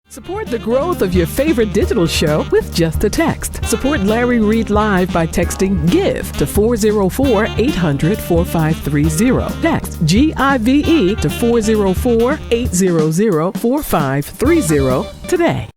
Support the growth of your favorite digital show with just a text. Support Larry Reid Live by texting GIVE to 404-800-4530. Text GIVE to 404-800-4530 today.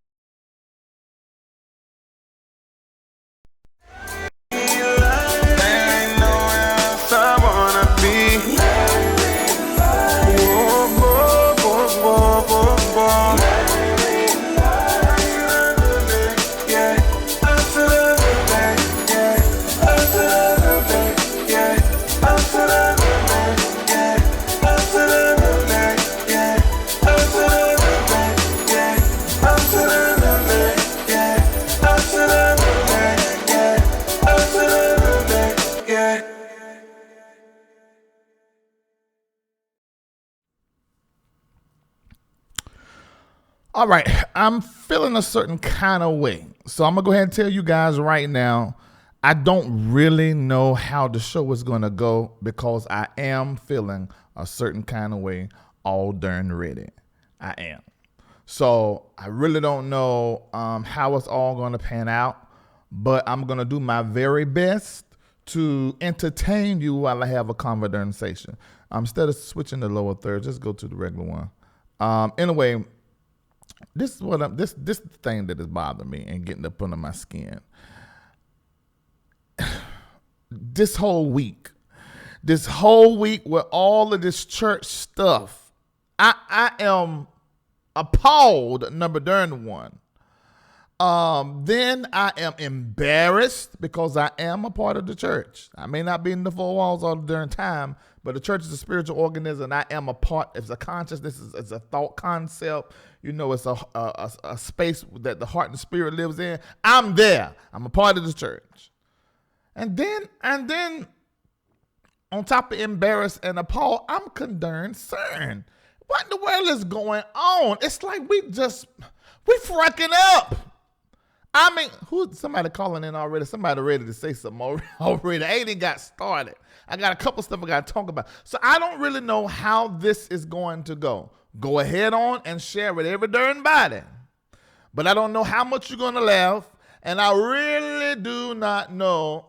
All right, I'm feeling a certain kind of way. So I'm going to go ahead and tell you guys right now, I don't really know how the show is going to go because I am feeling a certain kind of way all darn ready. I am. So I really don't know how it's all going to pan out, but I'm going to do my very best to entertain you while I have a conversation. Instead of switching the lower third, just go to the regular one. Anyway, this is what this thing that is bothering me and getting up under my skin. This whole week with all of this church stuff, I am appalled, number one. Then I am embarrassed because I am a part of the church. I may not be in the four walls all the darn time, but the church is a spiritual organism. I am a part. It's a consciousness. It's a thought concept. You know, it's a space that the heart and the spirit lives in. I'm there. I'm a part of the church. And then on top of embarrassed and appalled, I'm concerned. What in the world is going on? It's like we fracking up. I mean, somebody calling in already? Somebody ready to say something already. I ain't even got started. I got a couple stuff I got to talk about. So I don't really know how this is going to go. Go ahead on and share with every darn body. But I don't know how much you're going to laugh. And I really do not know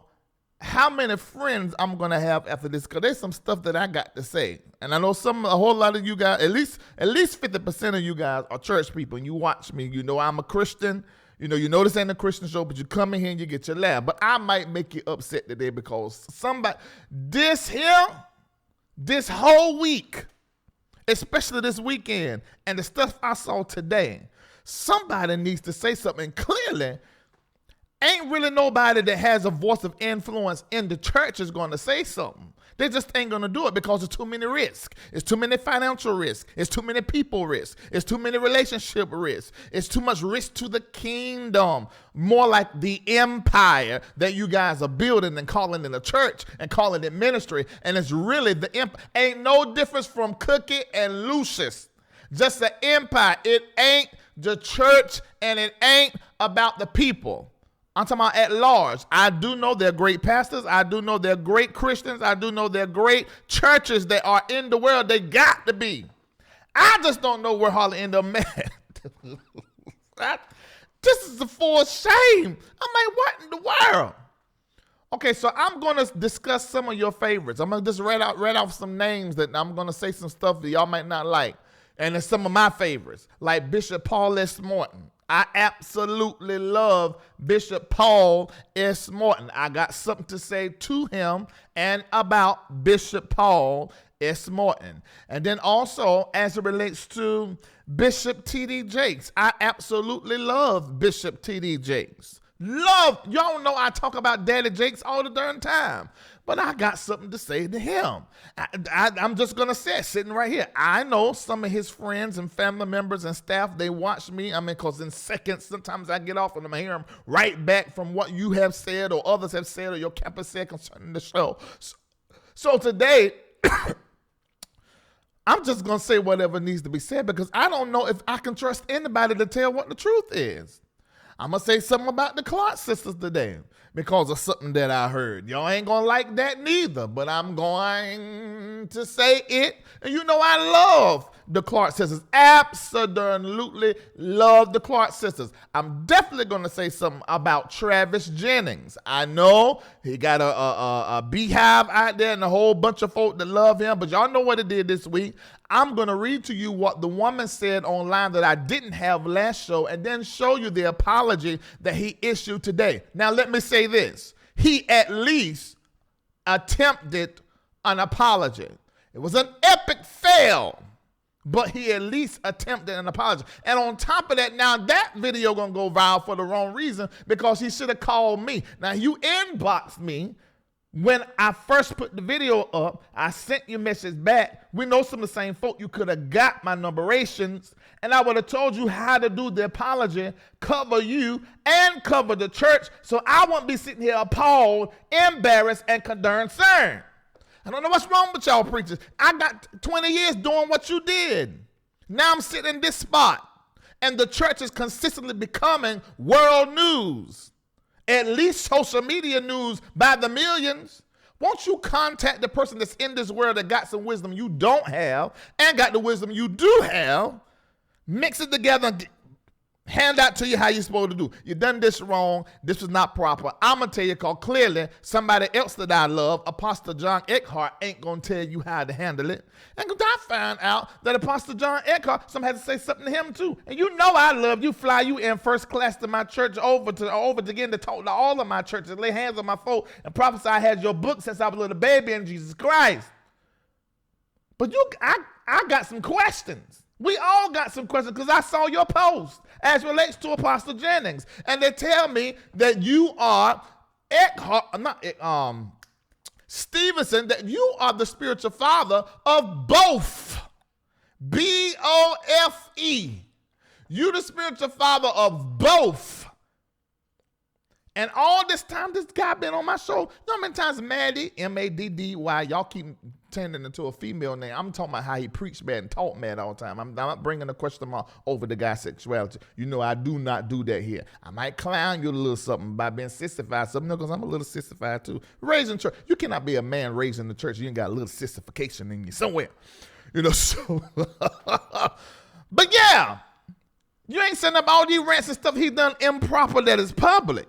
how many friends I'm going to have after this. Because there's some stuff that I got to say. And I know a whole lot of you guys, at least 50% of you guys are church people. And you watch me. You know I'm a Christian. You know this ain't a Christian show, but you come in here and you get your laugh. But I might make you upset today because this whole week, especially this weekend, and the stuff I saw today, somebody needs to say something. Clearly, ain't really nobody that has a voice of influence in the church is going to say something. They just ain't going to do it because there's too many risks. It's too many financial risks. It's too many people risks. It's too many relationship risks. It's too much risk to the kingdom. More like the empire that you guys are building and calling it a church and calling it ministry. And it's really the empire. Ain't no difference from Cookie and Lucius. Just the empire. It ain't the church and it ain't about the people. I'm talking about at large. I do know they're great pastors. I do know they're great Christians. I do know they're great churches that are in the world. They got to be. I just don't know where hardly end up at. This is a full shame. I'm like, what in the world? Okay, so I'm going to discuss some of your favorites. I'm going to just read off some names that I'm going to say some stuff that y'all might not like. And it's some of my favorites, like Bishop Paul S. Morton. I absolutely love Bishop Paul S. Morton. I got something to say to him and about Bishop Paul S. Morton. And then also, as it relates to Bishop T.D. Jakes, I absolutely love Bishop T.D. Jakes. Love. Y'all know I talk about Daddy Jakes all the darn time. But I got something to say to him. I'm just going to say it, sitting right here. I know some of his friends and family members and staff, they watch me. Because in seconds, sometimes I get off and I'm hearing right back from what you have said or others have said or your campus said concerning the show. So today, I'm just going to say whatever needs to be said because I don't know if I can trust anybody to tell what the truth is. I'm going to say something about the Clark sisters today because of something that I heard. Y'all ain't going to like that neither, but I'm going to say it. And you know I love the Clark sisters. Absolutely love the Clark sisters. I'm definitely going to say something about Travis Jennings. I know he got a beehive out there and a whole bunch of folk that love him, but y'all know what it did this week. I'm going to read to you what the woman said online that I didn't have last show and then show you the apology that he issued today. Now, let me say this. He at least attempted an apology. It was an epic fail, but he at least attempted an apology. And on top of that, now that video going to go viral for the wrong reason because he should have called me. Now, you inboxed me. When I first put the video up, I sent you a message back. We know some of the same folk. You could have got my numerations, and I would have told you how to do the apology, cover you, and cover the church, so I wouldn't be sitting here appalled, embarrassed, and concerned. I don't know what's wrong with y'all preachers. I got 20 years doing what you did. Now I'm sitting in this spot, and the church is consistently becoming world news. At least social media news by the millions. Won't you contact the person that's in this world that got some wisdom you don't have and got the wisdom you do have, mix it together and hand out to you how you're supposed to do. You done this wrong. This was not proper. I'm going to tell you because clearly somebody else that I love, Apostle John Eckhart, ain't going to tell you how to handle it. And I found out that Apostle John Eckhart, somebody had to say something to him too. And you know I love you, fly you in first class to my church over again to talk to all of my churches, lay hands on my folk, and prophesy. I had your book since I was a little baby in Jesus Christ. But I got some questions. We all got some questions because I saw your post as relates to Apostle Jennings. And they tell me that you are Stevenson, that you are the spiritual father of both. B-O-F-E. You the spiritual father of both. And all this time, this guy been on my show. You know how many times Maddie, M-A-D-D-Y, y'all keep turning into a female name. I'm talking about how he preached bad and taught bad all the time. I'm not bringing a question mark over the guy's sexuality. You know I do not do that here. I might clown you a little something by being sissified something because I'm a little sissified too. Raised in church. You cannot be a man raised in the church. You ain't got a little sissification in you somewhere. You know, so. But yeah, you ain't setting up all these rants and stuff he done improper that is public.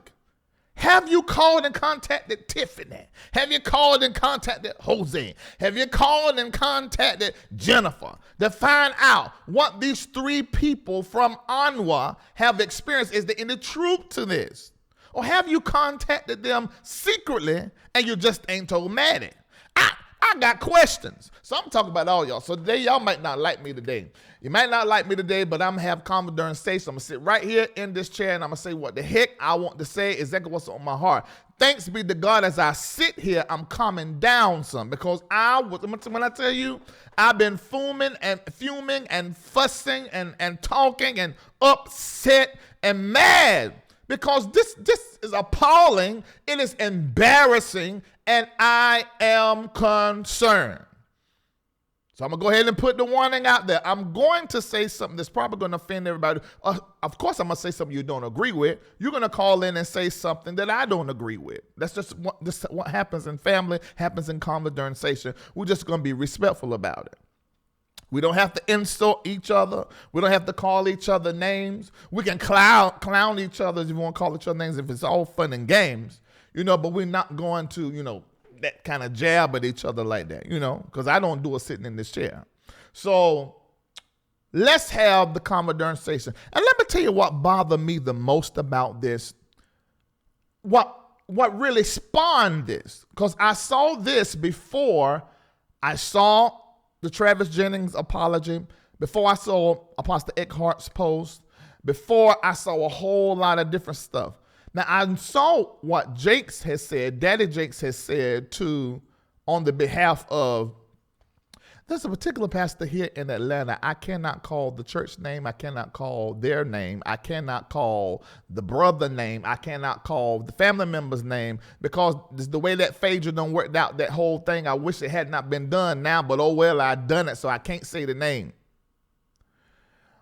Have you called and contacted Tiffany? Have you called and contacted Jose? Have you called and contacted Jennifer to find out what these three people from Anwa have experienced? Is there any truth to this? Or have you contacted them secretly and you just ain't told Maddie? I got questions. So I'm talking about all y'all. So today, y'all might not like me today. You might not like me today, but I'm going to have Commodore say so. I'm going to sit right here in this chair and I'm going to say what the heck I want to say, exactly what's on my heart. Thanks be to God as I sit here, I'm calming down some because when I tell you, I've been fuming and fussing and talking and upset and mad. Because this is appalling, it is embarrassing, and I am concerned. So I'm going to go ahead and put the warning out there. I'm going to say something that's probably going to offend everybody. Of course, I'm going to say something you don't agree with. You're going to call in and say something that I don't agree with. That's just what happens in family, happens in conversation. We're just going to be respectful about it. We don't have to insult each other. We don't have to call each other names. We can clown each other if you want to call each other names if it's all fun and games, but we're not going to, that kind of jab at each other like that, because I don't do it sitting in this chair. So let's have the conversation. And let me tell you what bothered me the most about this, what really spawned this, because I saw this before I saw the Travis Jennings apology, before I saw Apostle Eckhart's post, before I saw a whole lot of different stuff. Now, I saw what Jakes has said, Daddy Jakes has said on the behalf of, there's a particular pastor here in Atlanta. I cannot call the church name. I cannot call their name. I cannot call the brother name. I cannot call the family member's name, because the way that Phaedra done worked out that whole thing, I wish it had not been done now, but oh well, I done it, so I can't say the name.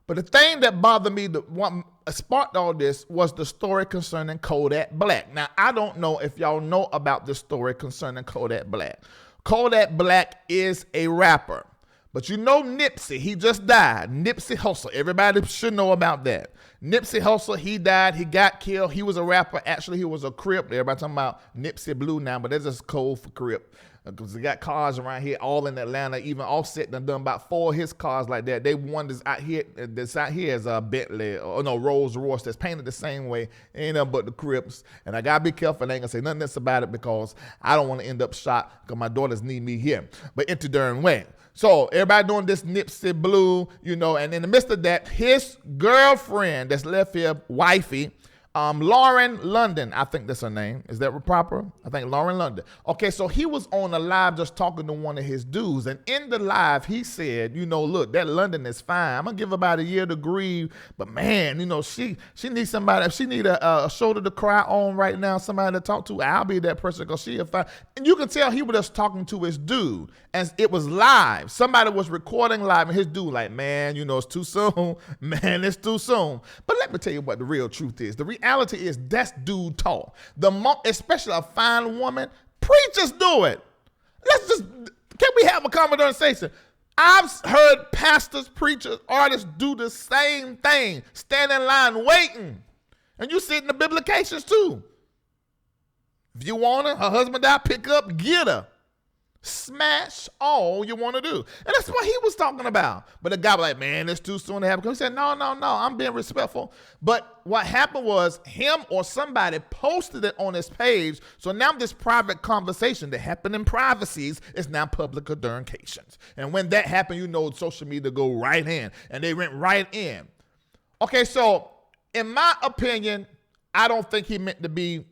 But the thing that bothered me, what sparked all this, was the story concerning Kodak Black. Now, I don't know if y'all know about this story concerning Kodak Black. Kodak Black is a rapper. But you know Nipsey, he just died. Nipsey Hussle, everybody should know about that. Nipsey Hussle, he died, he got killed. He was a rapper. Actually, he was a Crip. Everybody talking about Nipsey Blue now, but that's just code for Crip. Because they got cars around here all in Atlanta. Even Offset done about 4 of his cars like that. They one that's out here is a Bentley, or no, Rolls Royce, that's painted the same way. Ain't nothing but the Crips. And I gotta be careful. I ain't gonna say nothing else about it, because I don't want to end up shot, because my daughters need me here. But into darn way. So everybody doing this Nipsey Blue, and in the midst of that, his girlfriend that's left here, wifey, Lauren London, I think that's her name. Is that proper? I think Lauren London. Okay, so he was on a live just talking to one of his dudes, and in the live, he said, look, that London is fine. I'm gonna give her about a year to grieve, but man, she needs somebody. If she need a shoulder to cry on right now, somebody to talk to, I'll be that person, because she'll fine. And you can tell he was just talking to his dude, and it was live. Somebody was recording live, and his dude like, man, it's too soon. Man, it's too soon. But let me tell you what the real truth is. The reality is that's dude talk. Especially a fine woman, preachers do it. Can we have a conversation? I've heard pastors, preachers, artists do the same thing. Stand in line waiting. And you see it in the biblications too. If you want her husband died, pick up, get her. Smash all you want to do. And that's what he was talking about. But the guy was like, man, it's too soon to have. He said, no, I'm being respectful. But what happened was him or somebody posted it on his page. So now this private conversation that happened in privacies is now public adjudications. And when that happened, social media go right in. And they went right in. Okay, so in my opinion, I don't think he meant to be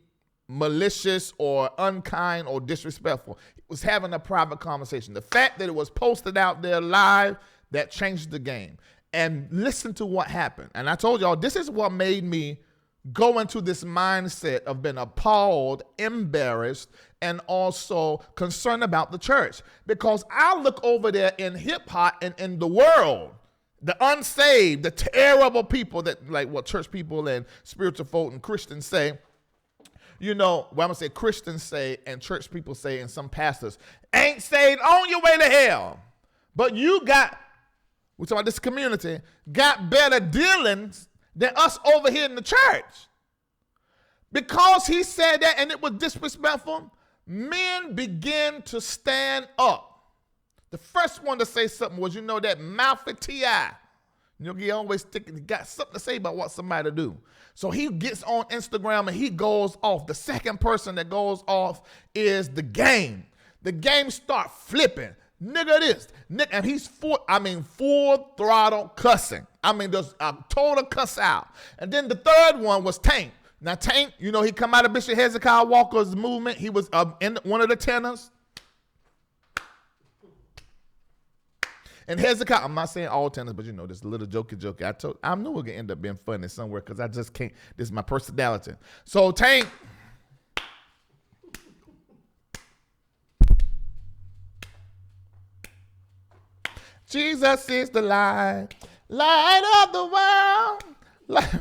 malicious or unkind or disrespectful. He was having a private conversation. The fact that it was posted out there live, that changed the game. And listen to what happened. And I told y'all, this is what made me go into this mindset of being appalled, embarrassed, and also concerned about the church. Because I look over there in hip hop and in the world, the unsaved, the terrible people that, like what church people and spiritual folk and Christians say, what I'm going to say Christians say and church people say, and some pastors, ain't saved, on your way to hell. But we're talking about this community, got better dealings than us over here in the church. Because he said that and it was disrespectful, men began to stand up. The first one to say something was, that mouthy T.I. He always got something to say about what somebody do. So he gets on Instagram and he goes off. The second person that goes off is the game. The game start flipping. Nigga this. And he's full throttle cussing. Just a total cuss out. And then the third one was Tank. Now Tank, he come out of Bishop Hezekiah Walker's movement. He was in one of the tenors. And Hezekiah, I'm not saying all tenors, but this little jokey. I knew it was gonna end up being funny somewhere, because I just can't. This is my personality. So Tank, Jesus is the light of the world.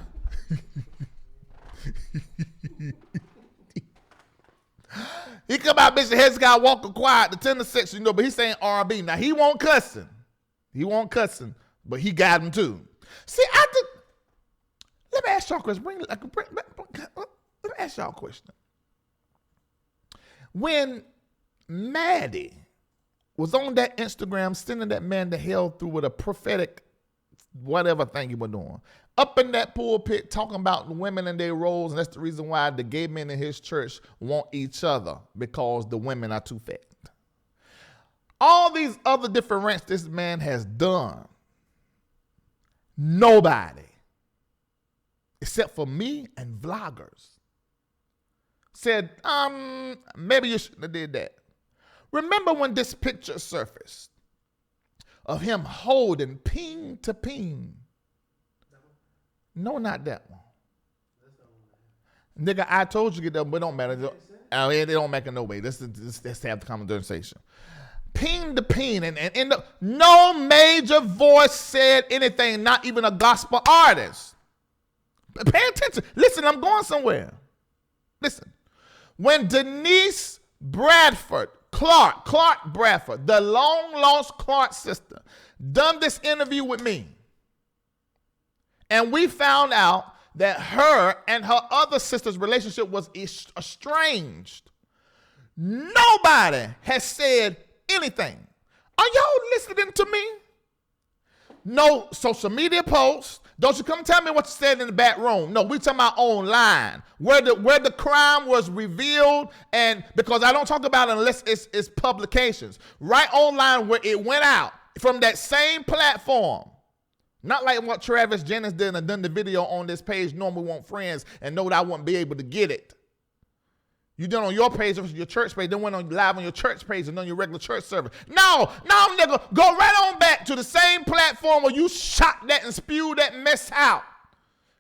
He come out Bishop Hezekiah Walker quiet, the tenor section, but he's saying R&B. Now he won't cussing. But he got him too. See, let me ask y'all a question. Let me ask y'all a question. When Maddie was on that Instagram sending that man to hell through with a prophetic whatever thing he was doing, up in that pulpit talking about the women and their roles, and that's the reason why the gay men in his church want each other, because the women are too fat. All these other different rants this man has done, nobody, except for me and vloggers, said, maybe you shouldn't have did that. Remember when this picture surfaced of him holding ping to ping? No, not that one. Nigga, I told you to get that, but it don't matter. It don't make it no way. Let's have the conversation. Ping to ping, and no major voice said anything, not even a gospel artist. Pay attention. Listen, I'm going somewhere. Listen. When Denise Clark Bradford, the long-lost Clark sister, done this interview with me, and we found out that her and her other sister's relationship was estranged, nobody has said anything. Are y'all listening to me? No social media posts. Don't you come tell me what you said in the back room. No, we talking about online, where the crime was revealed, and because I don't talk about it unless it's publications. Right online where it went out from that same platform. Not like what Travis Jennings did and done the video on this page, knowing we want friends and know that I wouldn't be able to get it. You done on your page, your church page, then went on live on your church page and on your regular church service. No, nigga, go right on back to the same platform where you shot that and spewed that mess out.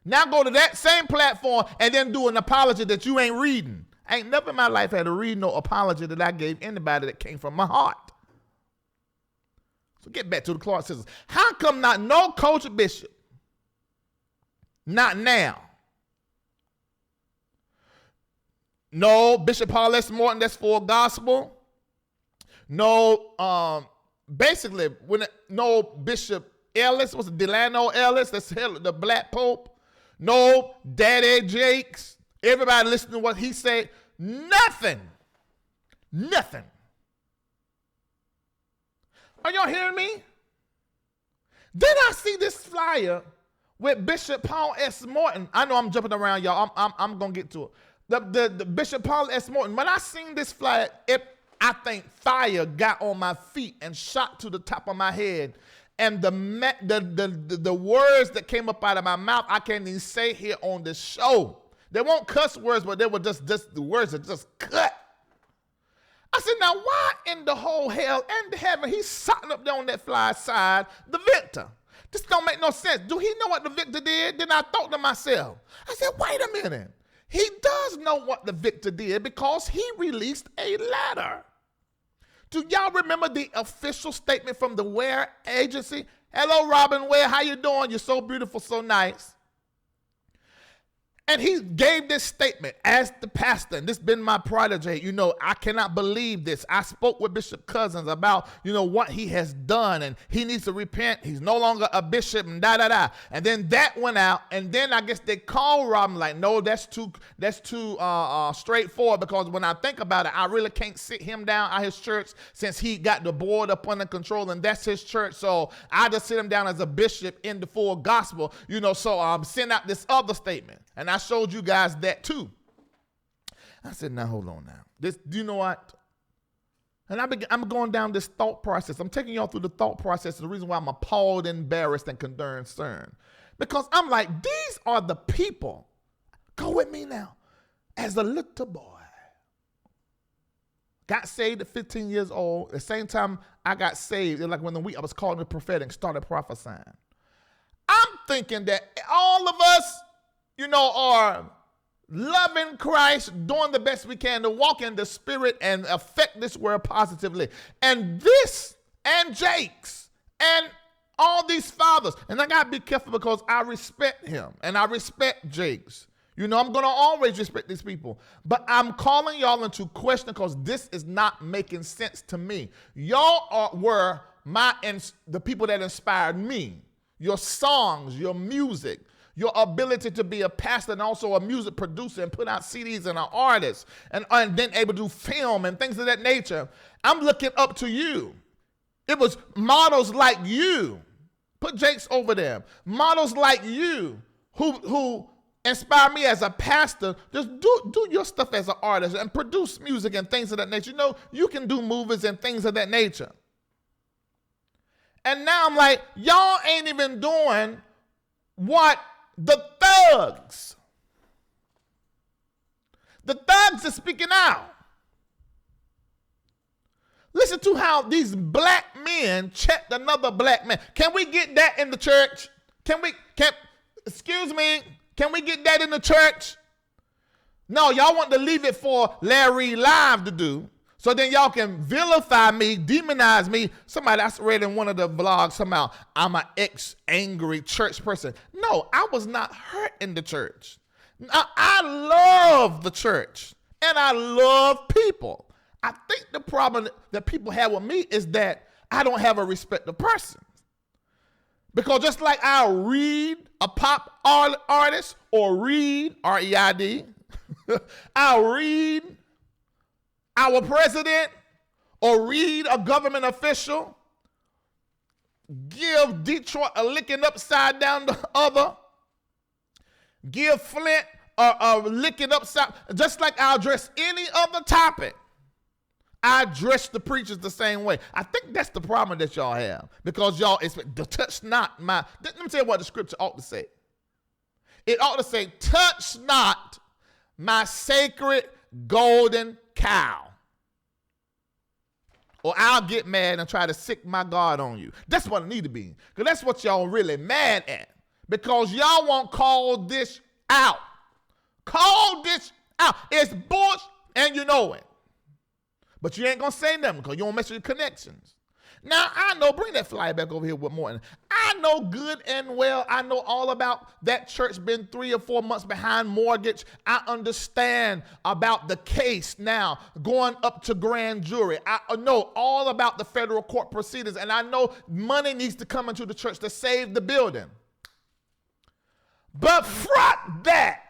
Now go to that same platform and then do an apology that you ain't reading. I ain't never in my life had to read no apology that I gave anybody that came from my heart. So get back to the Clark sisters. How come not no Coach Bishop? Not now. No Bishop Paul S. Morton, that's full gospel. No, basically, no Bishop Ellis, was it Delano Ellis, that's the Black Pope. No Daddy Jakes. Everybody listening to what he said. Nothing. Are y'all hearing me? Then I see this flyer with Bishop Paul S. Morton. I know I'm jumping around, y'all. I'm gonna get to it. The Bishop Paul S. Morton, when I seen this flyer, I think fire got on my feet and shot to the top of my head. And the words that came up out of my mouth, I can't even say here on the show. They weren't cuss words, but they were just the words that just cut. I said, now why in the whole hell and heaven he's sitting up there on that fly side, the victor? This don't make no sense. Do he know what the victor did? Then I thought to myself, I said, wait a minute. He does know what the victor did because he released a letter. Do y'all remember the official statement from the Ware agency? Hello, Robin Ware, how you doing? You're so beautiful, so nice. And he gave this statement as the pastor, and this has been my protege. You know, I cannot believe this. I spoke with Bishop Cousins about, what he has done, and he needs to repent. He's no longer a bishop, and da-da-da. And then that went out, and then I guess they called Robin like, no, that's too straightforward, because when I think about it, I really can't sit him down at his church since he got the board up under control, and that's his church. So I just sit him down as a bishop in the full gospel, so send out this other statement. And I showed you guys that too. I said, now hold on now. Do you know what? And I'm going down this thought process. I'm taking y'all through the thought process. The reason why I'm appalled, embarrassed, and concerned. Because I'm like, these are the people. Go with me now. As a little boy. Got saved at 15 years old. At the same time I got saved, like when I was called in the prophetic, started prophesying. I'm thinking that all of us, are loving Christ, doing the best we can to walk in the spirit and affect this world positively. And this and Jake's and all these fathers, and I got to be careful because I respect him and I respect Jake's. I'm going to always respect these people. But I'm calling y'all into question because this is not making sense to me. Y'all were the people that inspired me. Your songs, your music, your ability to be a pastor and also a music producer and put out CDs and an artist and then able to do film and things of that nature. I'm looking up to you. It was models like you. Put Jake's over there. Models like you who inspire me as a pastor. Just do your stuff as an artist and produce music and things of that nature. You can do movies and things of that nature. And now I'm like, y'all ain't even doing what the thugs Drugs are speaking out. Listen to how these black men checked another black man. Can we get that in the church? Excuse me, can we get that in the church? No, y'all want to leave it for LarryReidLive to do. So then y'all can vilify me, demonize me. Somebody I read in one of the vlogs somehow, I'm an ex-angry church person. No, I was not hurt in the church. I love the church and I love people. I think the problem that people have with me is that I don't have a respect of persons. Because just like I'll read a pop artist or read, R-E-I-D, I'll read our president or read a government official, give Detroit a licking upside down the other, give Flint a licking upside, just like I'll address any other topic. I address the preachers the same way. I think that's the problem that y'all have. Because y'all expect to touch not my, let me tell you what the scripture ought to say. It ought to say, touch not my sacred golden cow. Or I'll get mad and try to sick my God on you. That's what it need to be. Because that's what y'all really mad at. Because y'all won't call this out. Call this out. It's bullshit and you know it. But you ain't going to say nothing because you don't mess with your connections. Now, I know, bring that flyer back over here with Morton. I know good and well, I know all about that church been 3 or 4 months behind mortgage. I understand about the case now going up to grand jury. I know all about the federal court proceedings, and I know money needs to come into the church to save the building. But fuck that.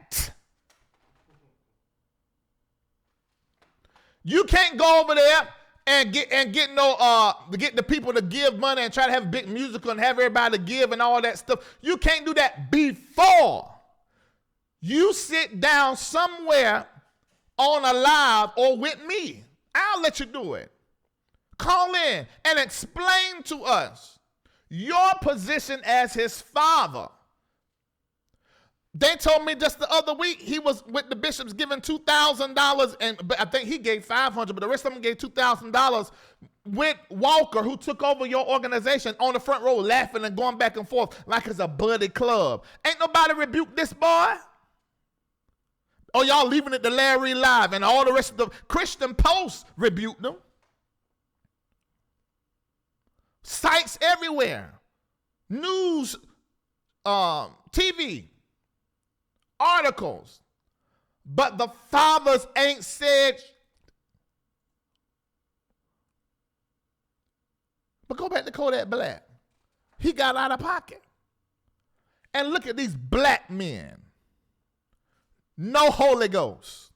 You can't go over there and get the people to give money and try to have a big musical and have everybody give and all that stuff. You can't do that before you sit down somewhere on a live or with me. I'll let you do it. Call in and explain to us your position as his father. They told me just the other week he was with the bishops giving $2,000, but I think he gave $500, but the rest of them gave $2,000 with Walker, who took over your organization, on the front row laughing and going back and forth like it's a buddy club. Ain't nobody rebuked this boy? Oh, y'all leaving it to LarryReidLive and all the rest of the Christian Post rebuked them. Sites everywhere. News, TV. Articles, but the fathers ain't said. But go back to Kodak Black. He got out of pocket. And look at these black men. No Holy Ghost.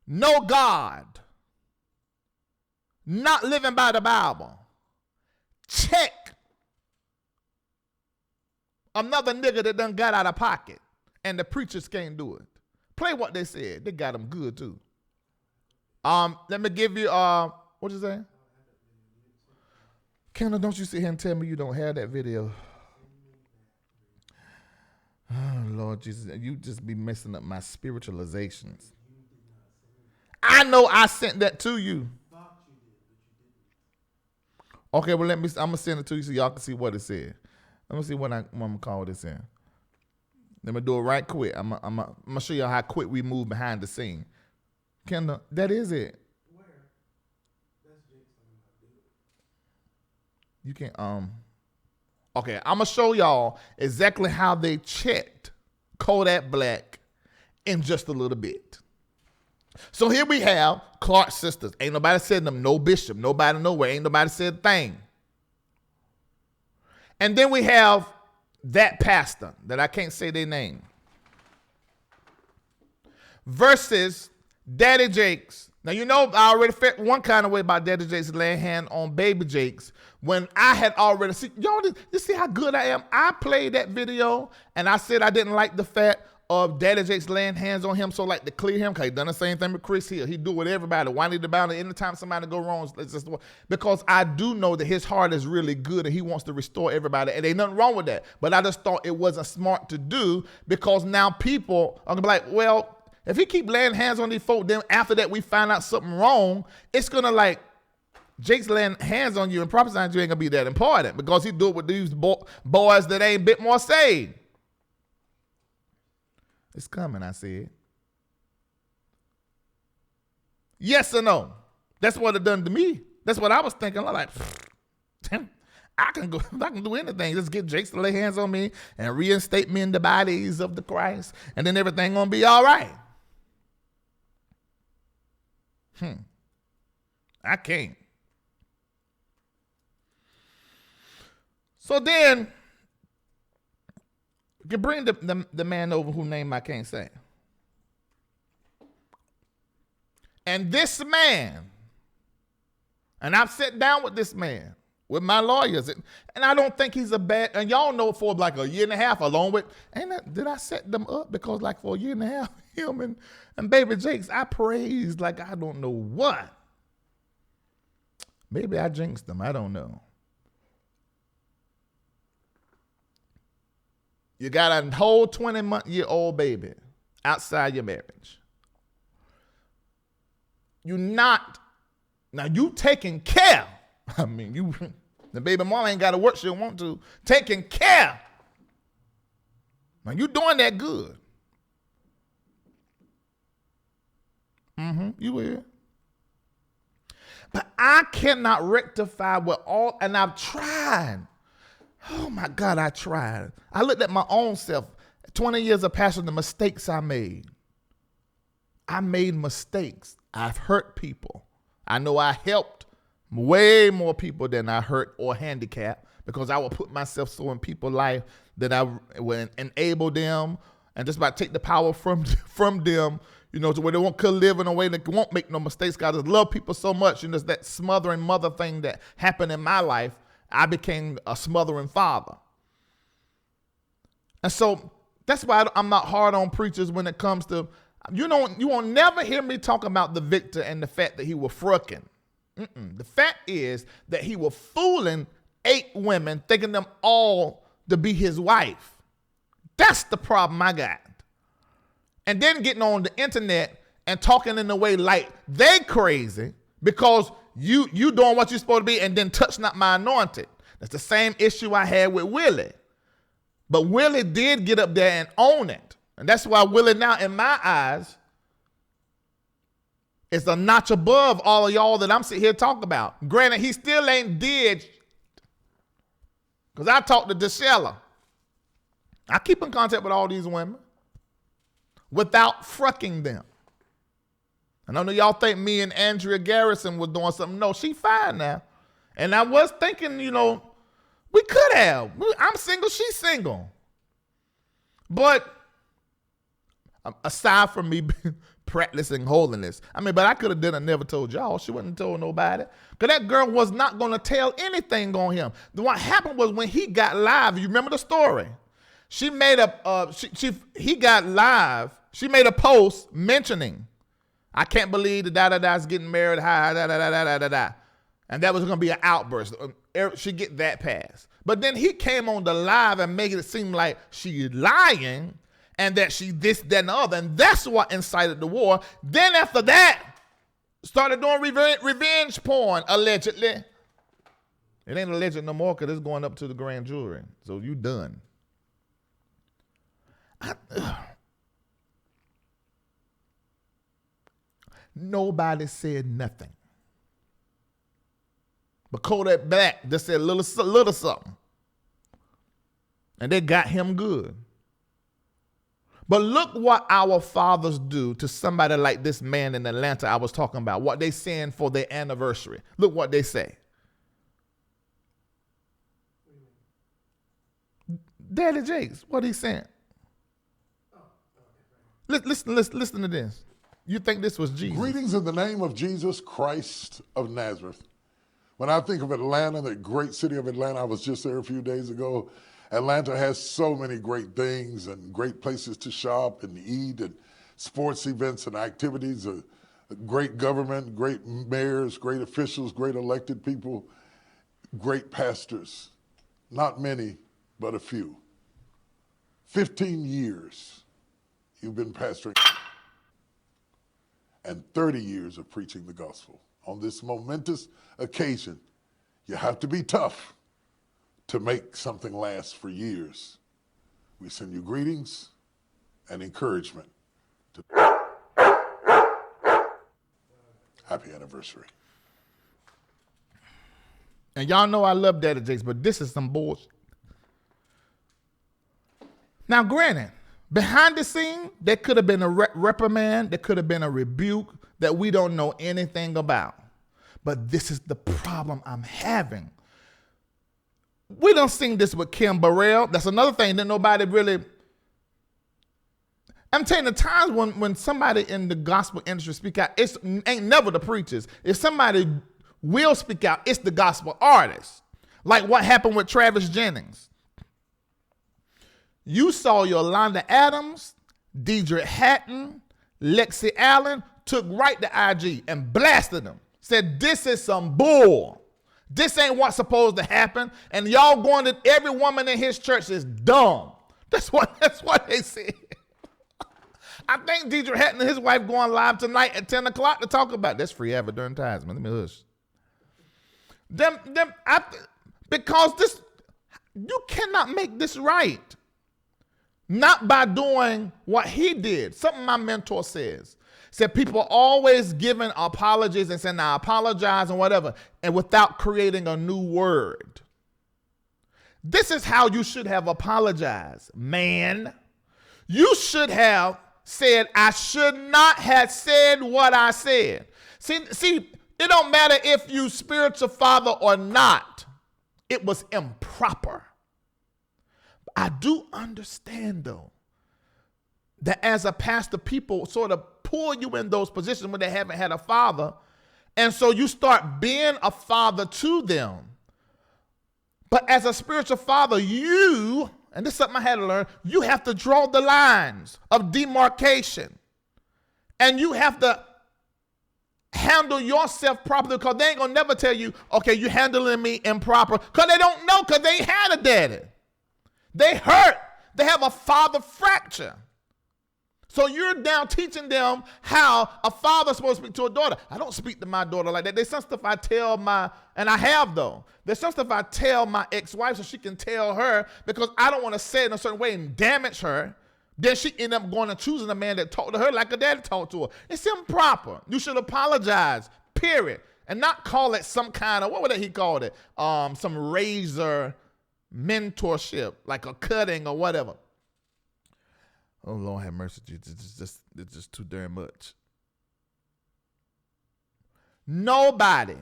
No God. Not living by the Bible. Check. Another nigga that done got out of pocket. And the preachers can't do it. Play what they said. They got them good too. Let me give you, what you say? Kendall, don't you sit here and tell me you don't have that video. Oh, Lord Jesus, you just be messing up my spiritualizations. I know I sent that to you. Okay, well, I'm going to send it to you so y'all can see what it said. Let me see what I'm going to call this in. Let me do it right quick. I'm going to show you how quick we move behind the scene. Kendall, that is it. Where? That's Jake's you can't, okay, I'm going to show y'all exactly how they checked Kodak Black in just a little bit. So here we have Clark sisters. Ain't nobody said them, no bishop, nobody nowhere. Ain't nobody said a thing. And then we have that pastor that I can't say their name versus Daddy Jakes. Now, you know, I already felt one kind of way about Daddy Jakes laying hand on Baby Jakes when I had already seen, y'all, you see how good I am? I played that video and I said I didn't like the fact of Daddy Jakes laying hands on him, so like to clear him, because he done the same thing with Chris Hill. He do with everybody. Why need to bound it? Anytime somebody go wrong, it's just, because I do know that his heart is really good and he wants to restore everybody, and ain't nothing wrong with that. But I just thought it wasn't smart to do, because now people are gonna be like, well, If he keep laying hands on these folk, then after that we find out something wrong, it's going to like, Jake's laying hands on you and prophesying you ain't going to be that important because he do it with these boys that ain't a bit more saved. It's coming, I said. Yes or no? That's what it done to me. That's what I was thinking. I'm like, damn. I can do anything. Just get Jakes to lay hands on me and reinstate me in the bodies of the Christ, and then everything gonna be all right. I can't. So then you can bring the man over whose name I can't say. And this man, and I've sat down with this man, with my lawyers, and I don't think he's a bad, and y'all know for like a year and a half along with, did I set them up? Because like for a year and a half, him and baby Jakes, I praised like I don't know what. Maybe I jinxed them, I don't know. You got a whole 20-month-year-old baby outside your marriage. Now you taking care. I mean, the baby mama ain't got to work she don't want to. Taking care. Now you doing that good. You will. But I cannot rectify and I've tried. Oh my God, I tried. I looked at my own self, 20 years of passion, the mistakes I made. I made mistakes. I've hurt people. I know I helped way more people than I hurt or handicapped because I will put myself so in people's life that I will enable them and just about take the power from them, to where they could live in a way that won't make no mistakes. God, I just love people so much. It's that smothering mother thing that happened in my life. I became a smothering father. And so that's why I'm not hard on preachers when it comes to, you won't never hear me talk about the victor and the fact that he was frucking. The fact is that he was fooling 8 women, thinking them all to be his wife. That's the problem I got. And then getting on the internet and talking in a way like they crazy because you doing what you're supposed to be and then touch not my anointed. That's the same issue I had with Willie. But Willie did get up there and own it. And that's why Willie now, in my eyes, is a notch above all of y'all that I'm sitting here talking about. Granted, he still ain't dead. Because I talked to DeShella. I keep in contact with all these women without frucking them. And I know y'all think me and Andrea Garrison was doing something. No, she fine now. And I was thinking, we could have. I'm single, she's single. But aside from me practicing holiness, but I could have done and never told y'all. She wouldn't have told nobody. Because that girl was not going to tell anything on him. What happened was when he got live, you remember the story? She made he got live. She made a post mentioning, I can't believe the da-da-da's getting married, da-da-da-da-da-da-da. And that was going to be an outburst. She get that pass. But then he came on the live and made it seem like she lying and that she this, that, and the other. And that's what incited the war. Then after that, started doing revenge porn, allegedly. It ain't alleged no more because it's going up to the grand jury. So you done. Nobody said nothing. But Kodak Black just said little something. And they got him good. But look what our fathers do to somebody like this man in Atlanta I was talking about, what they saying for their anniversary. Look what they say. Daddy Jakes, what he saying? Listen to this. You think this was Jesus? Greetings in the name of Jesus Christ of Nazareth. When I think of Atlanta, the great city of Atlanta, I was just there a few days ago. Atlanta has so many great things and great places to shop and eat and sports events and activities, great government, great mayors, great officials, great elected people, great pastors. Not many, but a few. 15 years you've been pastoring. and 30 years of preaching the gospel. On this momentous occasion, you have to be tough to make something last for years. We send you greetings and encouragement. Happy anniversary. And y'all know I love Daddy Jakes, but this is some bullshit. Now, granted, behind the scene, there could have been a reprimand, there could have been a rebuke that we don't know anything about. But this is the problem I'm having. We done seen this with Kim Burrell. That's another thing that nobody really... I'm telling you, the times when somebody in the gospel industry speak out, it ain't never the preachers. If somebody will speak out, it's the gospel artists. Like what happened with Travis Jennings. You saw Yolanda Adams, Deidre Hatton, Lexi Allen took right to IG and blasted them. Said, this is some bull. This ain't what's supposed to happen. And y'all going to every woman in his church is dumb. That's what they said. I think Deidre Hatton and his wife going live tonight at 10 o'clock to talk about it. That's free advertisement. Let me hush. Because this, you cannot make this right. Not by doing what he did. Something my mentor says. Said people are always giving apologies and saying, I apologize and whatever, and without creating a new word. This is how you should have apologized, man. You should have said, I should not have said what I said. See, it don't matter if you spiritual father or not. It was improper. I do understand, though, that as a pastor, people sort of pull you in those positions when they haven't had a father. And so you start being a father to them. But as a spiritual father, you, and this is something I had to learn, you have to draw the lines of demarcation. And you have to handle yourself properly, because they ain't going to never tell you, okay, you're handling me improper, because they don't know, because they ain't had a daddy. They hurt. They have a father fracture. So you're now teaching them how a father's supposed to speak to a daughter. I don't speak to my daughter like that. There's some stuff I tell and I have though. There's some stuff I tell my ex-wife so she can tell her, because I don't want to say it in a certain way and damage her. Then she end up going and choosing a man that talked to her like a daddy talked to her. It's improper. You should apologize, period. And not call it some kind of, what would he call it? Some razor mentorship, like a cutting or whatever. Oh, Lord have mercy. It's just too damn much. Nobody,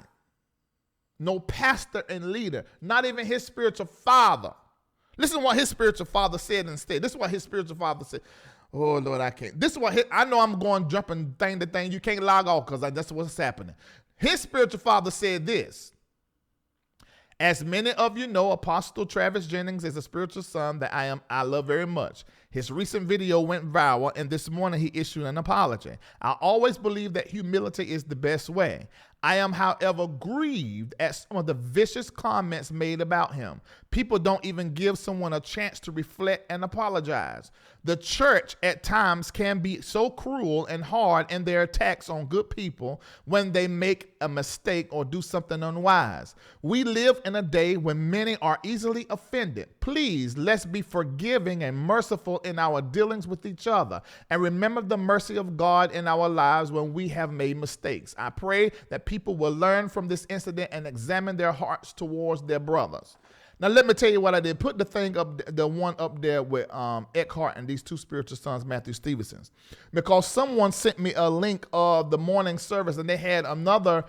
no pastor and leader, not even his spiritual father. Listen to what his spiritual father said instead. This is what his spiritual father said. Oh, Lord, I can't. This is what I know I'm going jumping thing to thing. You can't log off because that's what's happening. His spiritual father said this. As many of you know, Apostle Travis Jennings is a spiritual son that I love very much. His recent video went viral, and this morning he issued an apology. I always believe that humility is the best way. I am, however, grieved at some of the vicious comments made about him. People don't even give someone a chance to reflect and apologize. The church at times can be so cruel and hard in their attacks on good people when they make a mistake or do something unwise. We live in a day when many are easily offended. Please, let's be forgiving and merciful in our dealings with each other, and remember the mercy of God in our lives when we have made mistakes. I pray that people will learn from this incident and examine their hearts towards their brothers. Now, let me tell you what I did. Put the thing up, the one up there with Eckhart and these two spiritual sons, Matthew Stevenson's, because someone sent me a link of the morning service, and they had another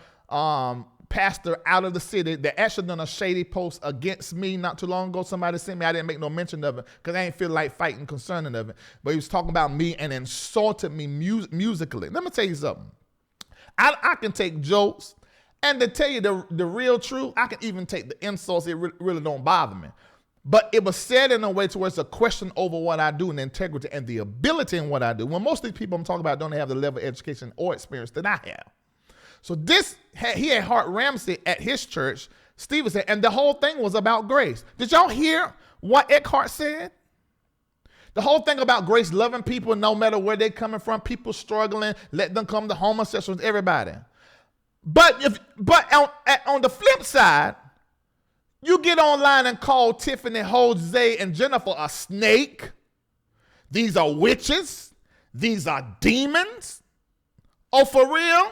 pastor out of the city that actually done a shady post against me not too long ago. Somebody sent me. I didn't make no mention of it because I ain't feel like fighting concerning of it. But he was talking about me and insulted me musically. Let me tell you something. I can take jokes, and to tell you the real truth, I can even take the insults. It really don't bother me. But it was said in a way to where it's a question over what I do and integrity and the ability in what I do. When most of these people I'm talking about don't have the level of education or experience that I have. So he had Hart Ramsey at his church, Stevenson, and the whole thing was about grace. Did y'all hear what Eckhart said? The whole thing about grace, loving people no matter where they're coming from, people struggling, let them come to homosexuals, everybody. But on the flip side, you get online and call Tiffany, Jose, and Jennifer a snake. These are witches. These are demons. Oh, for real?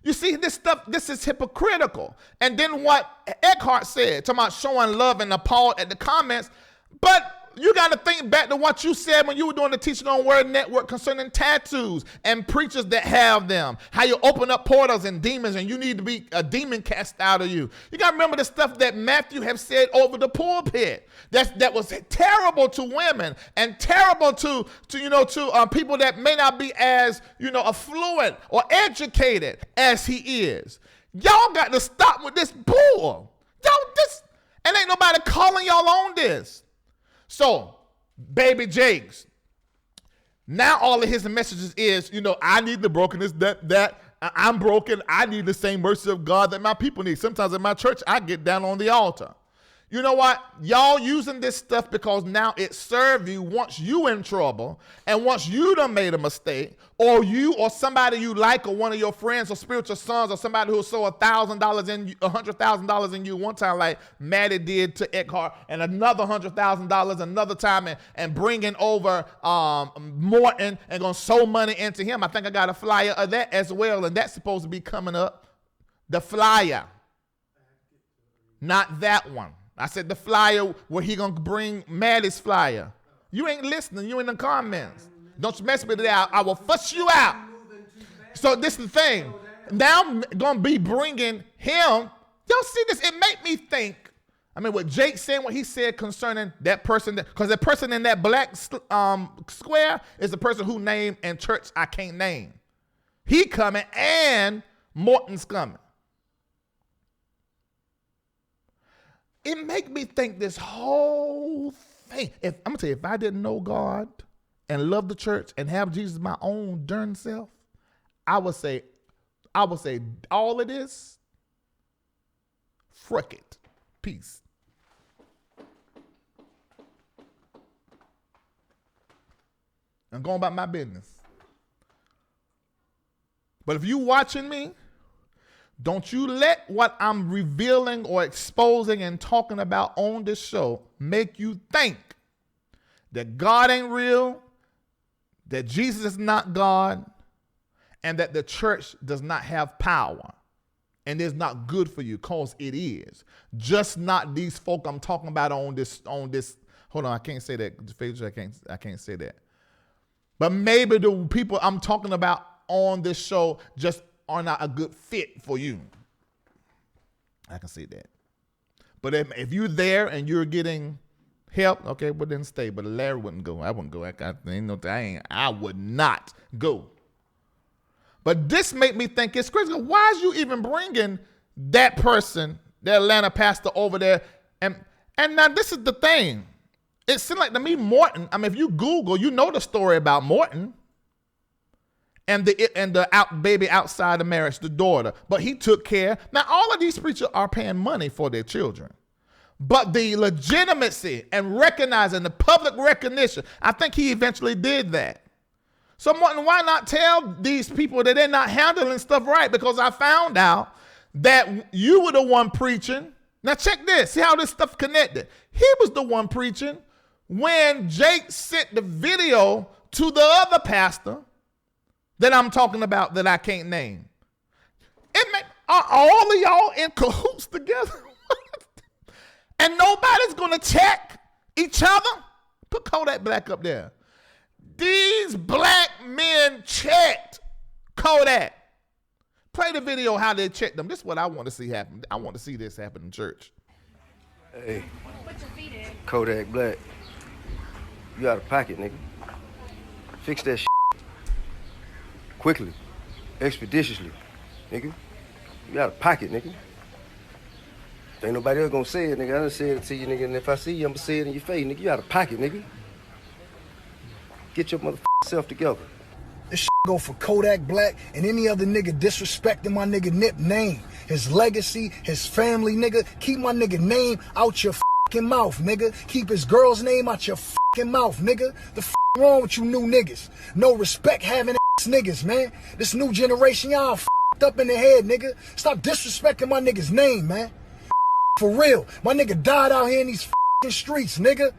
You see, this stuff, this is hypocritical. And then what Eckhart said, talking about showing love and appalled at the comments, but you got to think back to what you said when you were doing the Teaching on Word Network concerning tattoos and preachers that have them. How you open up portals and demons and you need to be a demon cast out of you. You got to remember the stuff that Matthew have said over the pulpit. That was terrible to women and terrible to people that may not be as, affluent or educated as he is. Y'all got to stop with this bull. And ain't nobody calling y'all on this. So, baby Jakes, now all of his messages is, I need the brokenness that I'm broken. I need the same mercy of God that my people need. Sometimes in my church, I get down on the altar. You know what? Y'all using this stuff because now it serves you once you in trouble and once you done made a mistake, or you or somebody you like or one of your friends or spiritual sons or somebody who sold $100,000 in you one time like Maddie did to Eckhart, and another $100,000 another time and bringing over Morton and gonna sow money into him. I think I got a flyer of that as well, and that's supposed to be coming up. The flyer, not that one. I said the flyer where he gonna bring Maddie's flyer. You ain't listening. You in the comments. Don't you mess with it out. I will fuss you out. So this is the thing. Now I'm gonna be bringing him. Y'all see this? It made me think. What Jake said, what he said concerning that person, because the person in that black square is the person who named in church I can't name. He coming and Morton's coming. It make me think this whole thing. I'm gonna tell you, if I didn't know God and love the church and have Jesus my own darn self, I would say all of this, frick it. Peace. I'm going about my business. But if you watching me, don't you let what I'm revealing or exposing and talking about on this show make you think that God ain't real, that Jesus is not God, and that the church does not have power and is not good for you, because it is. Just not these folk I'm talking about on this. Hold on, I can't say that. I can't say that. But maybe the people I'm talking about on this show just are not a good fit for you. I can see that. But if you're there and you're getting help, okay, well then stay. But Larry wouldn't go. I wouldn't go. I would not go. But this made me think it's crazy. Why is you even bringing that person, the Atlanta pastor, over there? And now this is the thing. It seemed like to me Morton. If you Google, you know the story about Morton. And the baby outside the marriage, the daughter. But he took care. Now, all of these preachers are paying money for their children. But the legitimacy and recognizing the public recognition, I think he eventually did that. So, Martin, why not tell these people that they're not handling stuff right? Because I found out that you were the one preaching. Now, check this. See how this stuff connected. He was the one preaching when Jake sent the video to the other pastor that I'm talking about that I can't name. Are all of y'all in cahoots together? And nobody's going to check each other? Put Kodak Black up there. These black men checked Kodak. Play the video how they checked them. This is what I want to see happen. I want to see this happen in church. Hey, Kodak Black, you out of pocket, nigga. Fix that shit. Quickly, expeditiously, nigga. You out of pocket, nigga. Ain't nobody else gonna say it, nigga. I done said it to you, nigga, and if I see you, I'ma say it in your face, nigga. You out of pocket, nigga. Get your motherfucking self together. This shit go for Kodak Black and any other nigga disrespecting my nigga Nip name, his legacy, his family, nigga. Keep my nigga name out your fucking mouth, nigga. Keep his girl's name out your fucking mouth, nigga. The wrong with you new niggas? No respect having ass niggas, man. This new generation, y'all up in the head, nigga. Stop disrespecting my nigga's name, man. For real. My nigga died out here in these streets, nigga.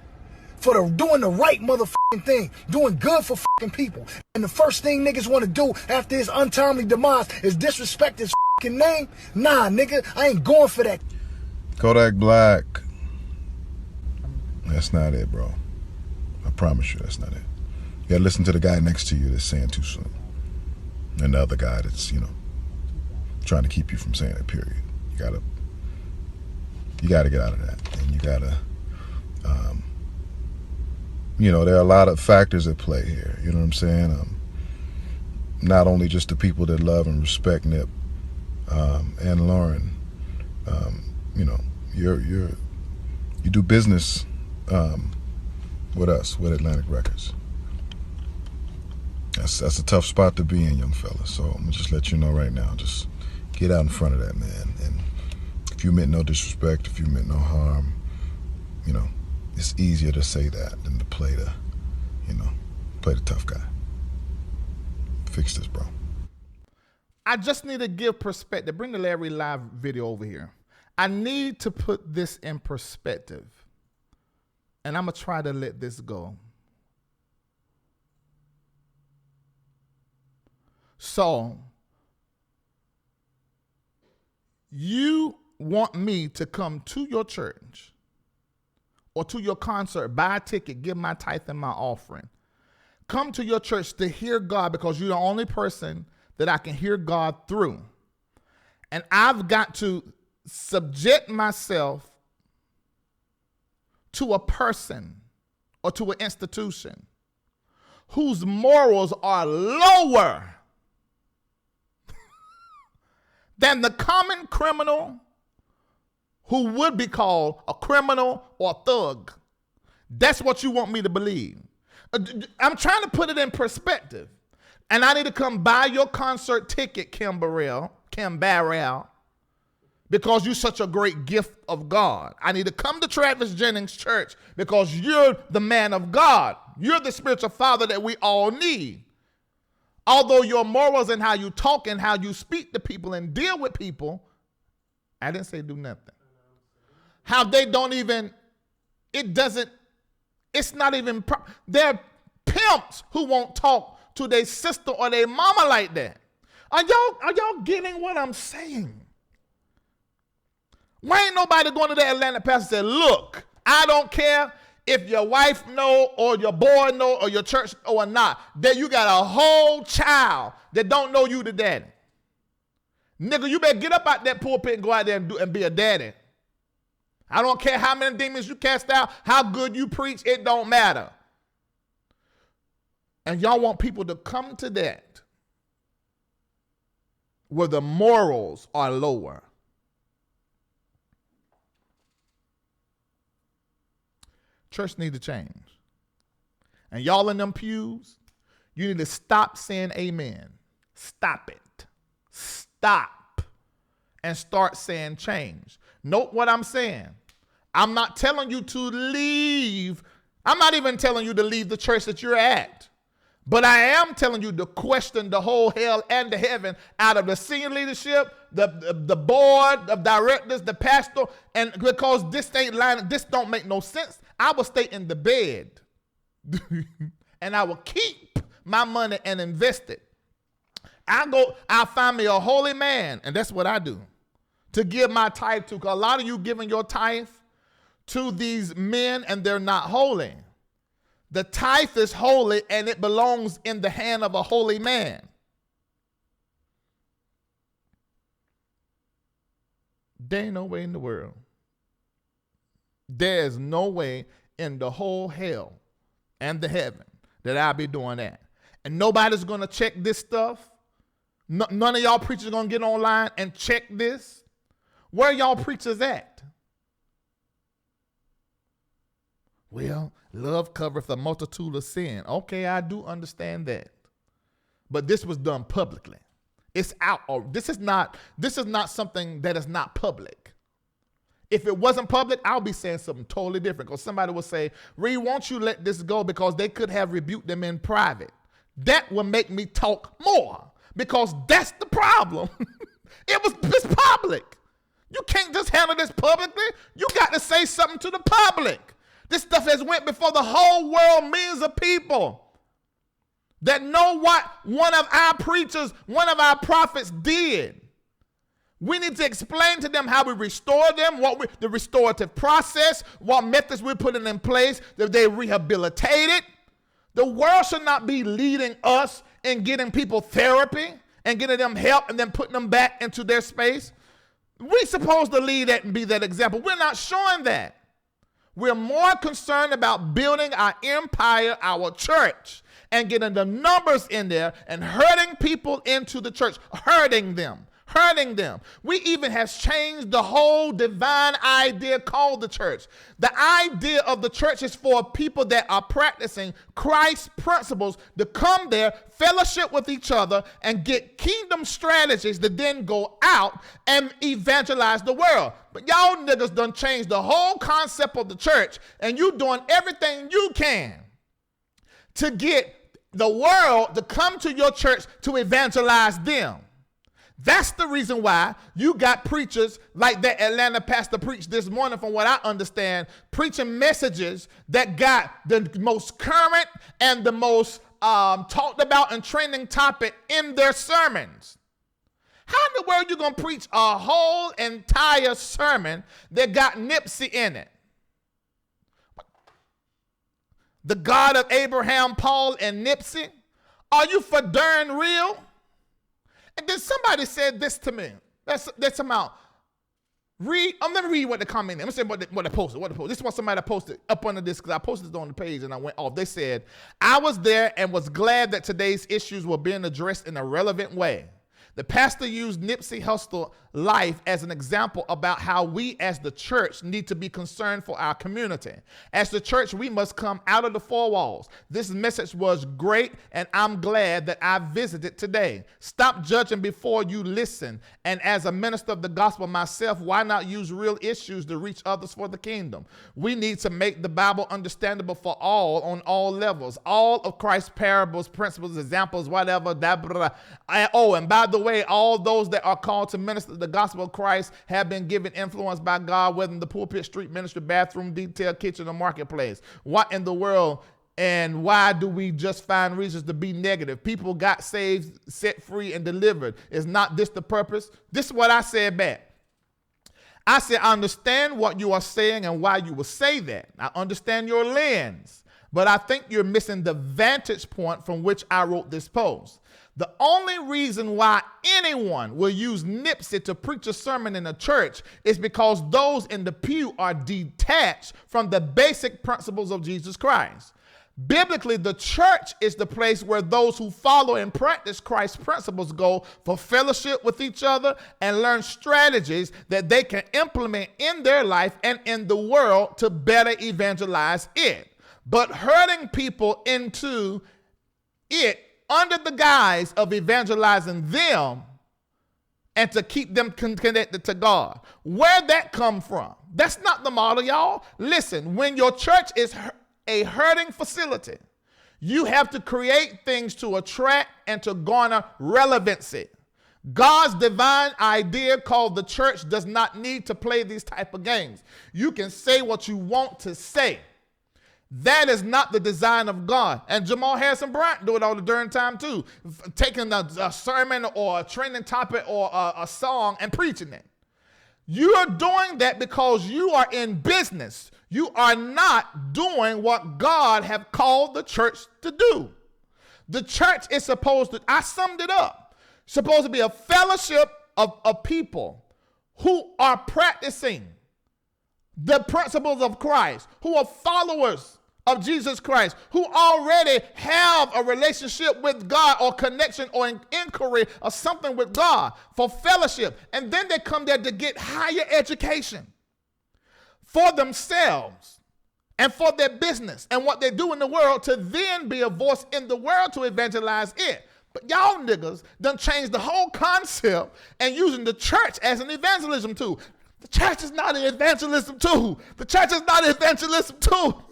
For doing the right motherfucking thing. Doing good for people. And the first thing niggas want to do after his untimely demise is disrespect his name? Nah, nigga. I ain't going for that. Kodak Black. That's not it, bro. I promise you that's not it. You gotta listen to the guy next to you that's saying too soon. And the other guy that's, trying to keep you from saying it, period. You gotta get out of that. And you gotta, there are a lot of factors at play here. You know what I'm saying? Not only just the people that love and respect Nip and Lauren. You do business with us, with Atlantic Records. That's a tough spot to be in, young fella. So I'm gonna just let you know right now. Just get out in front of that, man. And if you meant no disrespect, if you meant no harm, it's easier to say that than to play the tough guy. Fix this, bro. I just need to give perspective. Bring the LarryReidLive video over here. I need to put this in perspective. And I'm going to try to let this go. So, you want me to come to your church or to your concert, buy a ticket, give my tithe and my offering. Come to your church to hear God because you're the only person that I can hear God through. And I've got to subject myself to a person or to an institution whose morals are lower than the common criminal who would be called a criminal or a thug. That's what you want me to believe. I'm trying to put it in perspective. And I need to come buy your concert ticket, Kim Burrell, because you're such a great gift of God. I need to come to Travis Jennings Church because you're the man of God. You're the spiritual father that we all need. Although your morals and how you talk and how you speak to people and deal with people, I didn't say do nothing. How they don't even, it's not even, they're pimps who won't talk to their sister or their mama like that. Are y'all getting what I'm saying? Why ain't nobody going to the Atlanta pastor and say, look, I don't care if your wife know or your boy know or your church know or not, that you got a whole child that don't know you the daddy. Nigga, you better get up out that pulpit and go out there and be a daddy. I don't care how many demons you cast out, how good you preach, it don't matter. And y'all want people to come to that where the morals are lower. Church need to change. And y'all in them pews, you need to stop saying amen. Stop it. Stop. And start saying change. Note what I'm saying. I'm not telling you to leave. I'm not even telling you to leave the church that you're at. But I am telling you to question the whole hell and the heaven out of the senior leadership, the board of directors, the pastor, and because this ain't line, this don't make no sense. I will stay in the bed and I will keep my money and invest it. I'll find me a holy man, and that's what I do, to give my tithe to. Because a lot of you giving your tithe to these men and they're not holy. The tithe is holy and it belongs in the hand of a holy man. There ain't no way in the world. There's no way in the whole hell and the heaven that I'll be doing that. And nobody's going to check this stuff. None of y'all preachers are going to get online and check this. Where are y'all preachers at? Well, love covereth a multitude of sin. Okay, I do understand that. But this was done publicly. It's out. This is not something that is not public. If it wasn't public, I'll be saying something totally different, because somebody will say, Reid, won't you let this go, because they could have rebuked them in private. That will make me talk more, because that's the problem. It's public. You can't just handle this publicly. You got to say something to the public. This stuff has went before the whole world, millions of people that know what one of our preachers, one of our prophets did. We need to explain to them how we restore them, the restorative process, what methods we're putting in place, that they rehabilitated. The world should not be leading us in getting people therapy and getting them help and then putting them back into their space. We're supposed to lead that and be that example. We're not showing that. We're more concerned about building our empire, our church, and getting the numbers in there and herding people into the church, herding them. We even have changed the whole divine idea called the church. The idea of the church is for people that are practicing Christ's principles to come there, fellowship with each other, and get kingdom strategies to then go out and evangelize the world. But y'all niggas done changed the whole concept of the church, and you doing everything you can to get the world to come to your church to evangelize them. That's the reason why you got preachers like that Atlanta pastor preached this morning, from what I understand, preaching messages that got the most current and the most talked about and trending topic in their sermons. How in the world you going to preach a whole entire sermon that got Nipsey in it? The God of Abraham, Paul, and Nipsey? Are you for darn real? And then somebody said this to me. That's amount. Read. Let me read what the comment is. Let me say what they posted. This is what somebody posted up under this, because I posted it on the page and I went off. They said, I was there and was glad that today's issues were being addressed in a relevant way. The pastor used Nipsey Hussle's life as an example about how we as the church need to be concerned for our community. As the church, we must come out of the four walls. This message was great, and I'm glad that I visited today. Stop judging before you listen. And as a minister of the gospel myself, why not use real issues to reach others for the kingdom? We need to make the Bible understandable for all on all levels. All of Christ's parables, principles, examples, whatever. Oh, and by the way, all those that are called to minister the gospel of Christ have been given influence by God, whether in the pulpit, street ministry, bathroom, detail, kitchen, or marketplace. What in the world, and why do we just find reasons to be negative? People got saved, set free, and delivered. Is not this the purpose? This is what I said back. I said, I understand what you are saying and why you will say that. I understand your lens, but I think you're missing the vantage point from which I wrote this post. The only reason why anyone will use Nipsey to preach a sermon in a church is because those in the pew are detached from the basic principles of Jesus Christ. Biblically, the church is the place where those who follow and practice Christ's principles go for fellowship with each other and learn strategies that they can implement in their life and in the world to better evangelize it. But herding people into it under the guise of evangelizing them and to keep them connected to God. Where'd that come from? That's not the model, y'all. Listen, when your church is a herding facility, you have to create things to attract and to garner relevancy. God's divine idea called the church does not need to play these type of games. You can say what you want to say. That is not the design of God. And Jamal Harrison Bryant do it all the darn time too. Taking a sermon or a trending topic or a song and preaching it. You are doing that because you are in business. You are not doing what God have called the church to do. The church is supposed to, I summed it up, supposed to be a fellowship of people who are practicing the principles of Christ, who are followers of Jesus Christ, who already have a relationship with God or connection or an inquiry or something with God for fellowship. And then they come there to get higher education for themselves and for their business and what they do in the world to then be a voice in the world to evangelize it. But y'all niggas done changed the whole concept and using the church as an evangelism tool. The church is not an evangelism tool. The church is not an evangelism tool.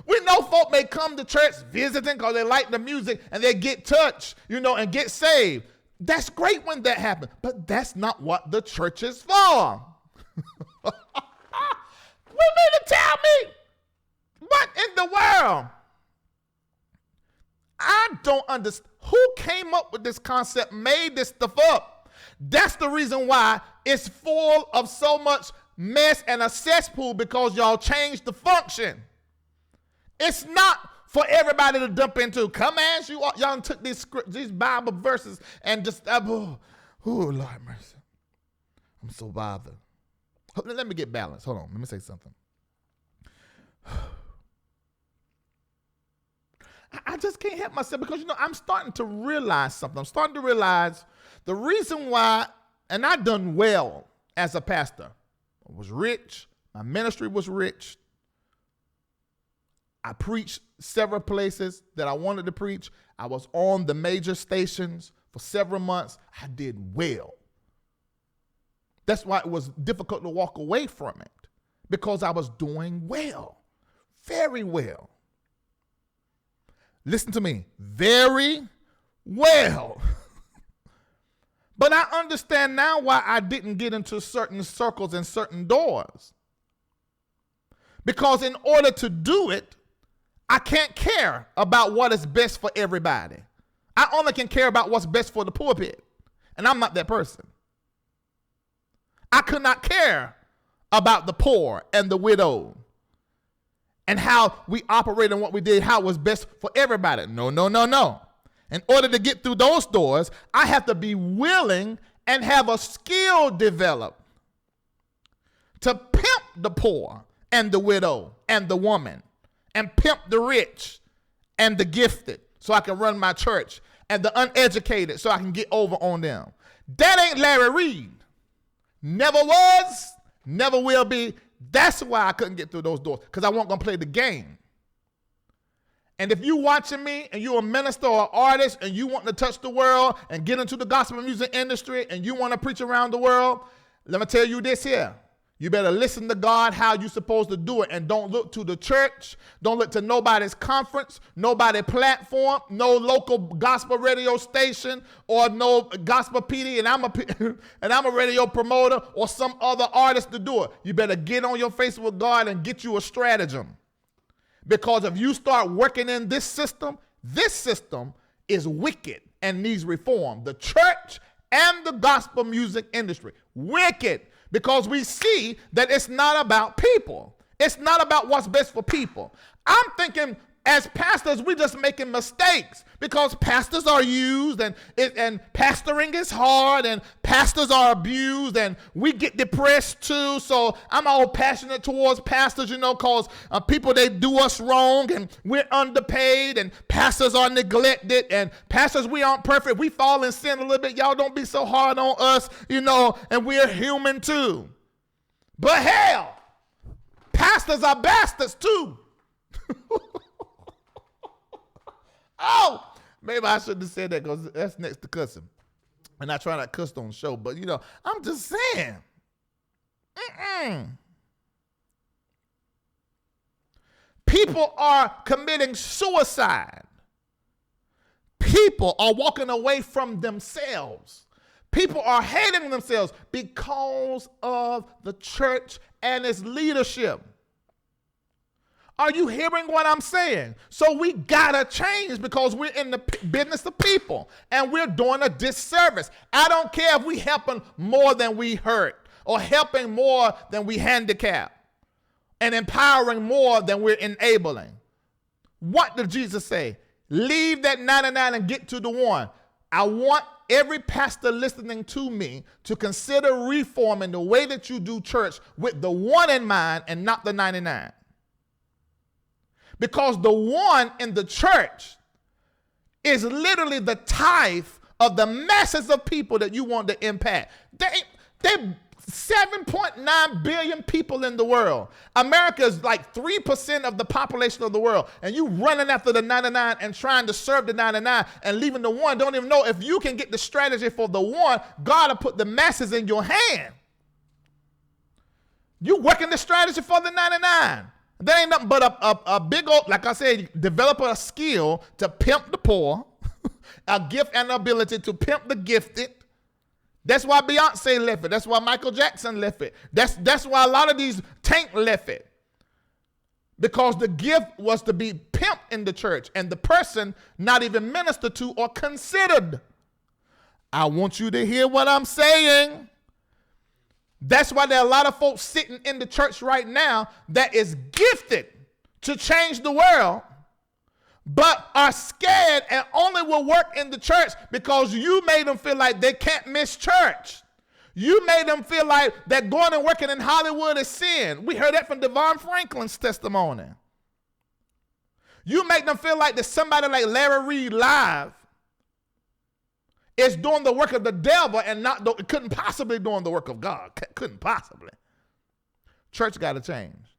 We know folk may come to church visiting because they like the music and they get touched, and get saved. That's great when that happens, but that's not what the church is for. You mean to tell me what in the world? I don't understand. Who came up with this concept, made this stuff up? That's the reason why it's full of so much mess and a cesspool, because y'all changed the function. It's not for everybody to dump into. Come as you are. Y'all took these Bible verses and just, oh, Lord mercy. I'm so bothered. Let me get balanced. Hold on. Let me say something. I just can't help myself because, I'm starting to realize something. I'm starting to realize the reason why, and I done well as a pastor. I was rich. My ministry was rich. I preached several places that I wanted to preach. I was on the major stations for several months. I did well. That's why it was difficult to walk away from it, because I was doing well, very well. Listen to me, very well. But I understand now why I didn't get into certain circles and certain doors. Because in order to do it, I can't care about what is best for everybody. I only can care about what's best for the pulpit. And I'm not that person. I could not care about the poor and the widow and how we operate and what we did, how it was best for everybody. No. In order to get through those doors, I have to be willing and have a skill developed to pimp the poor and the widow and the woman, and pimp the rich and the gifted so I can run my church, and the uneducated so I can get over on them. That ain't Larry Reid. Never was, never will be. That's why I couldn't get through those doors, because I wasn't going to play the game. And if you watching me and you're a minister or artist and you want to touch the world and get into the gospel music industry and you want to preach around the world, let me tell you this here. You better listen to God how you're supposed to do it, and don't look to the church. Don't look to nobody's conference, nobody's platform, no local gospel radio station, or no gospel PD, and I'm a radio promoter, or some other artist to do it. You better get on your face with God and get you a stratagem. Because if you start working in this system is wicked and needs reform. The church and the gospel music industry, wicked. Because we see that it's not about people. It's not about what's best for people. I'm thinking as pastors, we're just making mistakes because pastors are used and pastoring is hard and pastors are abused and we get depressed too. So I'm all passionate towards pastors, because people, they do us wrong and we're underpaid and pastors are neglected and pastors, we aren't perfect. We fall in sin a little bit. Y'all don't be so hard on us, and we're human too. But hell, pastors are bastards too. Oh, maybe I shouldn't have said that because that's next to cussing. And I try not to cuss on the show, but I'm just saying. People are committing suicide. People are walking away from themselves. People are hating themselves because of the church and its leadership. Are you hearing what I'm saying? So we gotta change because we're in the business of people and we're doing a disservice. I don't care if we helping more than we hurt or helping more than we handicap and empowering more than we're enabling. What did Jesus say? Leave that 99 and get to the one. I want every pastor listening to me to consider reforming the way that you do church with the one in mind and not the 99. Because the one in the church is literally the tithe of the masses of people that you want to impact. They 7.9 billion people in the world. America is like 3% of the population of the world. And you running after the 99 and trying to serve the 99 and leaving the one. Don't even know if you can get the strategy for the one. God will put the masses in your hand. You working the strategy for the 99. There ain't nothing but a big old, like I said, develop a skill to pimp the poor, a gift and ability to pimp the gifted. That's why Beyonce left it. That's why Michael Jackson left it. That's why a lot of these Tank left it. Because the gift was to be pimped in the church and the person not even ministered to or considered. I want you to hear what I'm saying. That's why there are a lot of folks sitting in the church right now that is gifted to change the world, but are scared and only will work in the church because you made them feel like they can't miss church. You made them feel like that going and working in Hollywood is sin. We heard that from Devon Franklin's testimony. You make them feel like that somebody like LarryReidLive is doing the work of the devil and couldn't possibly doing the work of God. Couldn't possibly. Church got to change.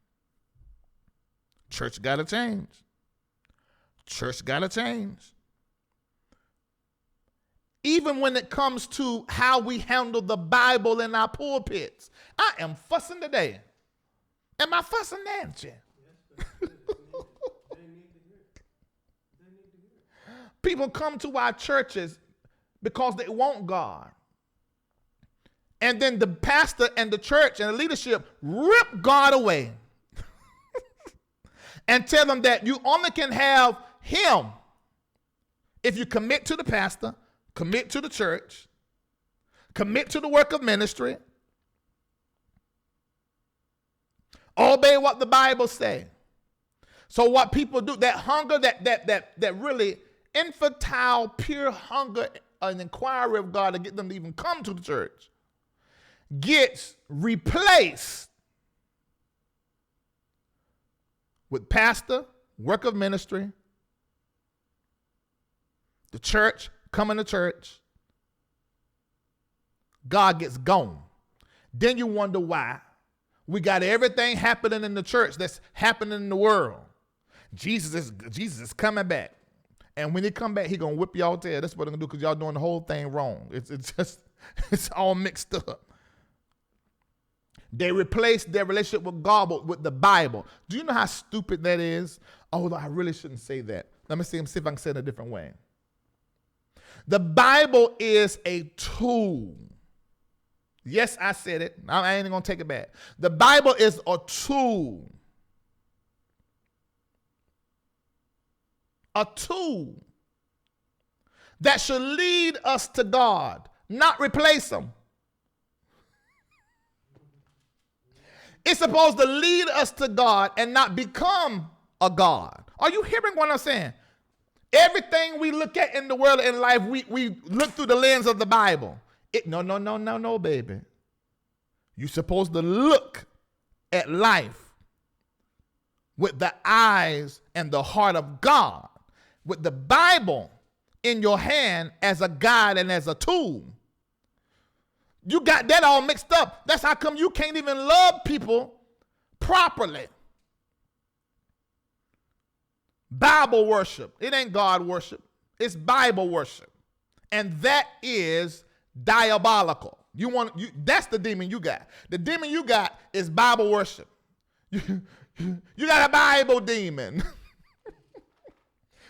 Church got to change. Church got to change. Even when it comes to how we handle the Bible in our pulpits. I am fussing today. Am I fussing, Nancy? People come to our churches because they want God. And then the pastor and the church and the leadership rip God away and tell them that you only can have him if you commit to the pastor, commit to the church, commit to the work of ministry, obey what the Bible says. So what people do, that hunger, that really infantile, pure hunger, an inquiry of God to get them to even come to the church, gets replaced with pastor, work of ministry, the church, coming to church. God gets gone. Then you wonder why we got everything happening in the church that's happening in the world. Jesus is coming back. And when he come back, he going to whip y'all tail. That's what I'm going to do because y'all doing the whole thing wrong. It's all mixed up. They replaced their relationship with God with the Bible. Do you know how stupid that is? Oh, I really shouldn't say that. Let me see if I can say it a different way. The Bible is a tool. Yes, I said it. I ain't going to take it back. The Bible is a tool. A tool that should lead us to God, not replace him. It's supposed to lead us to God and not become a God. Are you hearing what I'm saying? Everything we look at in the world and in life, we look through the lens of the Bible. No, baby. You're supposed to look at life with the eyes and the heart of God, with the Bible in your hand as a guide and as a tool. You got that all mixed up. That's how come you can't even love people properly. Bible worship. It ain't God worship. It's Bible worship. And that is diabolical. That's the demon you got. The demon you got is Bible worship. You got a Bible demon.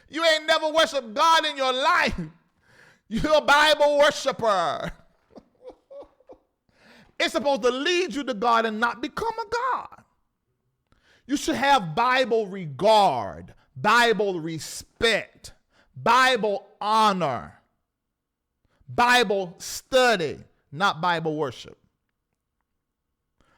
You ain't never worshiped God in your life. You're a Bible worshiper. It's supposed to lead you to God and not become a God. You should have Bible regard, Bible respect, Bible honor, Bible study, not Bible worship.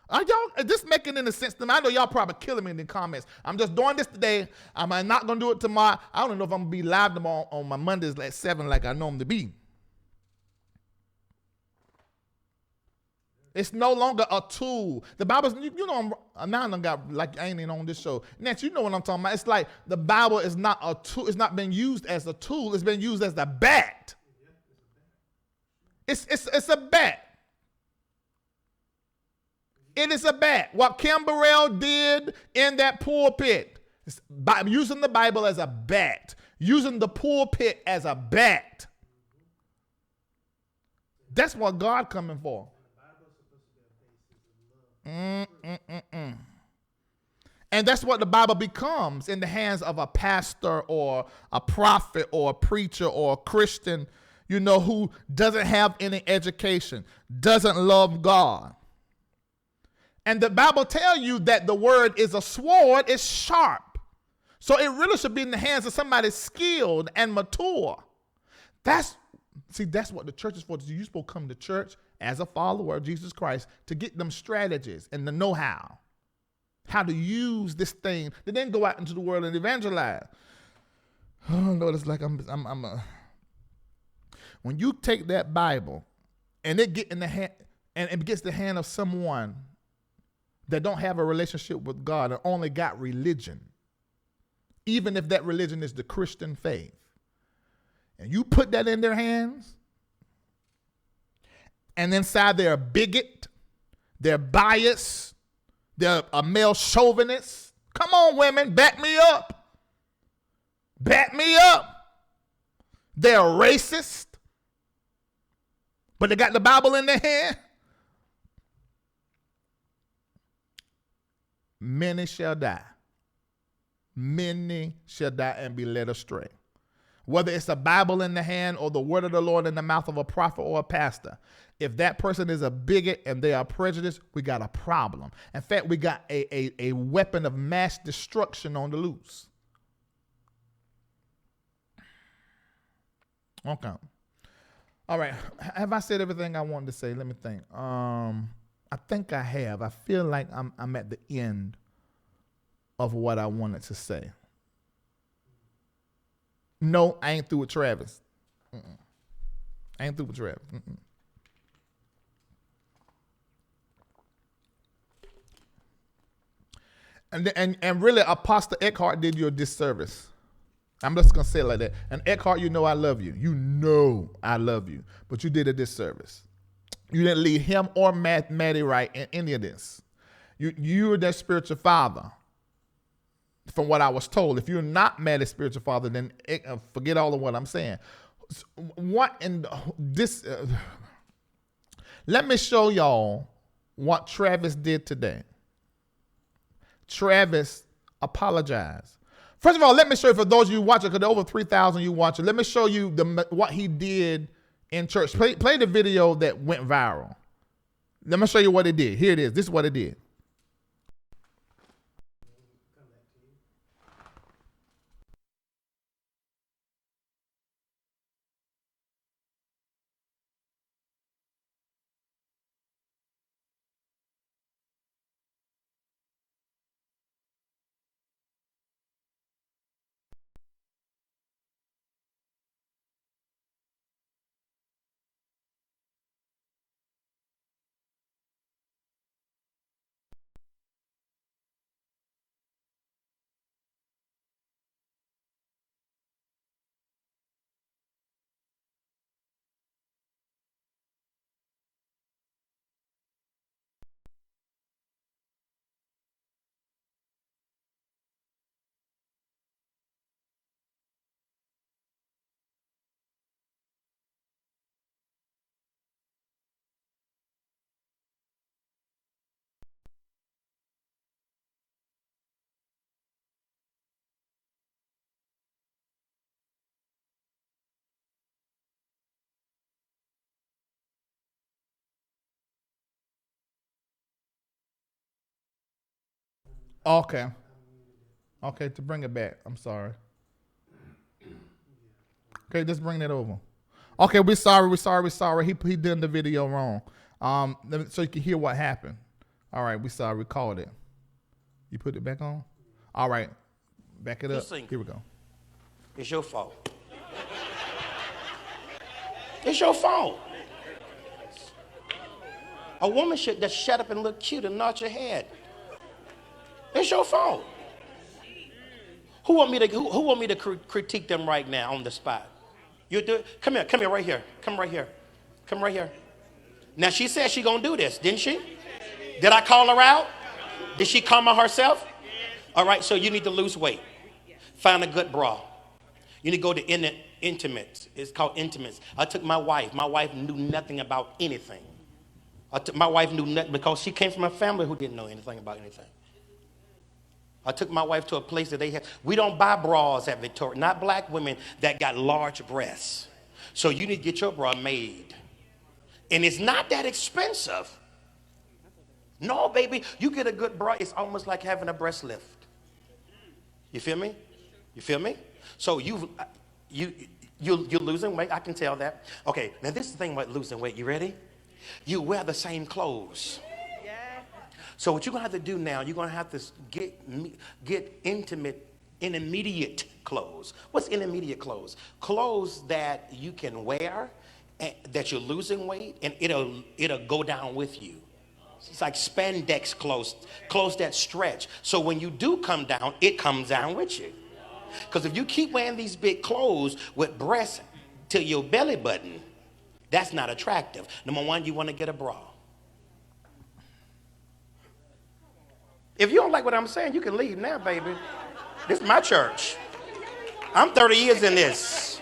Are y'all, is this making any sense to me? I know y'all probably killing me in the comments. I'm just doing this today. I'm not going to do it tomorrow. I don't know if I'm going to be live tomorrow on my Mondays at 7 like I normally be. It's no longer a tool. The Bible's, you know, I'm now done got, like, I ain't even on this show. Next, you know what I'm talking about. It's like the Bible is not a tool. It's not been used as a tool. It's been used as a bat. It's a bat. It is a bat. What Kim Burrell did in that pulpit, using the Bible as a bat, using the pulpit as a bat. That's what God coming for. And that's what the Bible becomes in the hands of a pastor or a prophet or a preacher or a Christian, who doesn't have any education, doesn't love God. And the Bible tells you that the word is a sword, it's sharp. So it really should be in the hands of somebody skilled and mature. That's what the church is for. You're supposed to come to church as a follower of Jesus Christ to get them strategies and the know-how. How to use this thing to then go out into the world and evangelize. Oh Lord, it's like when you take that Bible and it get in the hand and it gets the hand of someone that don't have a relationship with God and only got religion, even if that religion is the Christian faith, and you put that in their hands, and inside they're a bigot, they're biased, they're a male chauvinist. Come on, women, back me up. Back me up. They're racist, but they got the Bible in their hand. Many shall die. Many shall die and be led astray. Whether it's a Bible in the hand or the word of the Lord in the mouth of a prophet or a pastor, if that person is a bigot and they are prejudiced, we got a problem. In fact, we got a weapon of mass destruction on the loose. Okay. All right. Have I said everything I wanted to say? Let me think. I think I have. I feel like I'm at the end of what I wanted to say. No, I ain't through with Travis. I ain't through with Travis. And really, Apostle Eckhart did you a disservice. I'm just going to say it like that. And Eckhart, I love you. You know I love you. But you did a disservice. You didn't lead him or Maddie right in any of this. You were their spiritual father. From what I was told, if you're not Maddie's spiritual father, then forget all of what I'm saying. What in this? Let me show y'all what Travis did today. Travis apologized. First of all, let me show you, for those of you watching, because there are over 3,000 you watching, let me show you what he did in church. Play the video that went viral. Let me show you what it did. Here it is. This is what it did. Okay. Okay, to bring it back. I'm sorry. Okay, just bring that over. Okay, we're sorry. He did the video wrong. So you can hear what happened. All right, we sorry. We called it. You put it back on? All right. Back it up. Here we go. It's your fault. It's your fault. A woman should just shut up and look cute and nod your head. It's your fault. Who want me to critique them right now on the spot? You do it. Come here, right here. Come right here. Now she said she gonna do this, didn't she? Did I call her out? Did she come on herself? All right, so you need to lose weight. Find a good bra. You need to go to Intimates. It's called Intimates. I took my wife. My wife knew nothing about anything. My wife knew nothing because she came from a family who didn't know anything about anything. I took my wife to a place that they have. We don't buy bras at Victoria, not black women that got large breasts. So you need to get your bra made. And it's not that expensive. No, baby, you get a good bra, it's almost like having a breast lift. You feel me? You feel me? So you're losing weight, I can tell that. Okay, now this is the thing about losing weight. You ready? You wear the same clothes. So what you're gonna have to do now, you're gonna have to get intermediate clothes. What's intermediate clothes? Clothes that you can wear, and that you're losing weight, and it'll go down with you. It's like spandex clothes that stretch. So when you do come down, it comes down with you. Because if you keep wearing these big clothes with breasts to your belly button, that's not attractive. Number one, you want to get a bra. If you don't like what I'm saying, you can leave now, baby. This is my church. I'm 30 years in this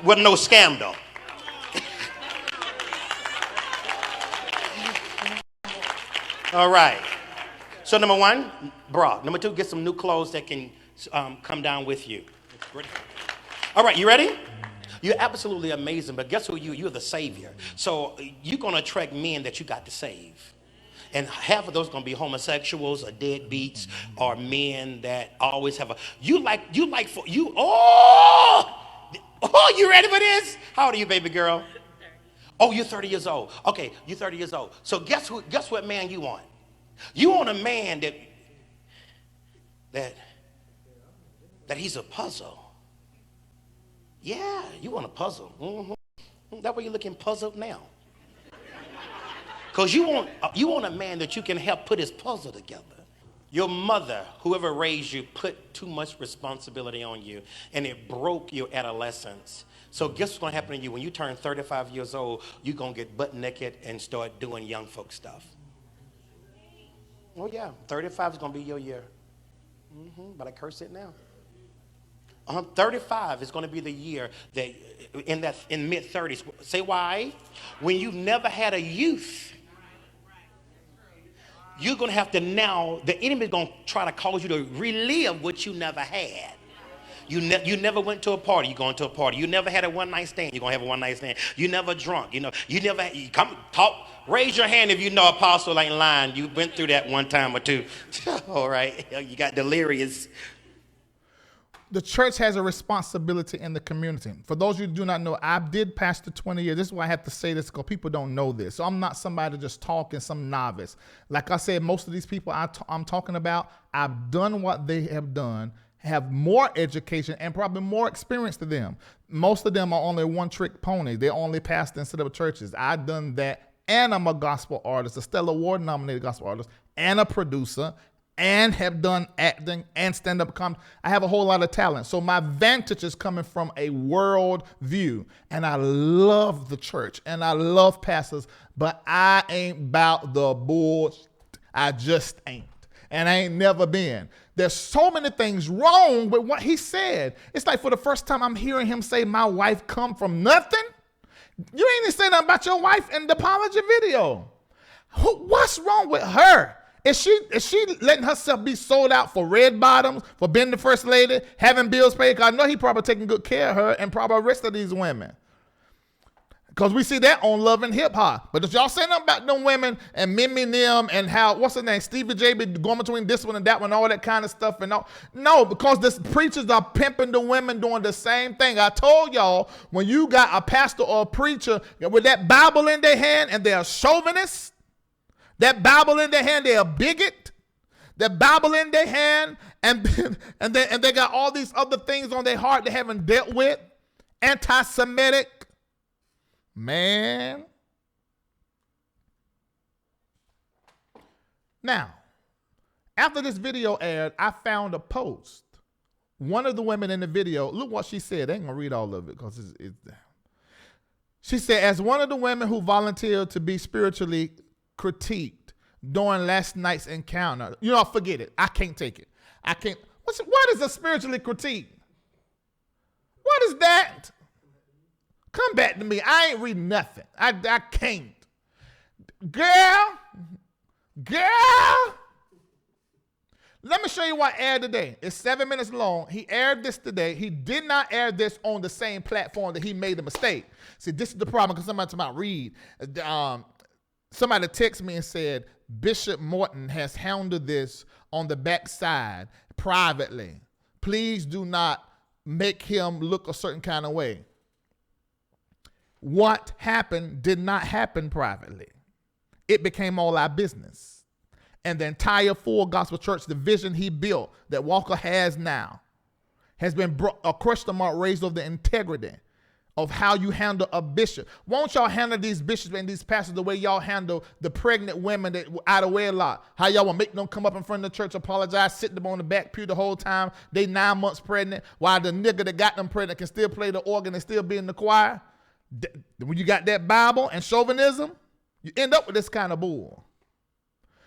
with no scandal. All right. So number one, bra. Number two, get some new clothes that can come down with you. All right, you ready? You're absolutely amazing, but guess who you're the savior. So you're going to attract men that you got to save. And half of those are going to be homosexuals or deadbeats or men that always have you ready for this? How old are you, baby girl? Oh, you're 30 years old. Okay, you're 30 years old. So guess what man you want? You want a man that he's a puzzle. Yeah, you want a puzzle. Mm-hmm. That way you're looking puzzled now. Because you want a man that you can help put his puzzle together. Your mother, whoever raised you, put too much responsibility on you, and it broke your adolescence. So guess what's going to happen to you? When you turn 35 years old, you're going to get butt naked and start doing young folk stuff. Oh, yeah, 35 is going to be your year. But I curse it now. 35 is going to be the year that in mid-30s. Say why? When you've never had a youth. You're going to have to now, the enemy is going to try to cause you to relive what you never had. You never went to a party, you're going to a party. You never had a one-night stand, you're going to have a one-night stand. You never drunk, you come talk. Raise your hand if you know Apostle ain't lying. You went through that one time or two. All right, you got delirious. The church has a responsibility in the community. For those of you who do not know, I did pastor 20 years. This is why I have to say this, because people don't know this. So I'm not somebody just talking, some novice. Like I said, most of these people I'm talking about, I've done what they have done, have more education and probably more experience than them. Most of them are only one-trick ponies. They only pastor instead of churches. I've done that, and I'm a gospel artist, a Stellar Award-nominated gospel artist, and a producer, and have done acting and stand-up comedy. I have a whole lot of talent. So my vantage is coming from a world view. And I love the church and I love pastors, but I ain't about the bullshit. I just ain't. And I ain't never been. There's so many things wrong with what he said. It's like for the first time I'm hearing him say, my wife come from nothing. You ain't even say nothing about your wife in the apology video. What's wrong with her? Is she letting herself be sold out for red bottoms, for being the first lady, having bills paid? Because I know he probably taking good care of her and probably the rest of these women. Because we see that on Love and Hip Hop. But if y'all say nothing about them women and Mimi Nim and how, what's her name, Stevie J be going between this one and that one, all that kind of stuff. And all. No, because the preachers are pimping the women doing the same thing. I told y'all, when you got a pastor or a preacher with that Bible in their hand and they're chauvinists, that Bible in their hand, they're a bigot. That Bible in their hand, and they got all these other things on their heart they haven't dealt with. Anti-Semitic. Man. Now, after this video aired, I found a post. One of the women in the video, look what she said. I ain't gonna read all of it because it's she said, as one of the women who volunteered to be spiritually critiqued during last night's encounter. Forget it. I can't take it. I can't. What is a spiritually critique? What is that? Come back to me. I ain't reading nothing. I can't. Girl. Let me show you what aired today. It's 7 minutes long. He aired this today. He did not air this on the same platform that he made a mistake. See, this is the problem because somebody talking about Reid. Somebody texted me and said, Bishop Morton has handled this on the backside privately. Please do not make him look a certain kind of way. What happened did not happen privately. It became all our business. And the entire Full Gospel Church, the vision he built that Walker has now, has been a question mark raised over the integrity of how you handle a bishop. Won't y'all handle these bishops and these pastors the way y'all handle the pregnant women that out of wedlock? How y'all will make them come up in front of the church, apologize, sit them on the back pew the whole time, they 9 months pregnant, while the nigga that got them pregnant can still play the organ and still be in the choir? When you got that Bible and chauvinism, you end up with this kind of bull.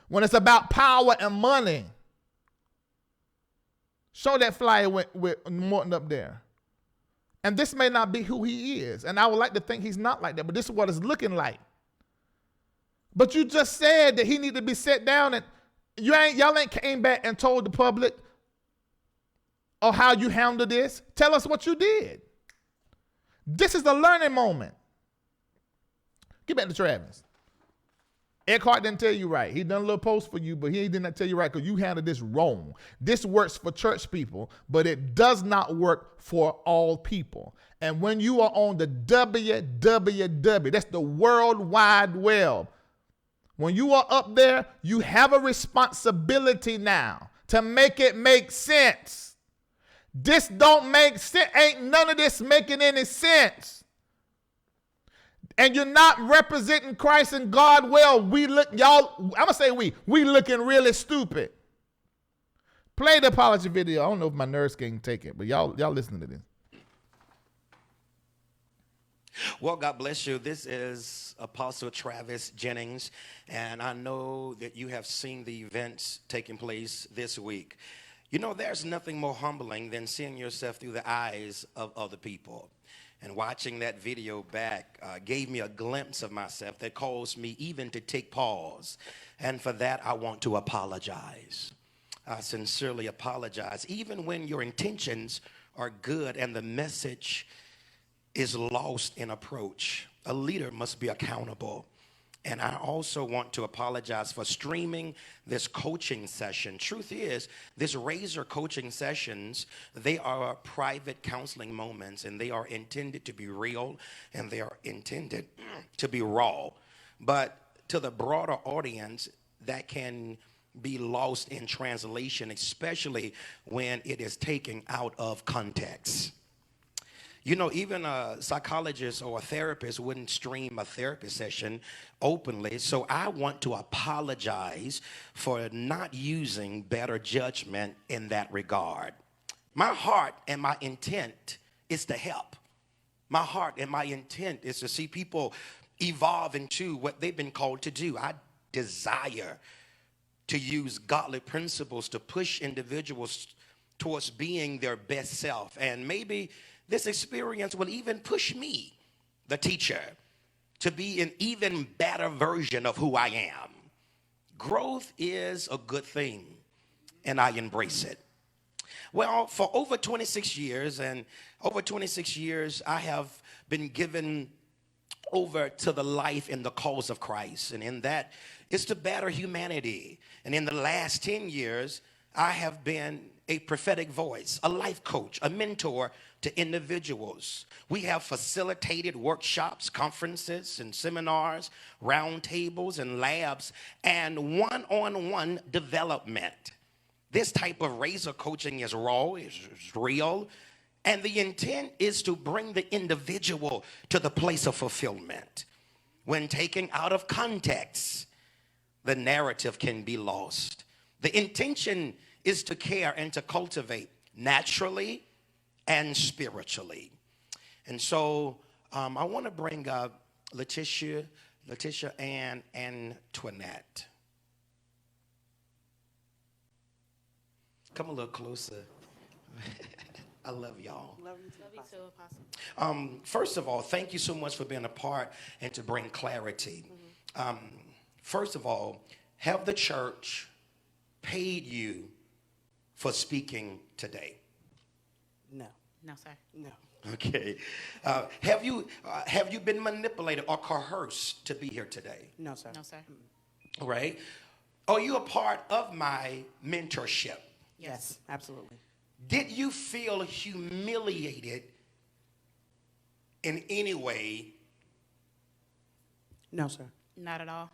When it's about power and money, show that flyer with Morton up there. And this may not be who he is. And I would like to think he's not like that, but this is what it's looking like. But you just said that he needed to be set down, and y'all ain't came back and told the public of how you handled this. Tell us what you did. This is the learning moment. Get back to Travis. Eckhart didn't tell you right. He done a little post for you, but he did not tell you right because you handled this wrong. This works for church people, but it does not work for all people. And when you are on the www, that's the World Wide Web, when you are up there, you have a responsibility now to make it make sense. This don't make sense. Ain't none of this making any sense. And you're not representing Christ and God well. We look, y'all, I'm going to say we looking really stupid. Play the apology video. I don't know if my nerves can take it, but y'all listen to this. Well, God bless you. This is Apostle Travis Jennings, and I know that you have seen the events taking place this week. You know, there's nothing more humbling than seeing yourself through the eyes of other people. And watching that video back gave me a glimpse of myself that caused me even to take pause. And for that, I want to apologize. I sincerely apologize. Even when your intentions are good and the message is lost in approach, a leader must be accountable. And I also want to apologize for streaming this coaching session. Truth is, this Razor coaching sessions, they are private counseling moments, and they are intended to be real, and they are intended to be raw. But to the broader audience, that can be lost in translation, especially when it is taken out of context. You know, even a psychologist or a therapist wouldn't stream a therapy session openly. So I want to apologize for not using better judgment in that regard. My heart and my intent is to help. My heart and my intent is to see people evolve into what they've been called to do. I desire to use godly principles to push individuals towards being their best self. And maybe this experience will even push me, the teacher, to be an even better version of who I am. Growth is a good thing, and I embrace it. Well, for over 26 years, I have been given over to the life and the cause of Christ. And in that is to better humanity. And in the last 10 years, I have been a prophetic voice, a life coach, a mentor to individuals. We have facilitated workshops, conferences, and seminars, roundtables, and labs, and one-on-one development. This type of razor coaching is raw, is real, and the intent is to bring the individual to the place of fulfillment. When taken out of context, the narrative can be lost. The intention is to care and to cultivate naturally and spiritually. And so I want to bring up Letitia and Antoinette. Come a little closer. I love y'all. Love you too, Apostle. First of all, thank you so much for being a part and to bring clarity. First of all, have the church paid you for speaking today? No. No, sir. No. Okay. Have you been manipulated or coerced to be here today? No, sir. No, sir. All right. Are you a part of my mentorship? Yes, absolutely. Did you feel humiliated in any way? No, sir. Not at all.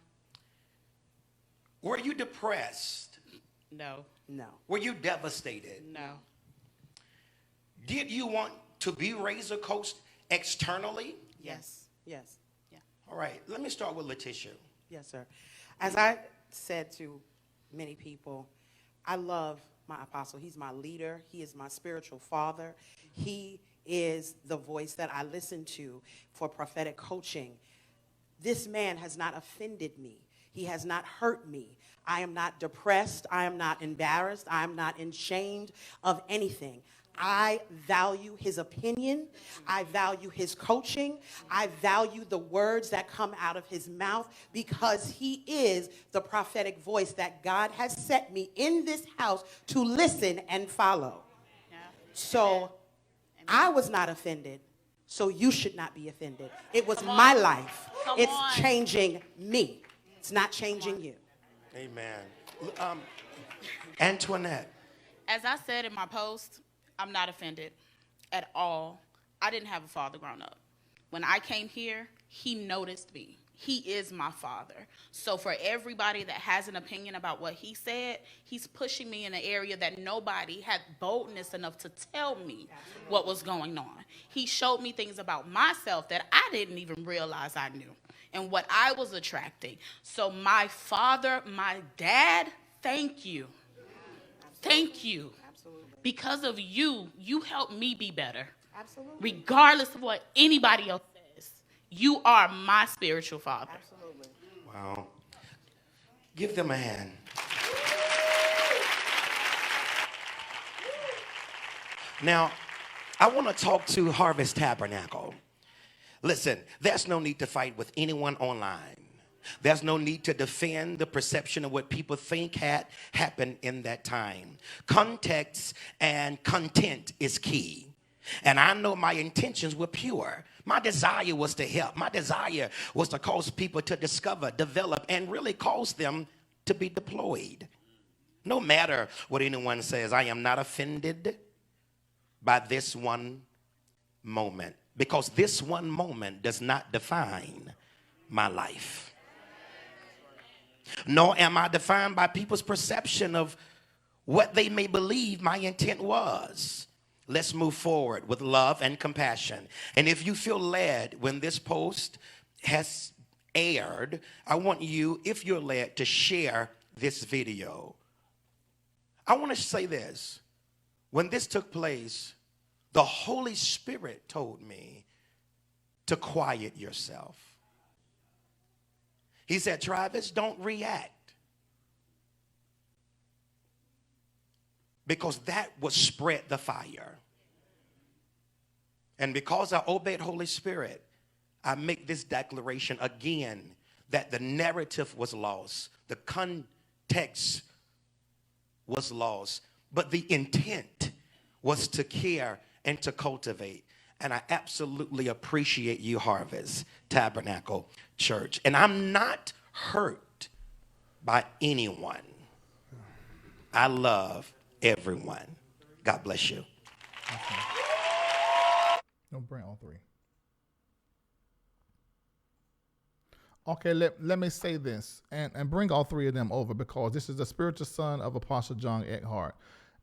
Were you depressed? No. No. Were you devastated? No. Did you want to be Razor Coast externally? Yes. Yes. Yeah. All right. Let me start with Letitia. Yes, sir. As I said to many people, I love my apostle. He's my leader. He is my spiritual father. He is the voice that I listen to for prophetic coaching. This man has not offended me. He has not hurt me. I am not depressed. I am not embarrassed. I am not ashamed of anything. I value his opinion. I value his coaching. I value the words that come out of his mouth because he is the prophetic voice that God has set me in this house to listen and follow. Yeah. So Amen. I was not offended, so you should not be offended. It was my life. Come It's on. changing me. It's not changing you. Amen. Antoinette. As I said in my post, I'm not offended at all. I didn't have a father growing up. When I came here, he noticed me. He is my father. So for everybody that has an opinion about what he said, he's pushing me in an area that nobody had boldness enough to tell me what was going on. He showed me things about myself that I didn't even realize I knew and what I was attracting. So my father, my dad, thank you. Thank you. Because of you, you helped me be better. Absolutely. Regardless of what anybody else says, you are my spiritual father. Absolutely. Wow. Give them a hand. Now, I want to talk to Harvest Tabernacle. Listen, there's no need to fight with anyone online. There's no need to defend the perception of what people think had happened in that time. Context and content is key. And I know my intentions were pure. My desire was to help. My desire was to cause people to discover, develop, and really cause them to be deployed. No matter what anyone says, I am not offended by this one moment, because this one moment does not define my life. Nor am I defined by people's perception of what they may believe my intent was. Let's move forward with love and compassion. And if you feel led when this post has aired, I want you, if you're led, to share this video. I want to say this. When this took place, the Holy Spirit told me to quiet yourself. He said, Travis, don't react. Because that would spread the fire. And because I obeyed Holy Spirit, I make this declaration again that the narrative was lost. The context was lost. But the intent was to care and to cultivate. And I absolutely appreciate you, Harvest Tabernacle Church. And I'm not hurt by anyone. I love everyone. God bless you. Don't bring all three. Okay, let me say this and bring all three of them over, because this is the spiritual son of Apostle John Eckhart.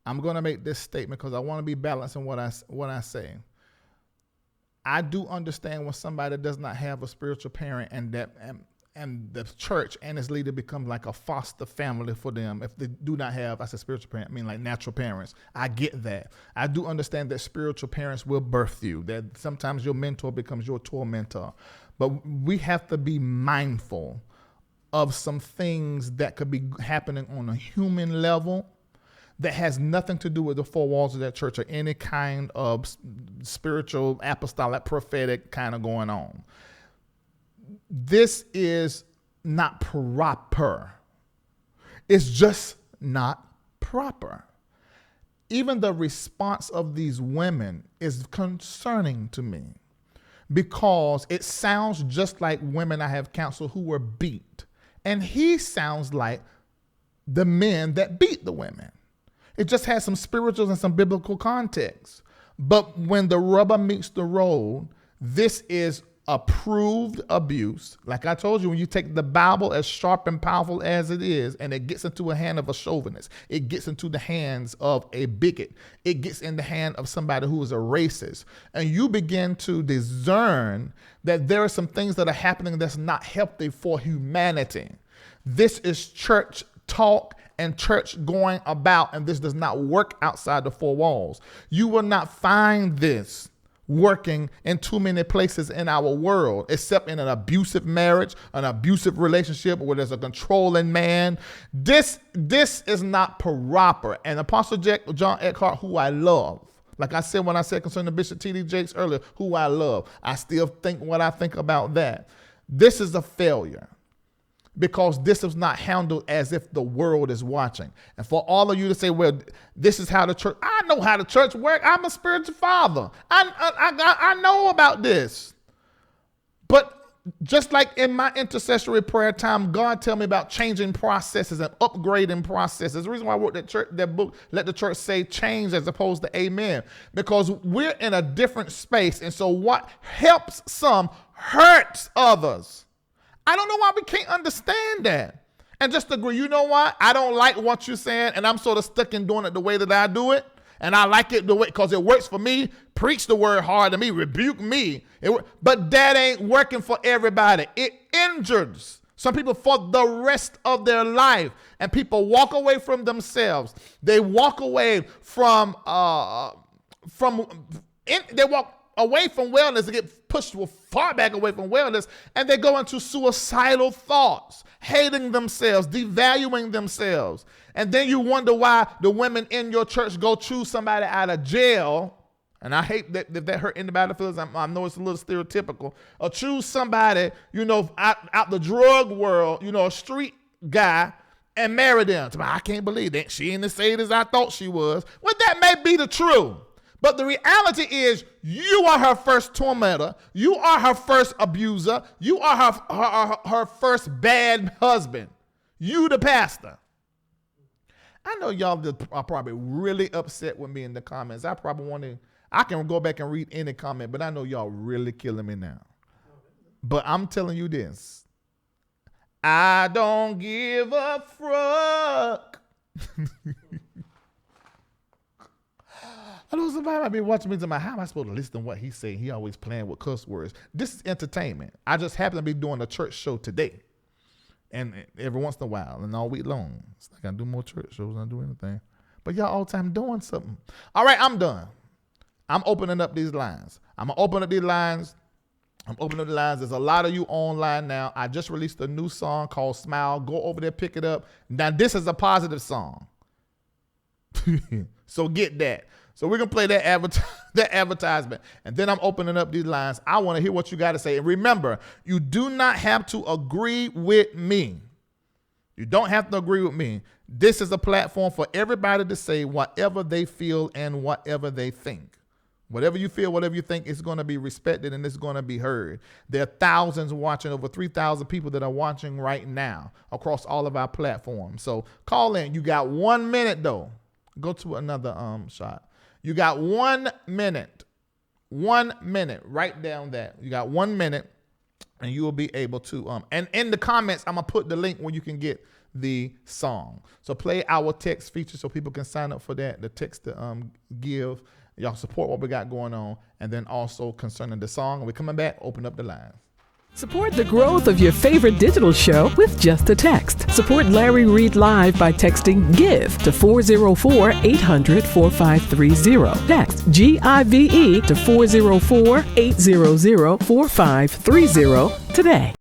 I'm going to make this statement because I want to be balanced in what I say. I do understand when somebody does not have a spiritual parent and the church and its leader becomes like a foster family for them. If they do not have, I said spiritual parent, I mean like natural parents. I get that. I do understand that spiritual parents will birth you, that sometimes your mentor becomes your tormentor. But we have to be mindful of some things that could be happening on a human level that has nothing to do with the four walls of that church or any kind of spiritual, apostolic, prophetic kind of going on. This is not proper. It's just not proper. Even the response of these women is concerning to me because it sounds just like women I have counseled who were beat. And he sounds like the men that beat the women. It just has some spiritual and some biblical context. But when the rubber meets the road, this is approved abuse. Like I told you, when you take the Bible as sharp and powerful as it is, and it gets into a hand of a chauvinist, it gets into the hands of a bigot, it gets in the hand of somebody who is a racist, and you begin to discern that there are some things that are happening that's not healthy for humanity. This is church talk and church going about, and this does not work outside the four walls. You will not find this working in too many places in our world, except in an abusive marriage, an abusive relationship where there's a controlling man. This is not proper. And Apostle John Eckhart, who I love, like I said when I said concerning Bishop T.D. Jakes earlier, who I love, I still think what I think about that. This is a failure, because this is not handled as if the world is watching. And for all of you to say, well, this is how the church, I know how the church works. I'm a spiritual father. I know about this. But just like in my intercessory prayer time, God tell me about changing processes and upgrading processes. The reason why I wrote that book, Let the Church Say Change as opposed to Amen, because we're in a different space. And so what helps some hurts others. I don't know why we can't understand that. And just agree, you know what? I don't like what you're saying, and I'm sort of stuck in doing it the way that I do it. And I like it the way, because it works for me. Preach the word hard to me, rebuke me. But that ain't working for everybody. It injures some people for the rest of their life. And people walk away from themselves. They walk away from away from wellness, they get pushed far back away from wellness, and they go into suicidal thoughts, hating themselves, devaluing themselves. And then you wonder why the women in your church go choose somebody out of jail. And I hate that if that hurt anybody's feelings. I know it's a little stereotypical. Or choose somebody, out the drug world, a street guy, and marry them. I can't believe that she ain't as saved as I thought she was. Well, that may be the truth. But the reality is, you are her first tormentor. You are her first abuser. You are her first bad husband. You, the pastor. I know y'all are probably really upset with me in the comments. I can go back and read any comment, but I know y'all really killing me now. But I'm telling you this. I don't give a fuck. I know somebody might be watching me and saying, how am I supposed to listen to what he's saying? He always playing with cuss words. This is entertainment. I just happen to be doing a church show today. And every once in a while and all week long. It's like I do more church shows than I do anything. But y'all all the time doing something. All right, I'm done. I'm opening up these lines. I'm going to open up these lines. There's a lot of you online now. I just released a new song called Smile. Go over there, pick it up. Now, this is a positive song. So get that. So we're going to play that advertisement. And then I'm opening up these lines. I want to hear what you got to say. And remember, you do not have to agree with me. You don't have to agree with me. This is a platform for everybody to say whatever they feel and whatever they think. Whatever you feel, whatever you think, is going to be respected and it's going to be heard. There are thousands watching, over 3,000 people that are watching right now across all of our platforms. So call in. You got 1 minute, though. Go to another shot. You got 1 minute. 1 minute. Write down that. You got 1 minute, and you will be able to. And in the comments, I'm going to put the link where you can get the song. So play our text feature so people can sign up for that. The text to give. Y'all support what we got going on. And then also concerning the song. We're coming back. Open up the lines. Support the growth of your favorite digital show with just a text. Support Larry Reid Live by texting GIVE to 404-800-4530. Text GIVE to 404-800-4530 today.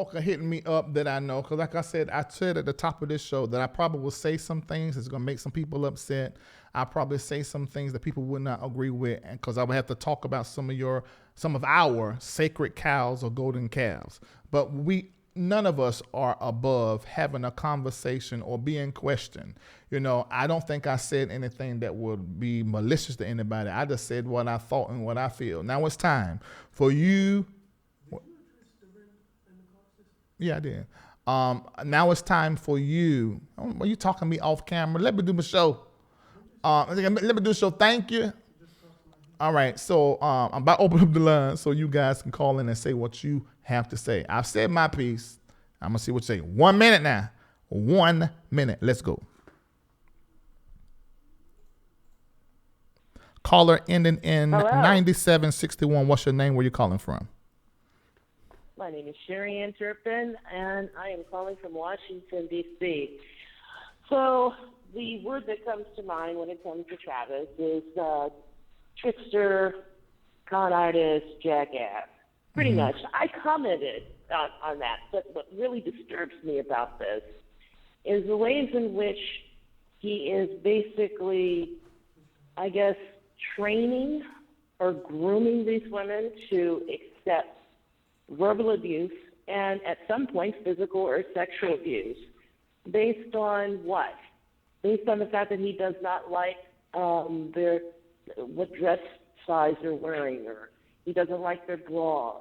folk are hitting me up that I know, because like I said at the top of this show that I probably will say some things that's going to make some people upset. I'll probably say some things that people would not agree with, and because I would have to talk about some of our sacred cows or golden calves. But none of us are above having a conversation or being questioned. I don't think I said anything that would be malicious to anybody. I just said what I thought and what I feel. Now it's time for you. Yeah, I did. Now it's time for you. Are you talking to me off camera? Let me do my show. Let me do the show. Thank you. All right. So I'm about to open up the line so you guys can call in and say what you have to say. I've said my piece. I'm going to see what you say. 1 minute now. 1 minute. Let's go. Caller ending in 9761. What's your name? Where you calling from? My name is Sherry Ann Turpin, and I am calling from Washington, D.C. So the word that comes to mind when it comes to Travis is trickster, con artist, jackass. Pretty much. I commented on that, but what really disturbs me about this is the ways in which he is basically, I guess, training or grooming these women to accept verbal abuse and at some point physical or sexual abuse based on what? Based on the fact that he does not like what dress size they're wearing, or he doesn't like their bra.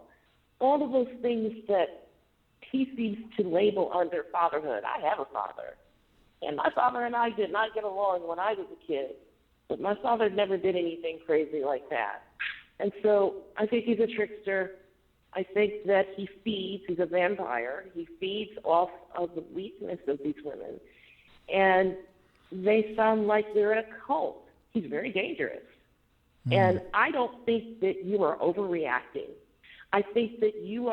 All of those things that he seems to label under fatherhood. I have a father, and my father and I did not get along when I was a kid, but my father never did anything crazy like that. And so I think he's a trickster. I think that he's a vampire. He feeds off of the weakness of these women. And they sound like they're in a cult. He's very dangerous. And I don't think that you are overreacting. I think that you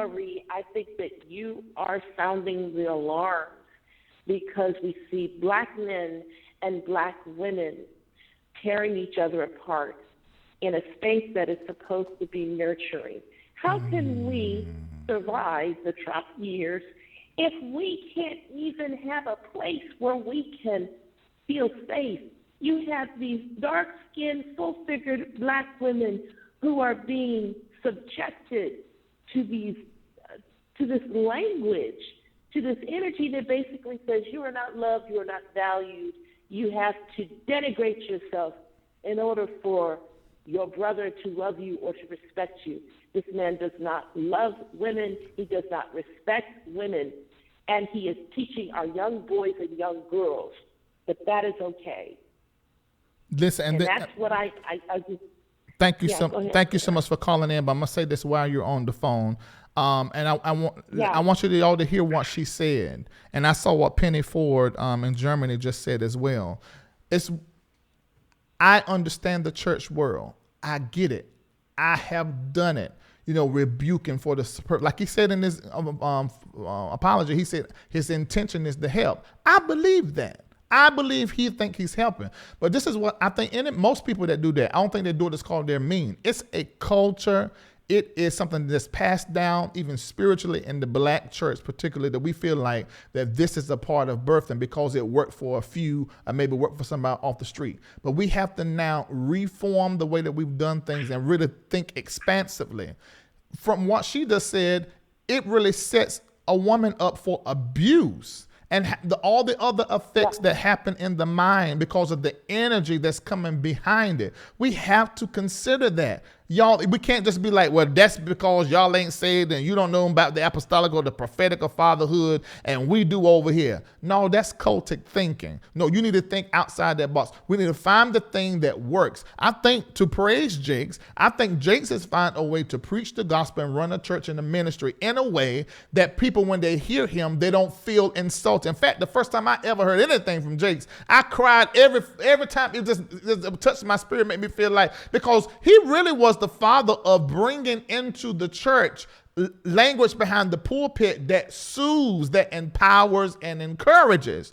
are sounding the alarm because we see black men and black women tearing each other apart in a space that is supposed to be nurturing. How can we survive the Trump years if we can't even have a place where we can feel safe? You have these dark-skinned, full-figured black women who are being subjected to this language, to this energy that basically says you are not loved, you are not valued, you have to denigrate yourself in order for your brother to love you or to respect you. This man does not love women, he does not respect women, and he is teaching our young boys and young girls that is okay. Listen, and that's what I thank you so much for calling in. But I'm gonna say this while you're on the phone, and I want you all to hear what she said. And I saw what Penny Ford in Germany just said as well. I understand the church world. I get it. I have done it. Rebuking for the, like he said in his apology. He said his intention is to help. I believe that. I believe he think he's helping. But this is what I think. Most people that do that, I don't think they do it. It's called they're mean. It's a culture. It is something that's passed down even spiritually in the black church, particularly, that we feel like that this is a part of birthing because it worked for a few or maybe worked for somebody off the street. But we have to now reform the way that we've done things and really think expansively. From what she just said, it really sets a woman up for abuse. And all the other effects that happen in the mind because of the energy that's coming behind it. We have to consider that. Y'all, we can't just be like, well, that's because y'all ain't saved and you don't know about the apostolic or the prophetic or fatherhood and we do over here. No, that's cultic thinking. No, you need to think outside that box. We need to find the thing that works. I think, to praise Jakes, I think Jakes has found a way to preach the gospel and run a church and a ministry in a way that people, when they hear him, they don't feel insulted. In fact, the first time I ever heard anything from Jakes, I cried every time. It just touched my spirit, made me feel like, because he really was the father of bringing into the church language behind the pulpit that soothes, that empowers and encourages.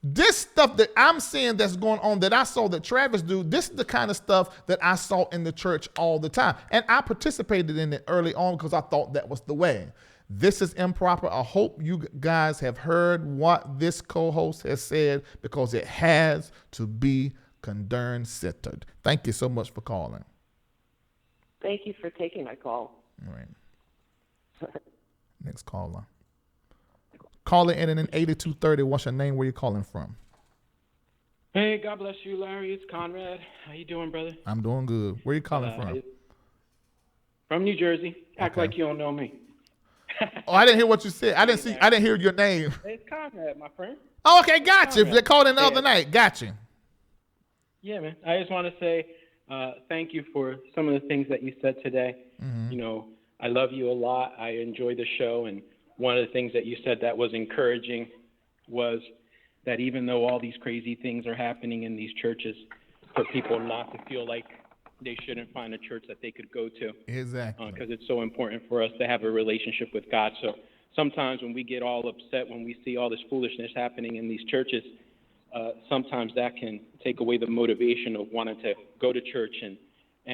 This stuff that I'm seeing that's going on, that I saw that Travis do, this is the kind of stuff that I saw in the church all the time. And I participated in it early on because I thought that was the way. This is improper. I hope you guys have heard what this co-host has said, because it has to be concern-centered. Thank you so much for calling. Thank you for taking my call. All right. Next caller. Caller ending in 8230. What's your name? Where you calling from? Hey, God bless you, Larry. It's Conrad. How you doing, brother? I'm doing good. Where you calling from? From New Jersey. Act Okay. like you don't know me. Oh, I didn't hear what you said. I didn't hear your name. It's Conrad, my friend. Oh, okay, gotcha. Conrad. They called in the Yeah. other night. Gotcha. Yeah, man. I just want to say thank you for some of the things that you said today. Mm-hmm. You know, I love you a lot. I enjoy the show. And one of the things that you said that was encouraging was that even though all these crazy things are happening in these churches, for people not to feel like they shouldn't find a church that they could go to. Exactly. Because it's so important for us to have a relationship with God. So sometimes when we get all upset, when we see all this foolishness happening in these churches, sometimes that can take away the motivation of wanting to go to church and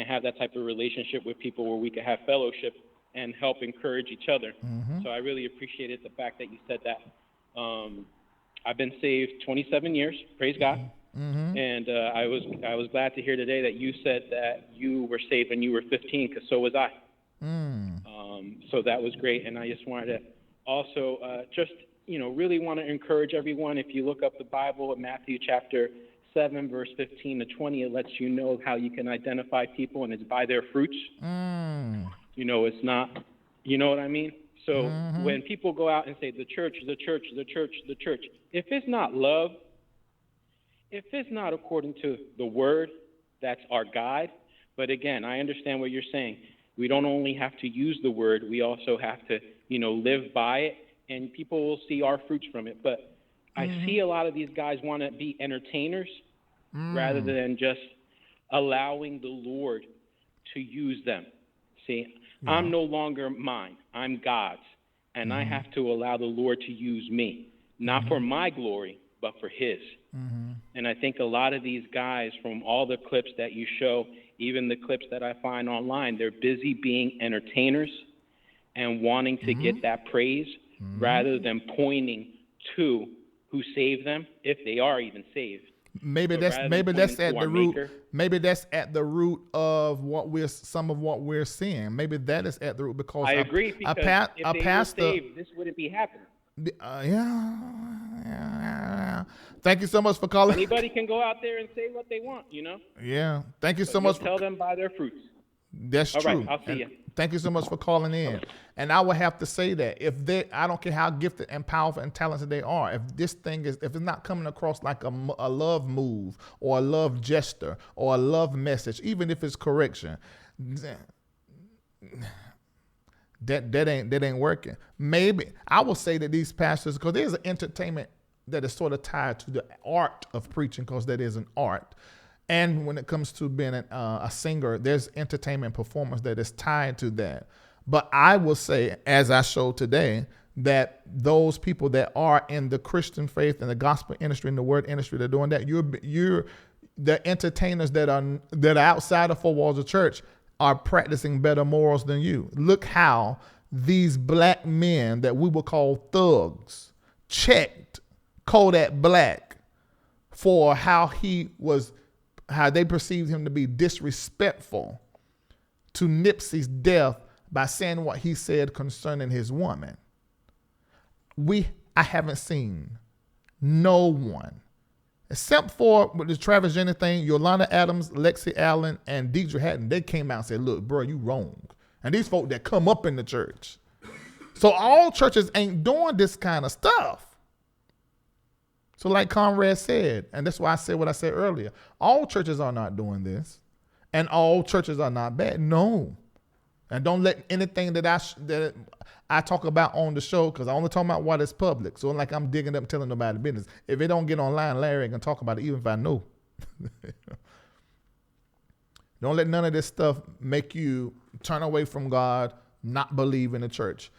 have that type of relationship with people where we can have fellowship and help encourage each other. Mm-hmm. So I really appreciated the fact that you said that. I've been saved 27 years, praise God. Mm-hmm. And I was glad to hear today that you said that you were saved when you were 15, because so was I. So that was great. And I just wanted to also really want to encourage everyone. If you look up the Bible in Matthew chapter 7, verse 15 to 20, it lets you know how you can identify people, and it's by their fruits. You know, it's not, you know what I mean? So when people go out and say the church, the church, the church, the church, if it's not love, if it's not according to the word, that's our guide. But again, I understand what you're saying. We don't only have to use the word, we also have to, live by it, and people will see our fruits from it. But I see a lot of these guys want to be entertainers rather than just allowing the Lord to use them. See, I'm no longer mine. I'm God's. And I have to allow the Lord to use me, not for my glory, but for his. And I think a lot of these guys, from all the clips that you show, even the clips that I find online, they're busy being entertainers and wanting to get that praise rather than pointing to who saved them, if they are even saved. Maybe So that's rather maybe than that's pointing at to the our root. Maker. Maybe that's at the root of some of what we're seeing. Maybe that is at the root, because I agree, because if they were saved, this wouldn't be happening. Yeah. Thank you so much for calling. Anybody can go out there and say what they want, Yeah. Thank you But so much. tell them by their fruits. That's All true. right, I'll see And you. Thank you so much for calling in. And I would have to say that I don't care how gifted and powerful and talented they are, if it's not coming across like a love move or a love gesture or a love message, even if it's correction, that ain't working. Maybe I will say that these pastors, because there's an entertainment that is sort of tied to the art of preaching, because that is an art. And when it comes to being a singer, there's entertainment performance that is tied to that. But I will say, as I showed today, that those people that are in the Christian faith and the gospel industry and the word industry, they're doing that. You're the entertainers that are outside of 4 walls of church are practicing better morals than you. Look how these black men that we would call thugs checked Kodak Black for how they perceived him to be disrespectful to Nipsey's death by saying what he said concerning his woman. I haven't seen no one, except for with the Travis Jenner thing, Yolanda Adams, Lexi Allen, and Deidre Hatton, they came out and said, look, bro, you wrong. And these folk that come up in the church. So all churches ain't doing this kind of stuff. So like Conrad said, and that's why I said what I said earlier, all churches are not doing this, and all churches are not bad. No. And don't let anything that I talk about on the show, because I only talk about what is public. So like I'm digging up and telling nobody business. If it don't get online, Larry ain't gonna talk about it, even if I know. Don't let none of this stuff make you turn away from God, not believe in the church.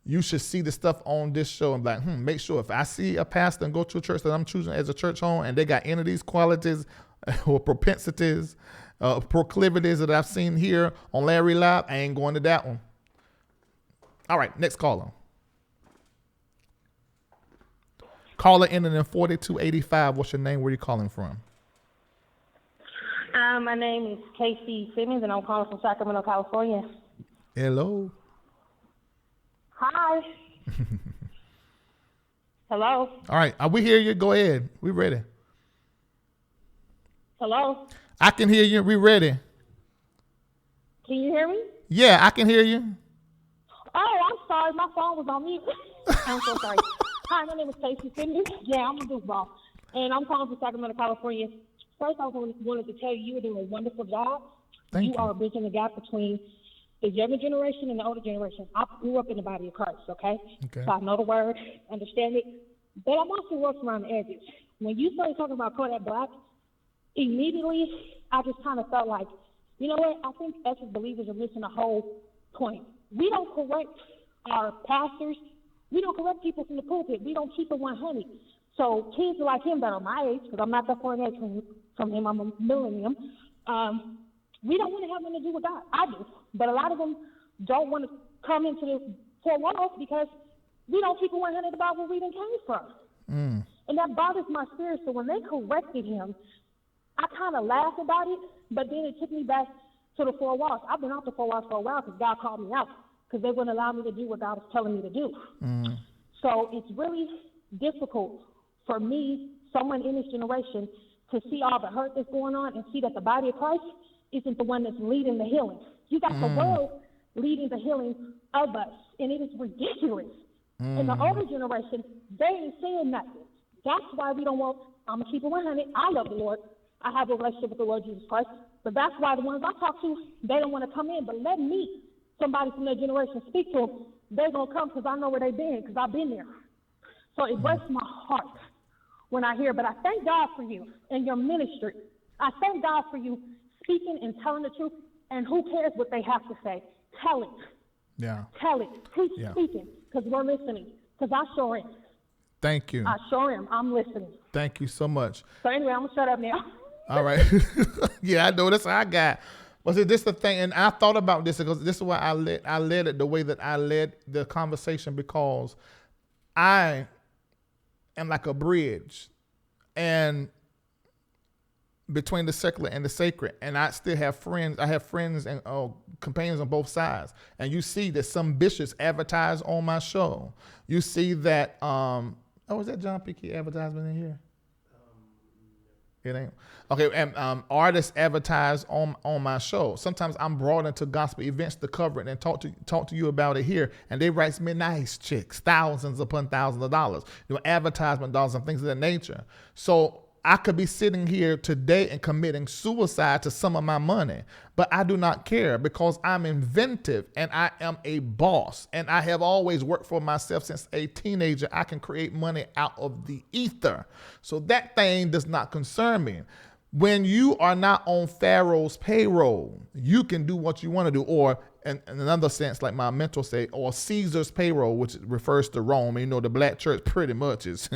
You should see the stuff on this show and be like, make sure if I see a pastor and go to a church that I'm choosing as a church home and they got any of these qualities or propensities, proclivities that I've seen here on LarryReid Live, I ain't going to that one. All right, next caller. Caller ending in 4285. What's your name? Where are you calling from? My name is Casey Simmons, and I'm calling from Sacramento, California. Hello. Hi. Hello. All right, we hear you. Go ahead. We ready. Hello. I can hear you. We ready. Can you hear me? Yeah, I can hear you. Oh, I'm sorry. My phone was on mute. I'm so sorry. Hi, my name is Casey Simmons. Yeah, I'm a goofball. And I'm calling from Sacramento, California. First, I wanted to tell you you're doing a wonderful job. Thank you. You are bridging the gap between the younger generation and the older generation. I grew up in the body of Christ, okay? Okay. So I know the word, understand it. But I'm also rough around the edges. When you started talking about Kodak Black, immediately I just kind of felt like, you know what? I think us as believers are missing the whole point. We don't correct our pastors. We don't correct people from the pulpit. We don't keep it 100. So kids like him that are my age, because I'm not that far in age from him, I'm a millennium, we don't want to have nothing to do with God. I do. But a lot of them don't want to come into the four walls because we don't keep it 100 about where we done came from. And that bothers my spirit. So when they corrected him, I kind of laughed about it, but then it took me back to the four walls. I've been off the four walls for a while because God called me out because they wouldn't allow me to do what God was telling me to do. So it's really difficult for me, someone in this generation, to see all the hurt that's going on and see that the body of Christ isn't the one that's leading the healing. You got the world leading the healing of us, and it is ridiculous. And the older generation, they ain't saying nothing. That's why we don't want, I'm going to keep it 100. I love the Lord. I have a relationship with the Lord Jesus Christ. But that's why the ones I talk to, they don't want to come in. But let me, somebody from their generation, speak to them. They're going to come because I know where they've been, because I've been there. So it breaks my heart when I hear, but I thank God for you and your ministry. I thank God for you speaking and telling the truth. And who cares what they have to say? Tell it. Yeah. Tell it. Keep speaking, because we're listening. Because I sure am. Thank you. I sure am. I'm listening. Thank you so much. So anyway, I'm going to shut up now. All right. Yeah, I know. That's what I got. But see, this is the thing, and I thought about this because this is why I led it the way that I led the conversation, because I am like a bridge and between the secular and the sacred, and I still have friends. I have friends and companions on both sides. And you see that some bishops advertise on my show. You see that is that John P. advertisement in here? It ain't. Okay, and artists advertise on my show. Sometimes I'm brought into gospel events to cover it and talk to you about it here, and they write me nice checks, thousands upon thousands of dollars, advertisement dollars and things of that nature. So I could be sitting here today and committing suicide to some of my money, but I do not care because I'm inventive and I am a boss, and I have always worked for myself since a teenager. I can create money out of the ether. So that thing does not concern me. When you are not on Pharaoh's payroll, you can do what you want to do, or in another sense, like my mentor say, or Caesar's payroll, which refers to Rome. The black church pretty much is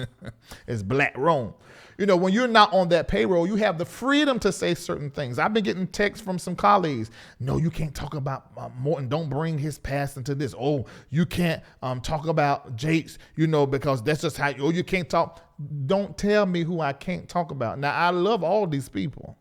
is black Rome. When you're not on that payroll, you have the freedom to say certain things. I've been getting texts from some colleagues. No, you can't talk about Morton. Don't bring his past into this. Oh, you can't talk about Jakes, because that's just how you can't talk. Don't tell me who I can't talk about. Now, I love all these people.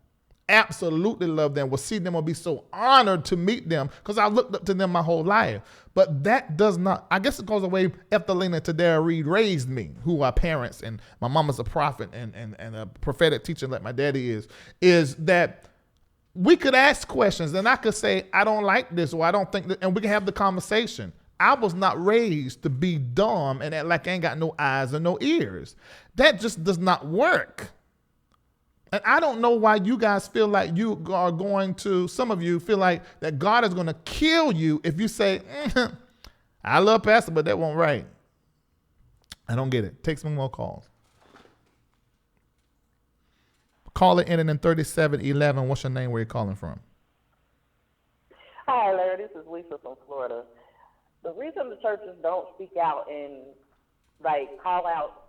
Absolutely love them. Will see them, will be so honored to meet them because I looked up to them my whole life. But that does not, I guess it goes away. Ethelina and LarryReid raised me, who are parents, and my mama's a prophet and a prophetic teacher like my daddy is that we could ask questions and I could say, I don't like this, or I don't think that, and we can have the conversation. I was not raised to be dumb and act like I ain't got no eyes or no ears. That just does not work. And I don't know why you guys feel like you are going to, some of you feel like that God is going to kill you if you say, I love Pastor, but that won't right. I don't get it. Take some more calls. Caller ending in 3711. What's your name? Where you calling from? Hi, Larry. This is Lisa from Florida. The reason the churches don't speak out and call out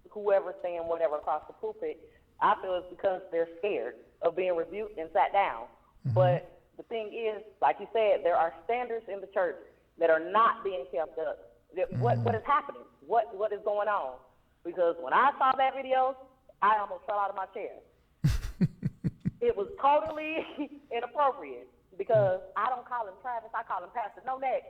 whoever's saying whatever across the pulpit, I feel it's because they're scared of being rebuked and sat down. Mm-hmm. But the thing is, like you said, there are standards in the church. that are not being kept up. What is happening? What is going on? Because when I saw that video, I almost fell out of my chair. It was totally inappropriate because I don't call him Travis, I call him Pastor No Neck.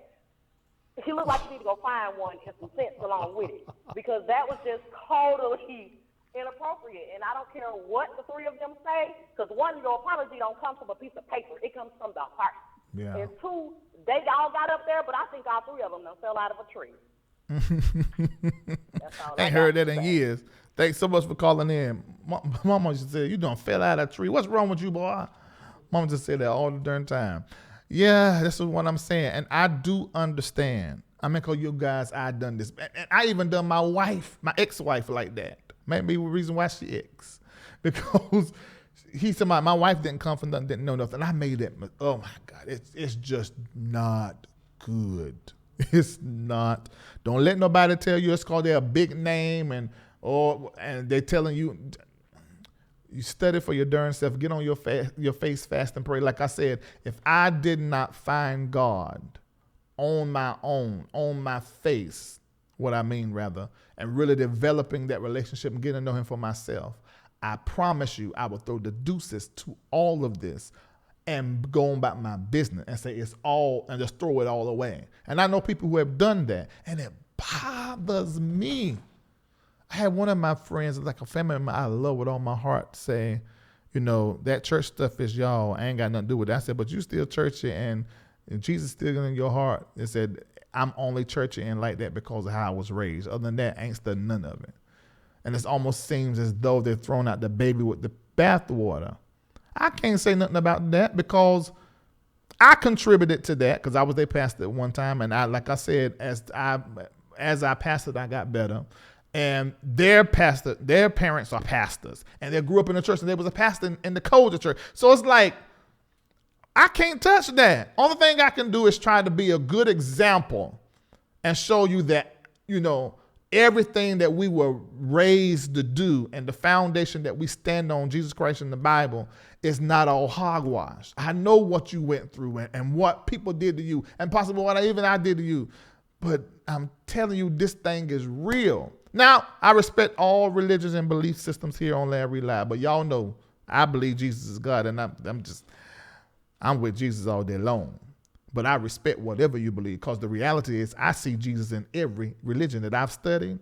He looked like you need to go find one and some sense along with it because that was just totally inappropriate. And I don't care what the three of them say because one, your apology don't come from a piece of paper. It comes from the heart. Yeah. And two, they all got up there, but I think all three of them done fell out of a tree. Ain't heard that in years. Thanks so much for calling in. Mama just said, you done fell out of a tree. What's wrong with you, boy? Mama just said that all the darn time. Yeah, this is what I'm saying. And I do understand. I mean, cause you guys, I done this. And I even done my wife, my ex-wife like that. Maybe the reason why she ex. Because he said my wife didn't come from nothing, didn't know nothing. I made it. Oh my God, it's just not good. It's not. Don't let nobody tell you it's called a big name and they're telling you. You study for your darn self. Get on your face, fast and pray. Like I said, if I did not find God on my own, on my face, and really developing that relationship and getting to know him for myself, I promise you, I will throw the deuces to all of this and go on about my business and say it's all, and just throw it all away. And I know people who have done that, and it bothers me. I had one of my friends, like a family member I love with all my heart, say, that church stuff is y'all. I ain't got nothing to do with it. I said, but you still churchy and Jesus still in your heart. It said, I'm only churchy and like that because of how I was raised. Other than that, I ain't studying none of it. And it almost seems as though they're throwing out the baby with the bathwater. I can't say nothing about that because I contributed to that because I was their pastor at one time. And like I said, as I pastored, I got better. And their parents are pastors, and they grew up in the church, and there was a pastor in the Culture church. So it's like, I can't touch that. Only thing I can do is try to be a good example and show you that, everything that we were raised to do and the foundation that we stand on, Jesus Christ in the Bible, is not all hogwash. I know what you went through and what people did to you, and possibly what I did to you. But I'm telling you, this thing is real. Now, I respect all religions and belief systems here on LarryReid, but y'all know I believe Jesus is God, and I'm with Jesus all day long. But I respect whatever you believe, because the reality is I see Jesus in every religion that I've studied.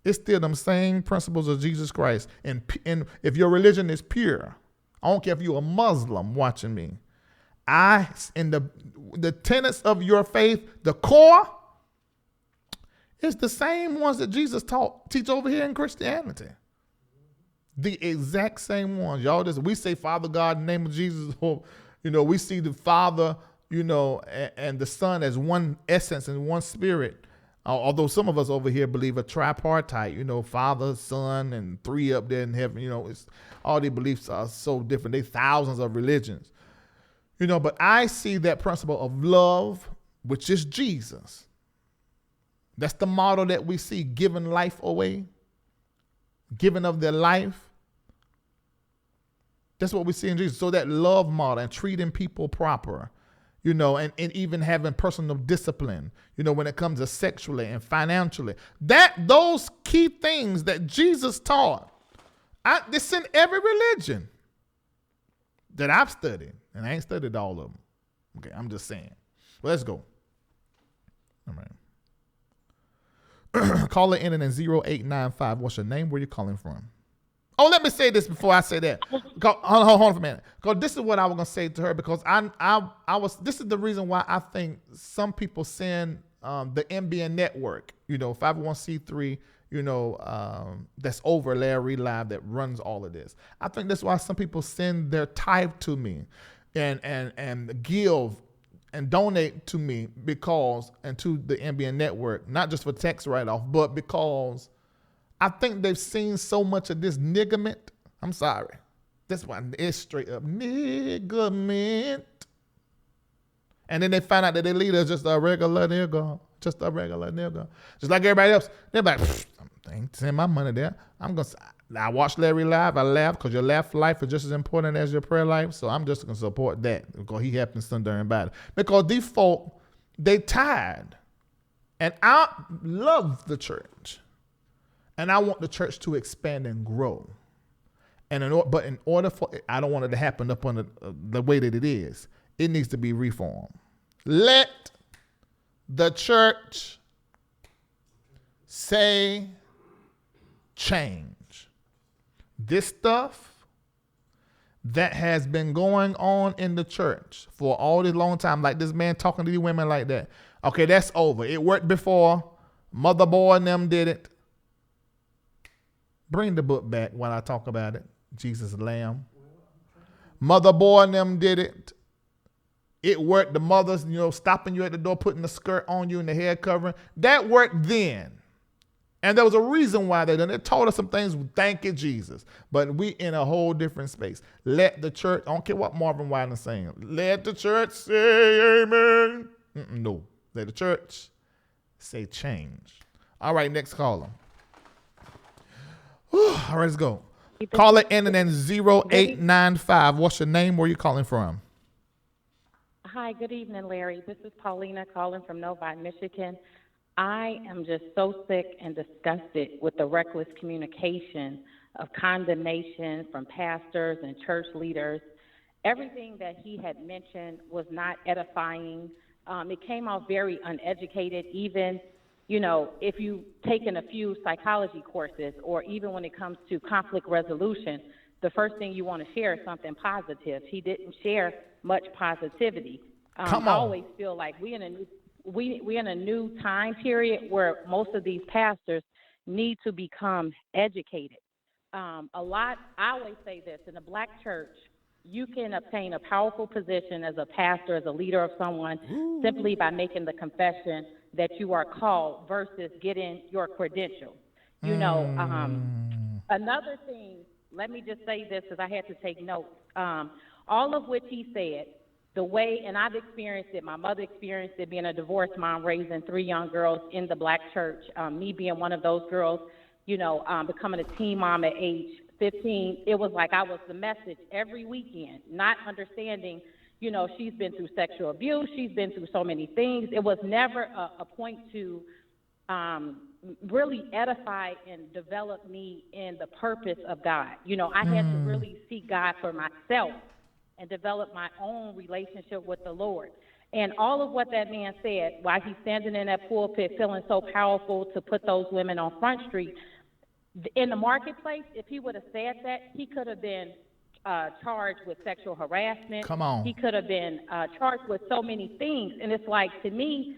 It's still them same principles of Jesus Christ. And if your religion is pure, I don't care if you're a Muslim watching me, in the tenets of your faith, the core, it's the same ones that Jesus teach over here in Christianity. The exact same ones. Y'all we say Father God in the name of Jesus, or, we see the Father, and the Son as one essence and one spirit. Although some of us over here believe a tripartite, Father, Son, and three up there in heaven. It's all their beliefs are so different. They thousands of religions. But I see that principle of love, which is Jesus. That's the model that we see, giving life away, giving of their life. That's what we see in Jesus. So that love model and treating people proper, and even having personal discipline, when it comes to sexually and financially. Those key things that Jesus taught, it's in every religion that I've studied. And I ain't studied all of them. Okay, I'm just saying. Well, let's go. All right. Caller in 0895. What's your name? Where you calling from? Oh, let me say this before I say that. Hold on for a minute. Because this is what I was gonna say to her. Because this is the reason why I think some people send the MBN network, 501c3, that's over LarryReidLive that runs all of this. I think that's why some people send their tithe to me, and give and donate to me and to the MBN network, not just for tax write-off, but because I think they've seen so much of this niggerment. I'm sorry. That's why it's straight up niggerment. And then they find out that their leader is just a regular nigga. Just like everybody else. They're like, I ain't send my money there. I watch LarryReid. I laugh because your laugh life is just as important as your prayer life. So I'm just going to support that because he happens to during battle. Because these folk They tired. And I love the church. And I want the church to expand and grow. But in order for it, I don't want it to happen up on the way that it is. It needs to be reformed. Let the church say change. This stuff that has been going on in the church for all this long time, like this man talking to these women like that. Okay, that's over. It worked before. Mother Boy and them did it. Bring the book back when I talk about it. Jesus Lamb. Mother Boy and them did it. It worked. The mothers, stopping you at the door, putting the skirt on you and the hair covering. That worked then. And there was a reason why they done it. It taught us some things. Thank you, Jesus. But we in a whole different space. Let the church, I don't care what Marvin Wine is saying. Let the church say amen. No. Let the church say change. All right, next caller. All right, let's go. Caller ending in 0895. What's your name? Where are you calling from? Hi, good evening, Larry. This is Paulina calling from Novi, Michigan. I am just so sick and disgusted with the reckless communication of condemnation from pastors and church leaders. Everything that he had mentioned was not edifying. It came off very uneducated, even, if you've taken a few psychology courses, or even when it comes to conflict resolution, the first thing you want to share is something positive. He didn't share much positivity. I always feel like we're in a new time period where most of these pastors need to become educated. I always say this, in the black church, you can obtain a powerful position as a pastor, as a leader of someone, simply by making the confession that you are called versus getting your credential. Another thing, let me just say this because I had to take notes. All of which he said, the way, and I've experienced it, my mother experienced it being a divorced mom raising 3 young girls in the black church, me being one of those girls, becoming a teen mom at age 15, it was like I was the message every weekend, not understanding, she's been through sexual abuse, she's been through so many things. It was never a point to really edify and develop me in the purpose of God. I had to really seek God for myself and develop my own relationship with the Lord. And all of what that man said, while he's standing in that pulpit feeling so powerful to put those women on Front Street, in the marketplace, if he would have said that, he could have been charged with sexual harassment. Come on. He could have been charged with so many things. And it's like, to me,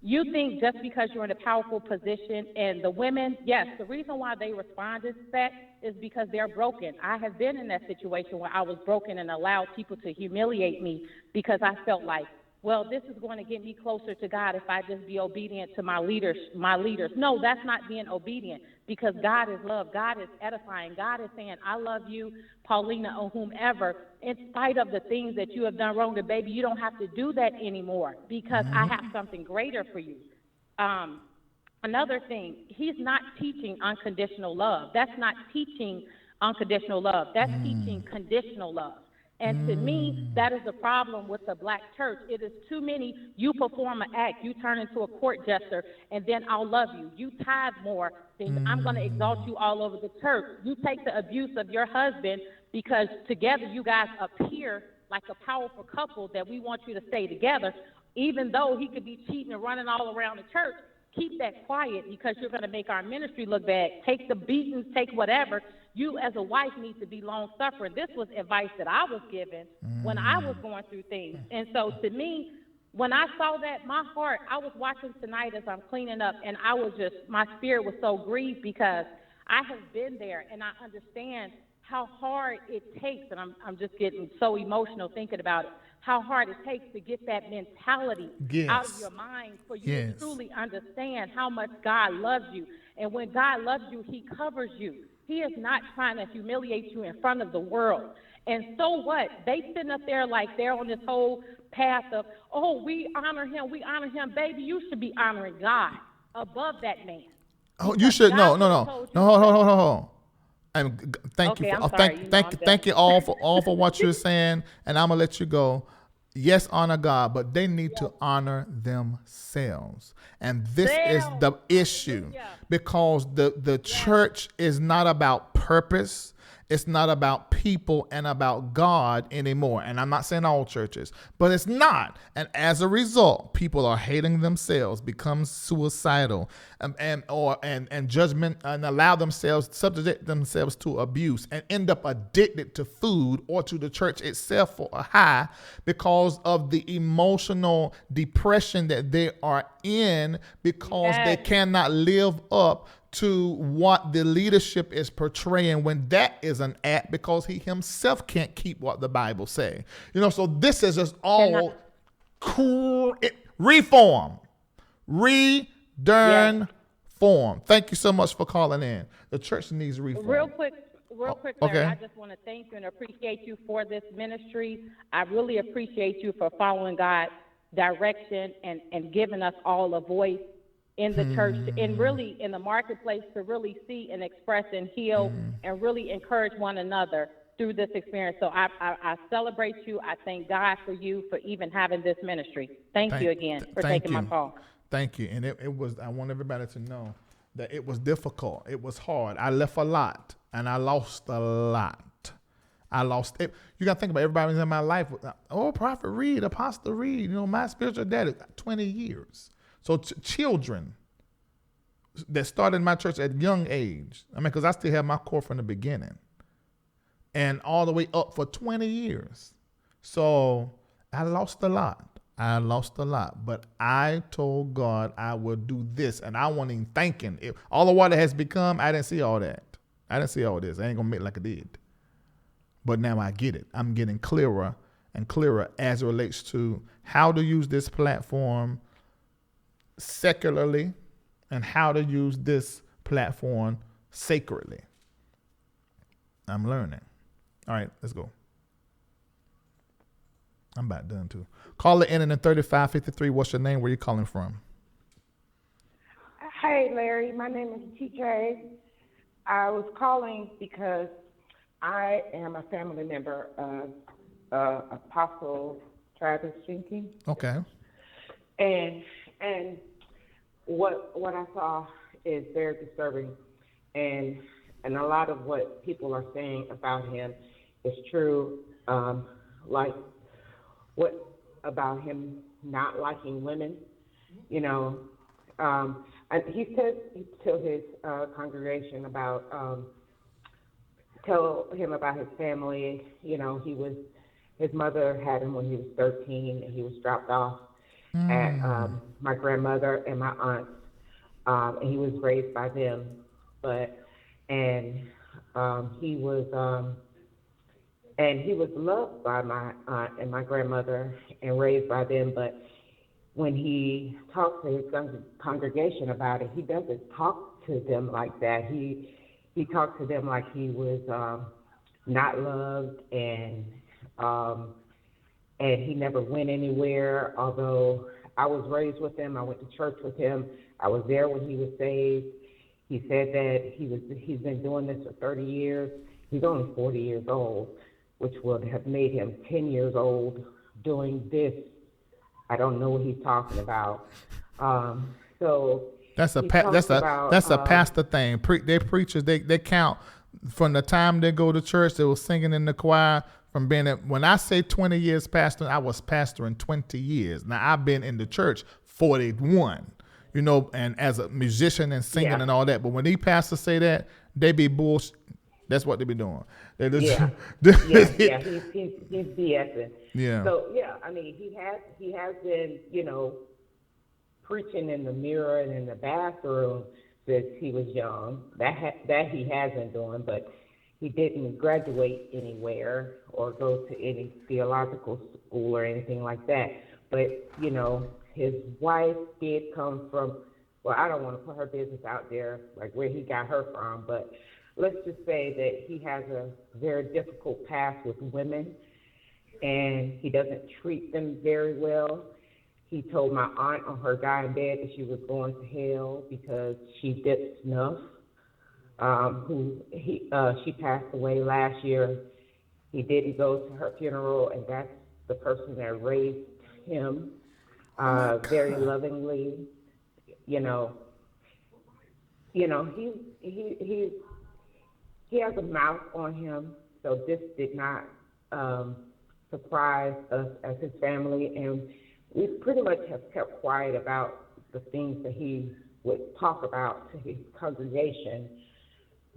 you think just because you're in a powerful position, and the women, yes, the reason why they responded to that is because they're broken. I have been in that situation where I was broken and allowed people to humiliate me because I felt like, well, this is going to get me closer to God if I just be obedient to my leaders. No, that's not being obedient, because God is love. God is edifying. God is saying, I love you, Paulina, or whomever, in spite of the things that you have done wrong. But baby, you don't have to do that anymore because I have something greater for you. Another thing, he's not teaching unconditional love. That's not teaching unconditional love. That's teaching conditional love. And to me, that is the problem with the black church. It is too many, you perform an act, you turn into a court jester, and then I'll love you. You tithe more, then I'm going to exalt you all over the church. You take the abuse of your husband because together you guys appear like a powerful couple that we want you to stay together, even though he could be cheating and running all around the church. Keep that quiet because you're going to make our ministry look bad. Take the beatings, take whatever. You as a wife need to be long-suffering. This was advice that I was given when I was going through things. And so to me, when I saw that, my heart, I was watching tonight as I'm cleaning up, and I was just, my spirit was so grieved because I have been there, and I understand how hard it takes, and I'm just getting so emotional thinking about it, how hard it takes to get that mentality out of your mind for you to truly understand how much God loves you. And when God loves you, he covers you. He is not trying to humiliate you in front of the world. And so what? They sitting up there like they're on this whole path of, oh, we honor him. Baby, you should be honoring God above that man. Oh, you should. No, hold. Thank you all for what you're saying, and I'm gonna let you go. Yes, honor God, but they need to honor themselves. And this is the issue because the church is not about purpose. It's not about people and about God anymore. And I'm not saying all churches, but it's not. And as a result, people are hating themselves, become suicidal, and judgment, and allow themselves, subject themselves to abuse, and end up addicted to food or to the church itself for a high because of the emotional depression that they are in because they cannot live up to what the leadership is portraying when that is an act because he himself can't keep what the Bible say. So this is just all reform. Form. Thank you so much for calling in. The church needs reform. Real quick, Larry, okay. I just want to thank you and appreciate you for this ministry. I really appreciate you for following God's direction and giving us all a voice in the church and really in the marketplace to really see and express and heal and really encourage one another through this experience. So I celebrate you. I thank God for you for even having this ministry. Thank you again for taking my call. Thank you. And it was, I want everybody to know that it was difficult. It was hard. I left a lot and I lost a lot. I lost it. You got to think about everybody in my life. Prophet Reid, Apostle Reid, my spiritual daddy, 20 years. So children that started in my church at a young age, because I still have my core from the beginning and all the way up for 20 years. So I lost a lot. But I told God I would do this, and I wasn't even thinking. All the water has become, I didn't see all that. I didn't see all this. I ain't going to make like I did. But now I get it. I'm getting clearer and clearer as it relates to how to use this platform secularly and how to use this platform sacredly. I'm learning. All right, let's go. I'm about done too. Call it in 3553. What's your name? Where you calling from? Hey, Larry. My name is TJ. I was calling because I am a family member of Apostle Travis Jenkins. Okay. And what I saw is very disturbing, and a lot of what people are saying about him is true. Like what about him not liking women? And he said to his congregation tell him about his family. His mother had him when he was 13, and he was dropped off at my grandmother and my aunt, and he was raised by them. He was loved by my aunt and my grandmother and raised by them. But when he talks to his congregation about it, he doesn't talk to them like that. He talks to them like he was not loved, and he never went anywhere. Although I was raised with him, I went to church with him. I was there when he was saved. He said that he's been doing this for 30 years. He's only 40 years old, which would have made him 10 years old doing this. I don't know what he's talking about. So that's a pastor thing. They preachers, they count from the time they go to church. They were singing in the choir. When I say 20 years pastoring, I was pastoring 20 years. Now I've been in the church 41. And as a musician and singing and all that. But when these pastors say that, they be bullshit. That's what they be doing. He's BSing. Yeah. So he has been, preaching in the mirror and in the bathroom since he was young. That he has been doing, but he didn't graduate anywhere or go to any theological school or anything like that. But his wife did come from, I don't want to put her business out there, like where he got her from, but let's just say that he has a very difficult past with women, and he doesn't treat them very well. He told my aunt on her dying bed that she was going to hell because she dipped snuff. She passed away last year. He didn't go to her funeral, and the person that raised him very lovingly. You know, he has a mouth on him, so this did not surprise us as his family, and we pretty much have kept quiet about the things that he would talk about to his congregation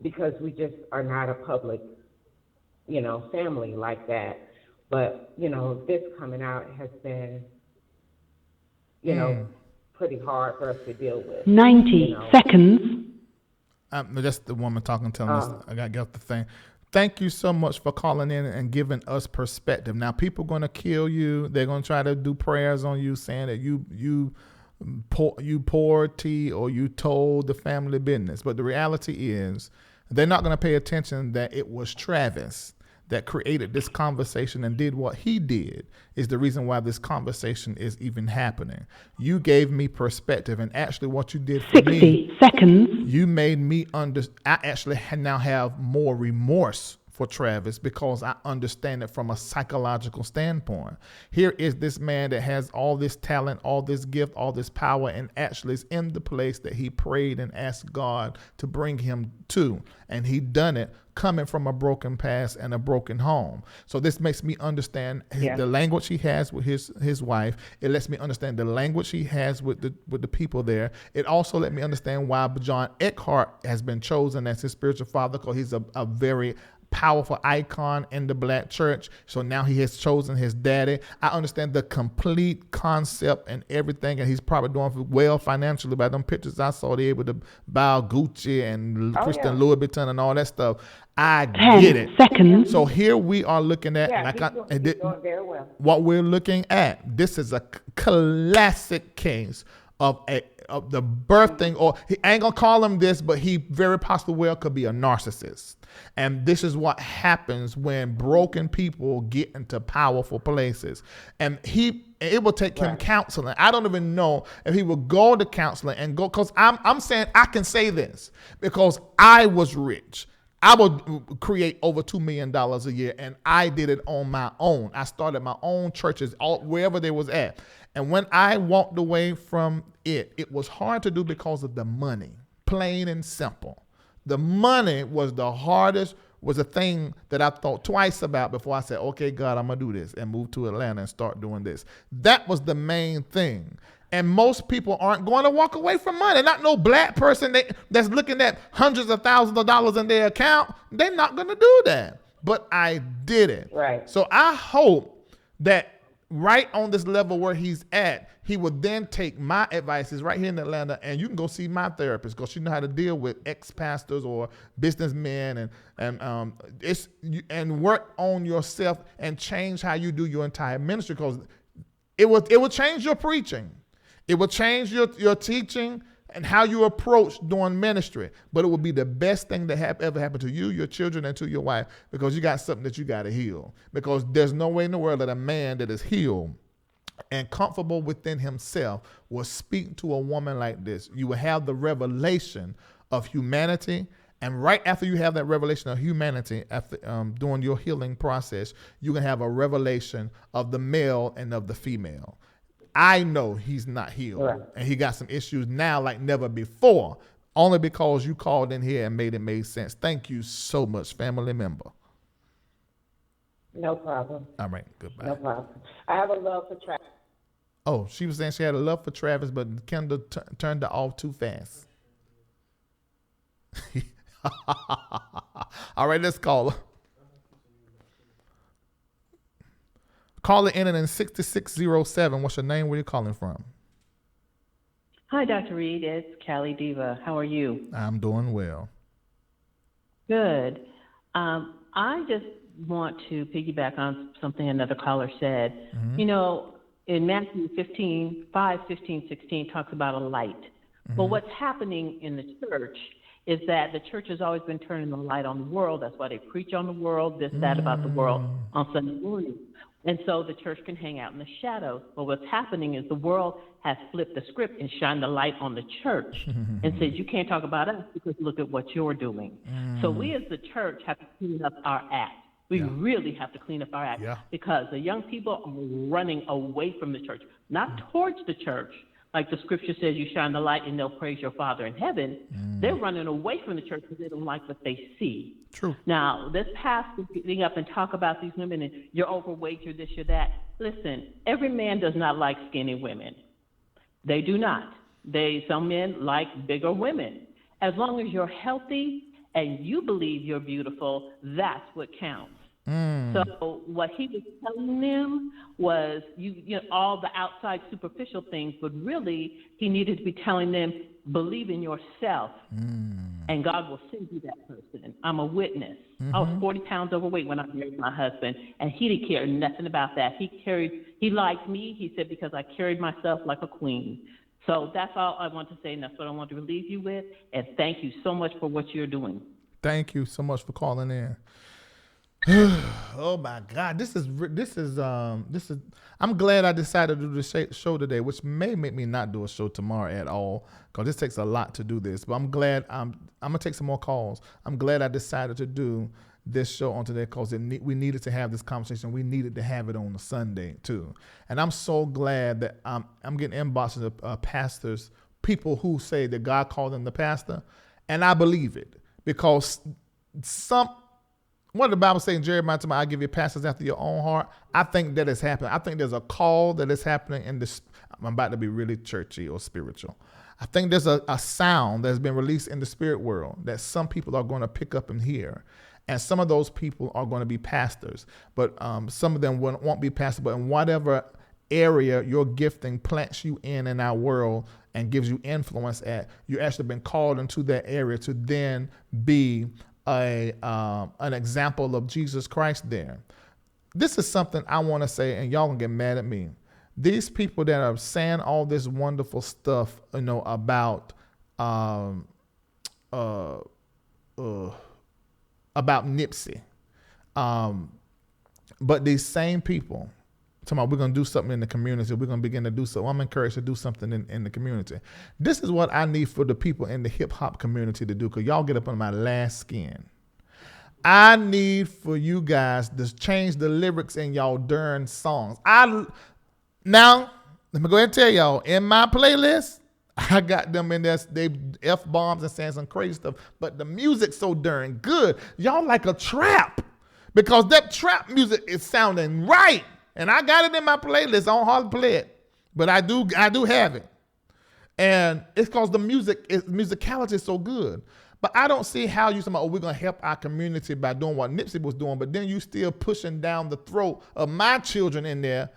because we just are not a public, family like that. But, this coming out has been, pretty hard for us to deal with. 90 seconds. Just the woman talking, telling us, I got to get off the thing. Thank you so much for calling in and giving us perspective. Now, people are going to kill you. They're going to try to do prayers on you saying that you poured tea or you told the family business. But the reality is they're not going to pay attention that it was Travis that created this conversation and did what he did is the reason why this conversation is even happening. You gave me perspective, and actually what you did for 60 me, seconds. you made me I actually now have more remorse for Travis because I understand it from a psychological standpoint. Here is this man that has all this talent, all this gift, all this power, and actually is in the place that he prayed and asked God to bring him to. And he done it coming from a broken past and a broken home. So this makes me understand the language he has with his wife. It lets me understand the language he has with the people there. It also let me understand why John Eckhart has been chosen as his spiritual father, because he's a very powerful icon in the black church. So now he has chosen his daddy. I understand the complete concept and everything, and he's probably doing well financially. By them pictures I saw, they're able to buy Gucci and Christian Louis Vuitton and all that stuff. I get it. Seconds. So here we are looking at he's doing very well. What we're looking at. This is a classic case of the birthing, or he ain't gonna call him this, but he very possibly well could be a narcissist. And this is what happens when broken people get into powerful places. And it will take him counseling. I don't even know if he will go to counseling and go, because I'm saying I can say this because I was rich. I would create over $2 million a year, and I did it on my own. I started my own churches wherever they was at. And when I walked away from it was hard to do because of the money, plain and simple. The money was the hardest, was a thing that I thought twice about before I said, okay, God, I'm going to do this and move to Atlanta and start doing this. That was the main thing. And most people aren't going to walk away from money. Not no black person that's looking at hundreds of thousands of dollars in their account. They're not going to do that. But I did it. Right. So I hope that right on this level where he's at, he would then take my advices right here in Atlanta, and you can go see my therapist because she knows how to deal with ex-pastors or businessmen and work on yourself and change how you do your entire ministry, because it will change your preaching. It will change your teaching and how you approach doing ministry. But it will be the best thing that ever happened to you, your children, and to your wife, because you got something that you got to heal. Because there's no way in the world that a man that is healed and comfortable within himself will speak to a woman like this. You will have the revelation of humanity. And right after you have that revelation of humanity, after doing your healing process, you can have a revelation of the male and of the female. I know he's not healed, right, and he got some issues now like never before, only because you called in here and made sense. Thank you so much, family member. No problem. All right, goodbye. No problem. I have a love for Travis. Oh, she was saying she had a love for Travis, but Kendall turned it off too fast. All right, let's call her. Caller in 6607. What's your name? Where are you calling from? Hi, Dr. Reid. It's Callie Diva. How are you? I'm doing well. Good. I just want to piggyback on something another caller said. Mm-hmm. You know, in Matthew 5:15-16 talks about a light. Mm-hmm. Well, what's happening in the church is that the church has always been turning the light on the world. That's why they preach on the world, that about the world on Sunday morning. And so the church can hang out in the shadows. But what's happening is the world has flipped the script and shined the light on the church and said, you can't talk about us because look at what you're doing. So we as the church have to clean up our act. We really have to clean up our act because the young people are running away from the church, not towards the church. Like the scripture says, you shine the light and they'll praise your Father in heaven. They're running away from the church because they don't like what they see. True. Now, this pastor getting up and talk about these women and you're overweight, you're this, you're that. Listen, every man does not like skinny women. They do not. Some men like bigger women. As long as you're healthy and you believe you're beautiful, that's what counts. So what he was telling them was you know, all the outside superficial things, but really he needed to be telling them, believe in yourself and God will send you that person. I'm a witness. I was 40 pounds overweight when I married my husband, and he didn't care nothing about that. He liked me, he said, because I carried myself like a queen. So that's all I want to say, and that's what I want to leave you with. And thank you so much for what you're doing. Thank you so much for calling in. Oh my God, this is. I'm glad I decided to do the show today, which may make me not do a show tomorrow at all, because this takes a lot to do this. But I'm glad I'm gonna take some more calls. I'm glad I decided to do this show on today because we needed to have this conversation. We needed to have it on a Sunday too, and I'm so glad that I'm getting inboxes of pastors, people who say that God called them the pastor, and I believe it because what did the Bible say in Jeremiah? I give you pastors after your own heart. I think that is happening. I think there's a call that is happening in this. I'm about to be really churchy or spiritual. I think there's a sound that's been released in the spirit world that some people are going to pick up and hear. And some of those people are going to be pastors, but some of them won't be pastors. But in whatever area your gifting plants you in our world and gives you influence at, you actually been called into that area to then be an example of Jesus Christ there. This is something I want to say, and y'all gonna get mad at me. These people that are saying all this wonderful stuff, you know, about Nipsey, but these same people talking about we're going to do something in the community. We're going to begin to do so. I'm encouraged to do something in the community. This is what I need for the people in the hip hop community to do, because y'all get up on my last skin. I need for you guys to change the lyrics in y'all darn songs. Now, let me go ahead and tell y'all, in my playlist, I got them in there, they F-bombs and saying some crazy stuff, but the music's so darn good. Y'all like a trap, because that trap music is sounding right. And I got it in my playlist. I don't hardly play it, but I do have it. And it's because the musicality is so good. But I don't see how you say, oh, we're going to help our community by doing what Nipsey was doing, but then you still pushing down the throat of my children in there,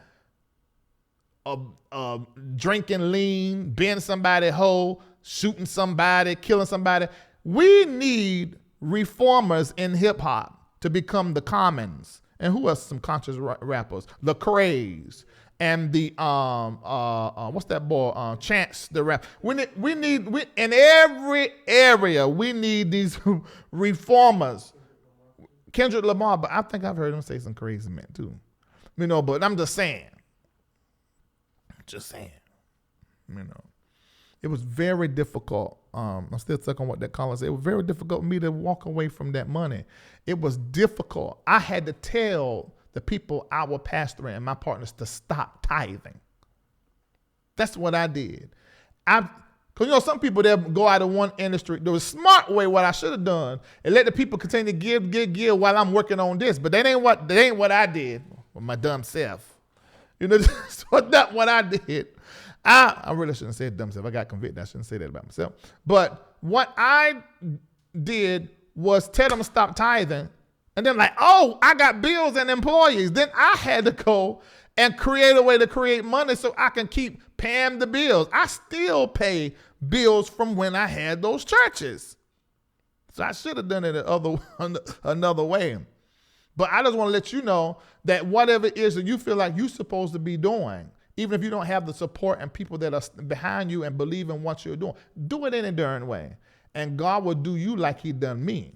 drinking lean, being somebody whole, shooting somebody, killing somebody. We need reformers in hip hop to become the Commons. And who else? Some conscious rappers, the Craze, and the what's that boy? Chance the rap. We need in every area. We need these reformers. Kendrick Lamar, but I think I've heard him say some crazy man too. You know, but I'm just saying. You know, it was very difficult. I'm still stuck on what that caller said. It was very difficult for me to walk away from that money. It was difficult. I had to tell the people I was pastoring and my partners to stop tithing. That's what I did. Because, you know, some people that go out of one industry, there was a smart way what I should have done and let the people continue to give while I'm working on this. But that ain't what I did with my dumb self. You know, that's not what I did. I really shouldn't say dumb self. I got convicted. I shouldn't say that about myself. But what I did was tell them to stop tithing. And then like, oh, I got bills and employees. Then I had to go and create a way to create money so I can keep paying the bills. I still pay bills from when I had those churches. So I should have done it another way. But I just want to let you know that whatever it is that you feel like you're supposed to be doing, even if you don't have the support and people that are behind you and believe in what you're doing, do it in a darn way. And God will do you like he done me.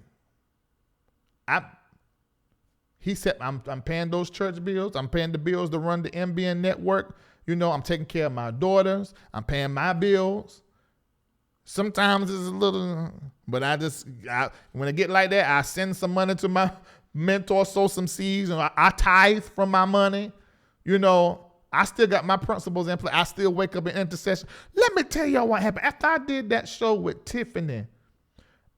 He said, I'm paying those church bills. I'm paying the bills to run the MBN network. You know, I'm taking care of my daughters. I'm paying my bills. Sometimes it's a little, but when I get like that, I send some money to mentor, sow some seeds, and I tithe from my money. You know, I still got my principles in place. I still wake up in intercession. Let me tell y'all what happened. After I did that show with Tiffany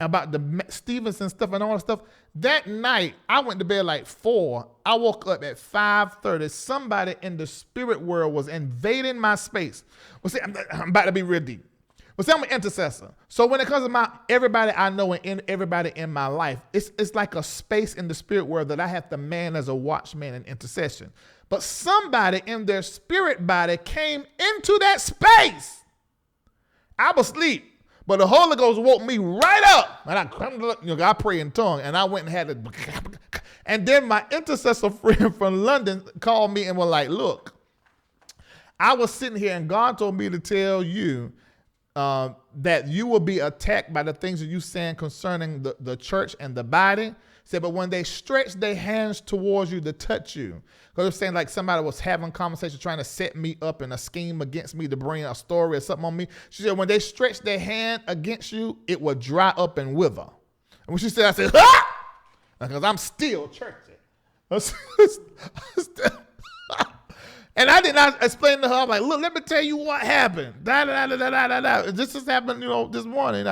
about the Stevenson stuff and all that stuff, that night, I went to bed like 4. I woke up at 5:30. Somebody in the spirit world was invading my space. Well, see, I'm about to be real deep. Well, see, I'm an intercessor. So when it comes to everybody I know and everybody in my life, it's like a space in the spirit world that I have to man as a watchman in intercession. But somebody in their spirit body came into that space. I was asleep. But the Holy Ghost woke me right up. And I pray in tongue. And I went and had it. And then my intercessor friend from London called me and was like, look, I was sitting here and God told me to tell you that you will be attacked by the things that you saying concerning the church and the body. Said, but when they stretch their hands towards you to touch you, because they're saying like somebody was having conversation trying to set me up in a scheme against me to bring a story or something on me. She said, when they stretch their hand against you, it will dry up and wither. And when she said, I said, ah! Because I'm still churchy. And I did not explain to her, I'm like, look, let me tell you what happened. This just happened, this morning.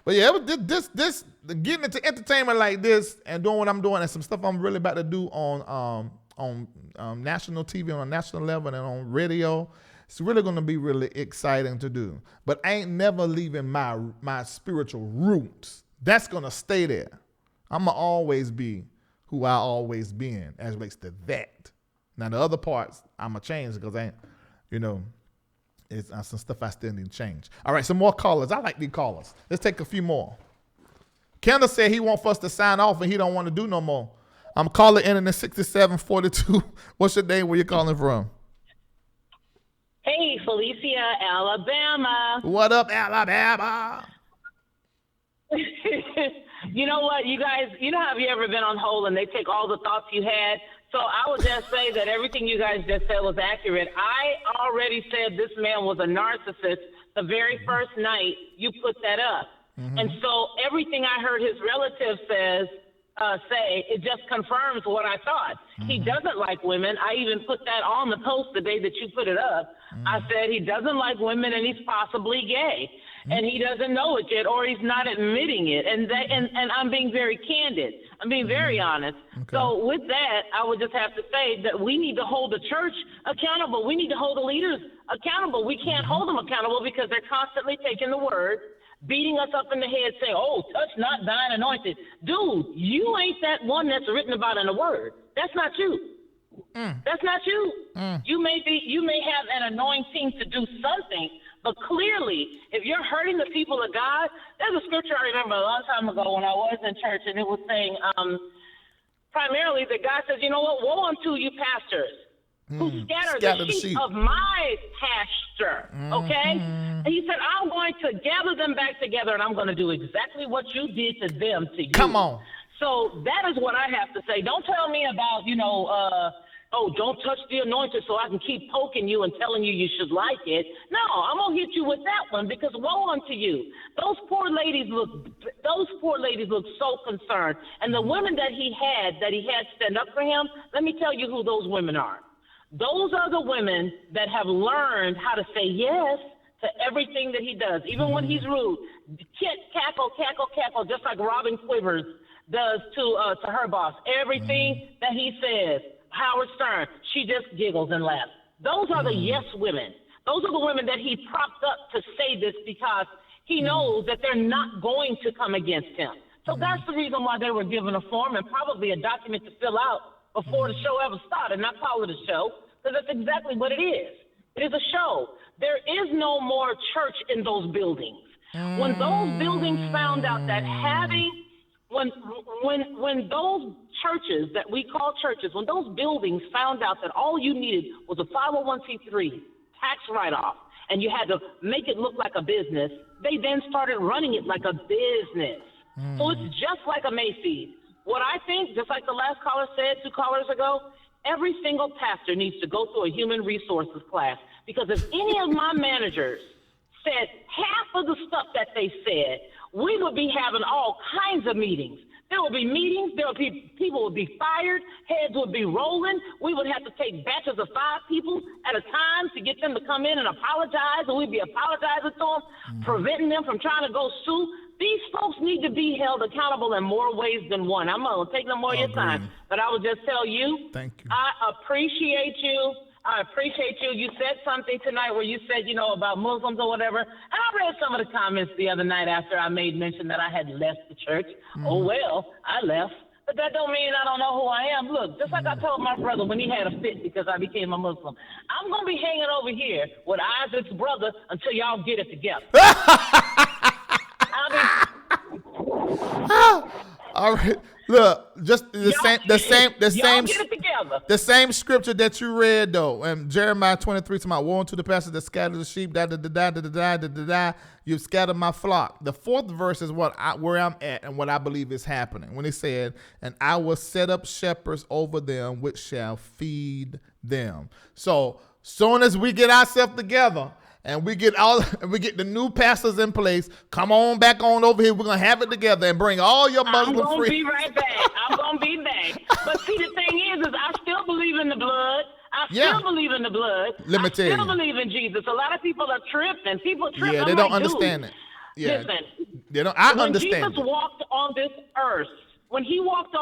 But yeah, it was this getting into entertainment like this and doing what I'm doing and some stuff I'm really about to do on national TV on a national level and on radio. It's really going to be really exciting to do. But I ain't never leaving my spiritual roots. That's going to stay there. I'm going to always be who I always been as it relates to that. Now, the other parts, I'm going to change because it's some stuff I still need to change. All right, some more callers. I like these callers. Let's take a few more. Kendall said he wants us to sign off and he don't want to do no more. I'm calling in the 6742. What's your name? Where you calling from? Hey, Felicia, Alabama. What up, Alabama? You know what, you guys, have you ever been on hold and they take all the thoughts you had? So I would just say that everything you guys just said was accurate. I already said this man was a narcissist the very first night you put that up. Mm-hmm. And so everything I heard his relative say, it just confirms what I thought. Mm-hmm. He doesn't like women. I even put that on the post the day that you put it up. Mm-hmm. I said he doesn't like women and he's possibly gay. Mm-hmm. And he doesn't know it yet, or he's not admitting it. And I'm being very candid. I'm being very honest. Okay. So with that, I would just have to say that we need to hold the church accountable. We need to hold the leaders accountable. We can't hold them accountable because they're constantly taking the word, beating us up in the head, saying, oh, touch not thine anointed. Dude, you ain't that one that's written about in the word. That's not you. That's not you. You may have an anointing to do something, but clearly, if you're hurting the people of God, there's a scripture I remember a long time ago when I was in church, and it was saying, primarily that God says, you know what, woe unto you pastors who scatter the sheep of my pasture, okay? And he said, I'm going to gather them back together, and I'm going to do exactly what you did to them to you. Come on. So that is what I have to say. Don't tell me about, oh, don't touch the anointed so I can keep poking you and telling you should like it. No, I'm going to hit you with that one because woe unto you. Those poor ladies look so concerned. And the women that he had stand up for him, let me tell you who those women are. Those are the women that have learned how to say yes to everything that he does. Even when he's rude, cackle, cackle, cackle, just like Robin Quivers does to her boss. Everything that he says, Howard Stern, she just giggles and laughs. Those are the yes women. Those are the women that he propped up to say this because he knows that they're not going to come against him. So that's the reason why they were given a form and probably a document to fill out before the show ever started, not call it a show, because that's exactly what it is. It is a show. There is no more church in those buildings. When those buildings found out that when those churches that we call churches, when those buildings found out that all you needed was a 501c3 tax write-off, and you had to make it look like a business, they then started running it like a business. So it's just like a Macy's. What I think, just like the last caller said 2 callers ago, every single pastor needs to go through a human resources class, because if any of my managers said half of the stuff that they said, we would be having all kinds of meetings. There There will be meetings. There will be people would be fired. Heads would be rolling. We would have to take batches of 5 people at a time to get them to come in and apologize, and we'd be apologizing to them, preventing them from trying to go sue. These folks need to be held accountable in more ways than one. I'm not gonna take no more of your time, but I would just tell you, thank you. I appreciate you. I appreciate you. You said something tonight where you said, about Muslims or whatever. And I read some of the comments the other night after I made mention that I had left the church. Oh, well, I left. But that don't mean I don't know who I am. Look, just like I told my brother when he had a fit because I became a Muslim, I'm going to be hanging over here with Isaac's brother until y'all get it together. All right. Look, just the same scripture that you read though, and Jeremiah 23 to my woe unto the pastor that scatters the sheep, you've scattered my flock. The 4th verse is where I'm at and what I believe is happening. When he said, and I will set up shepherds over them which shall feed them. So soon as we get ourselves together, and we get the new pastors in place. Come on back on over here. We're gonna have it together and bring all your Muslim friends. I'm gonna free. be right back. I'm gonna be back. But see, the thing is I still believe in the blood. I still believe in the blood. Let me tell you. I still believe in Jesus. A lot of people are tripping. People trip. Yeah, they don't understand it. Yeah, listen. They don't. I when understand. Jesus walked on this earth, he walked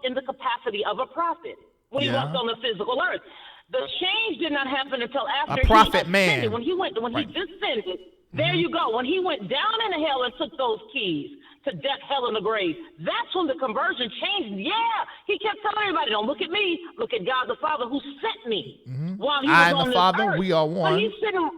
in the capacity of a prophet. When he walked on the physical earth. The change did not happen until after a prophet he man. When he descended, there you go. When he went down into hell and took those keys to death, hell, and the grave, that's when the conversion changed. Yeah, he kept telling everybody, don't look at me, look at God the Father who sent me. While he was I and on the this Father, earth. we are one. But he's sitting.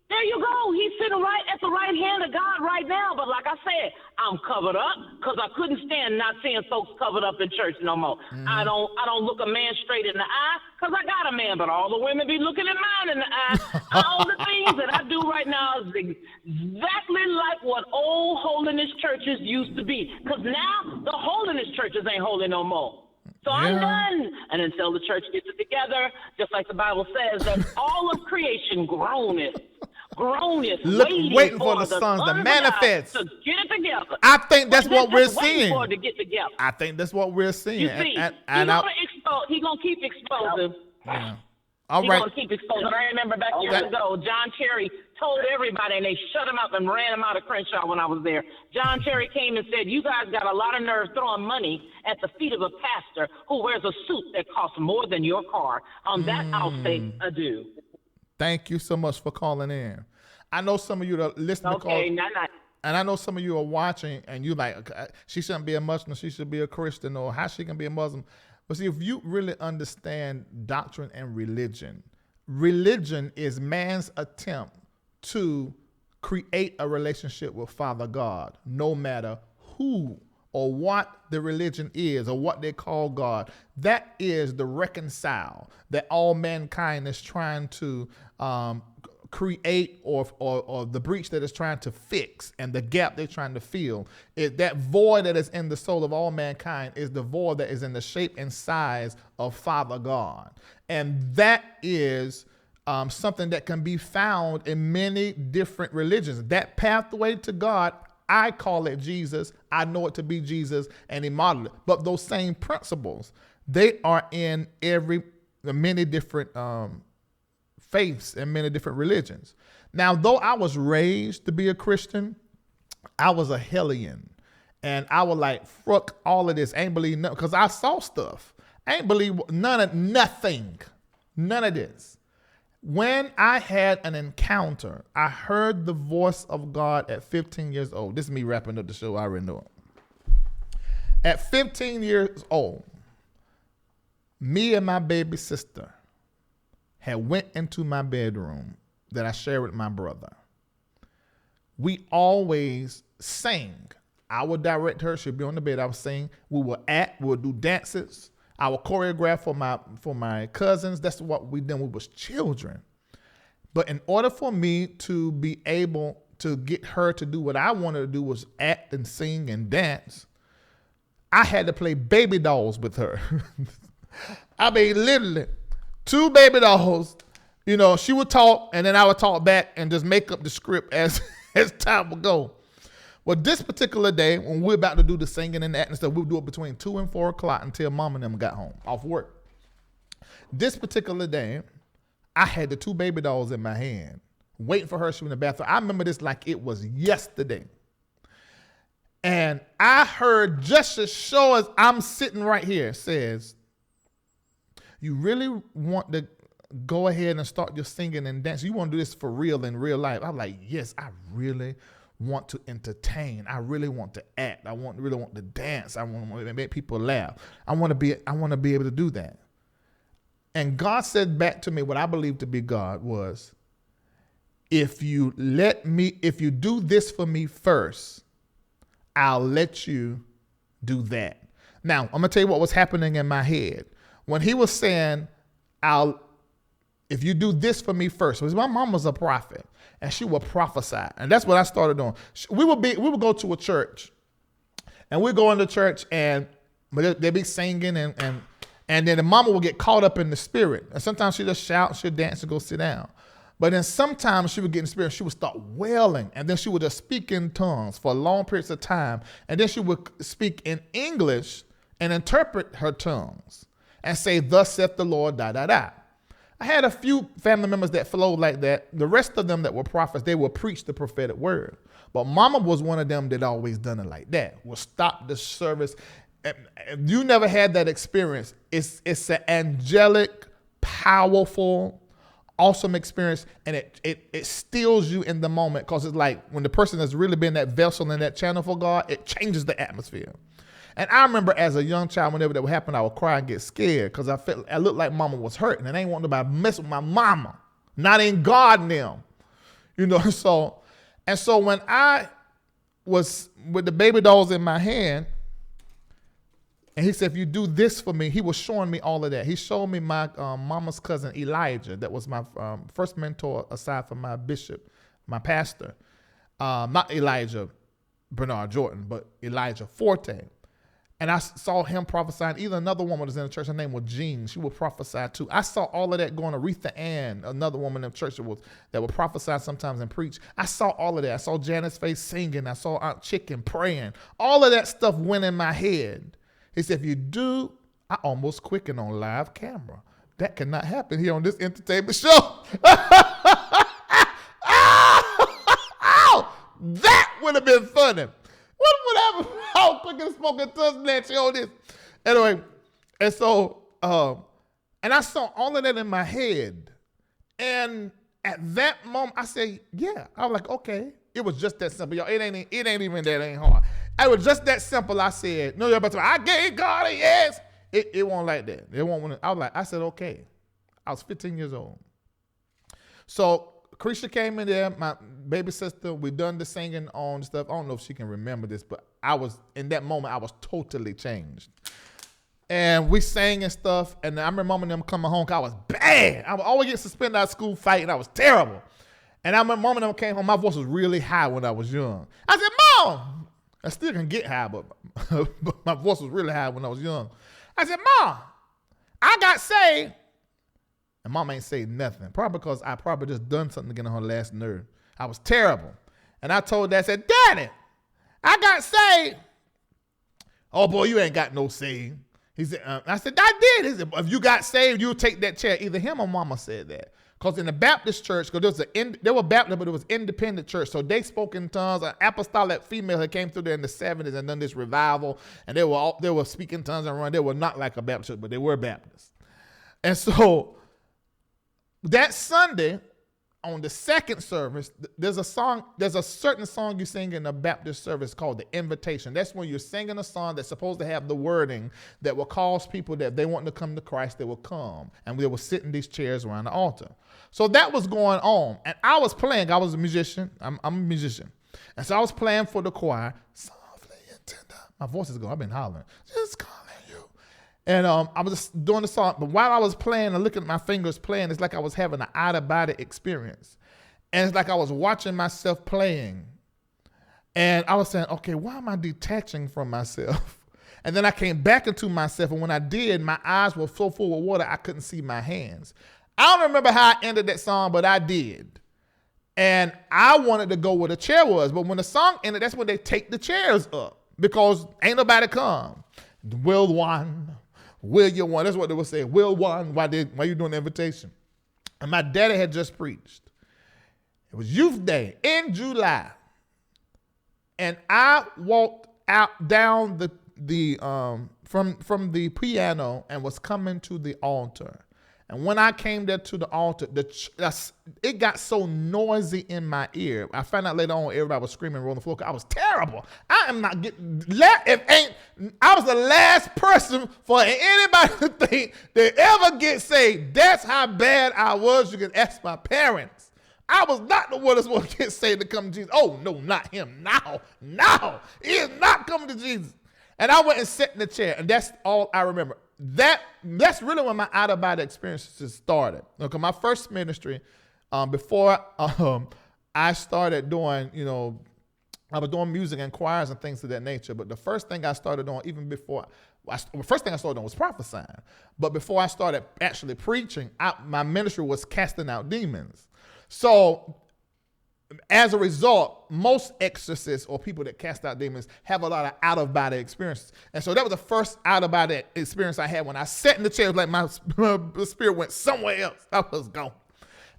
There you go. He's sitting right at the right hand of God right now. But like I said, I'm covered up because I couldn't stand not seeing folks covered up in church no more. I don't look a man straight in the eye because I got a man, but all the women be looking at mine in the eye. All the things that I do right now is exactly like what old holiness churches used to be. Because now the holiness churches ain't holy no more. So I'm done. And until the church gets it together, just like the Bible says, that all of creation groaneth, waiting for the sons to manifest. To get it together. I think that's what we're seeing. For it to get together. I think that's what we're seeing. You see, he's going to keep exposing. Yeah. He's going to keep exposing. I remember back years ago, John Terry told everybody, and they shut him up and ran him out of Crenshaw when I was there. John Terry came and said, you guys got a lot of nerve throwing money at the feet of a pastor who wears a suit that costs more than your car. On that, I'll say adieu. Thank you so much for calling in. I know some of you are listening. Okay, and I know some of you are watching, and you like, she shouldn't be a Muslim, she should be a Christian, or how she can be a Muslim. But see, if you really understand doctrine and religion is man's attempt to create a relationship with Father God, no matter who or what the religion is or what they call God. That is the reconcile that all mankind is trying to create or the breach that is trying to fix and the gap they're trying to fill. That void that is in the soul of all mankind is the void that is in the shape and size of Father God. And that is something that can be found in many different religions. That pathway to God, I call it Jesus. I know it to be Jesus, and he modeled it. But those same principles, they are in many different faiths and many different religions. Now, though I was raised to be a Christian, I was a hellion. And I was like, fuck all of this. I ain't believe nothing. Because I saw stuff. I ain't believe nothing. None of this. When I had an encounter, I heard the voice of God at 15 years old. This is me wrapping up the show. I already know it. At 15 years old, me and my baby sister had went into my bedroom that I shared with my brother. We always sang. I would direct her. She'd be on the bed. I would sing. We would do dances. I would choreograph for my cousins. That's what we did when we was children. But in order for me to be able to get her to do what I wanted to do, was act and sing and dance, I had to play baby dolls with her. I mean, literally, 2 baby dolls. You know, she would talk and then I would talk back and just make up the script as time would go. Well, this particular day, when we're about to do the singing and that and stuff, we'll do it between 2 and 4 o'clock until mom and them got home off work. This particular day, I had the 2 baby dolls in my hand, waiting for her. She was in the bathroom. I remember this like it was yesterday. And I heard just as sure as I'm sitting right here, says, you really want to go ahead and start your singing and dancing? You want to do this for real in real life? I'm like, yes, I really want to entertain. I really want to act. Really want to dance. I want to make people laugh. I want to be able to do that. And God said back to me what I believe to be God was, if you do this for me first, I'll let you do that. Now, I'm going to tell you what was happening in my head. When he was saying, if you do this for me first, because my mom was a prophet and she would prophesy. And that's what I started doing. We would go to a church and we'd go into church and they'd be singing and then the mama would get caught up in the spirit. And sometimes she'd just shout, she'd dance and go sit down. But then sometimes she would get in the spirit, she would start wailing, and then she would just speak in tongues for long periods of time. And then she would speak in English and interpret her tongues and say, thus saith the Lord, da, da, da. I had a few family members that flowed like that. The rest of them that were prophets, they would preach the prophetic word. But mama was one of them that always done it like that, would stop the service. If you never had that experience, it's an angelic, powerful, awesome experience, and it steals you in the moment, because it's like when the person has really been that vessel and that channel for God, it changes the atmosphere. And I remember as a young child, whenever that would happen, I would cry and get scared because I looked like mama was hurting, and I ain't want nobody to mess with my mama, not in God and them, you know. So when I was with the baby dolls in my hand, and he said, if you do this for me, he was showing me all of that. He showed me my mama's cousin, Elijah. That was my first mentor aside from my bishop, my pastor. Not Elijah Bernard Jordan, but Elijah Forte. And I saw him prophesying. Either another woman was in the church, her name was Jean. She would prophesy too. I saw all of that going. Aretha Ann, another woman in the church that would prophesy sometimes and preach. I saw all of that. I saw Janice Faye singing. I saw Aunt Chicken praying. All of that stuff went in my head. He said, if you do, I almost quickened on live camera. That cannot happen here on this entertainment show. That would have been funny. What would happen? How quick and smoking tongue snatch on this? Anyway, and so, and I saw all of that in my head. And at that moment, I said, yeah. I was like, okay. It was just that simple, y'all. It ain't even that ain't hard. It was just that simple. I said, no, you're about to, I gave God a yes. It won't like that. It won't. I said, okay. I was 15 years old. So Krisha came in there, my baby sister. We done the singing on stuff. I don't know if she can remember this, but in that moment, I was totally changed. And we sang and stuff. And I remember them coming home, because I was bad. I would always get suspended out of school fighting. I was terrible. And I remember mom and them came home. My voice was really high when I was young. I said, Mom, I still can get high, but my voice was really high when I was young. I said, Mom, I got saved. And Mom ain't say nothing. Probably because I probably just done something to get on her last nerve. I was terrible. And I told Dad, I said, Daddy, I got saved. Oh, boy, you ain't got no saved. He said, I said, I did. He said, if you got saved, you'll take that chair. Either him or Mama said that. Because in the Baptist church, because there were Baptist, but it was independent church. So they spoke in tongues. An apostolic female had came through there in the 70s and done this revival. And they were speaking tongues and running. They were not like a Baptist church, but they were Baptists. And so that Sunday, on the second service, there's a certain song you sing in a Baptist service called the invitation. That's when you're singing a song that's supposed to have the wording that will cause people that they want to come to Christ, they will come. And they will sit in these chairs around the altar. So that was going on. And I was playing. I was a musician. I'm a musician. And so I was playing for the choir. Softly and tender. My voice is going. I've been hollering. Just calling you. And I was just doing the song. But while I was playing and looking at my fingers playing, it's like I was having an out-of-body experience. And it's like I was watching myself playing. And I was saying, okay, why am I detaching from myself? And then I came back into myself. And when I did, my eyes were so full of water, I couldn't see my hands. I don't remember how I ended that song, but I did. And I wanted to go where the chair was. But when the song ended, that's when they take the chairs up because ain't nobody come. Will one? Will you one? That's what they would say. Will one? Why you doing the invitation? And my daddy had just preached. It was Youth Day in July. And I walked out down from the piano and was coming to the altar. And when I came there to the altar, it got so noisy in my ear. I found out later on everybody was screaming and rolling the floor. I was terrible. I am not getting. I was the last person for anybody to think they ever get saved. That's how bad I was. You can ask my parents. I was not the one that's going to get saved to come to Jesus. Oh no, not him. No, he is not coming to Jesus. And I went and sat in the chair, and that's all I remember. That's really when my out-of-body experiences started. Okay, my first ministry, before I started doing, I was doing music and choirs and things of that nature. But the first thing I started doing, even before, the first thing I started doing was prophesying. But before I started actually preaching, my ministry was casting out demons. So as a result, most exorcists or people that cast out demons have a lot of out-of-body experiences. And so that was the first out-of-body experience I had when I sat in the chair. It was like my spirit went somewhere else. I was gone.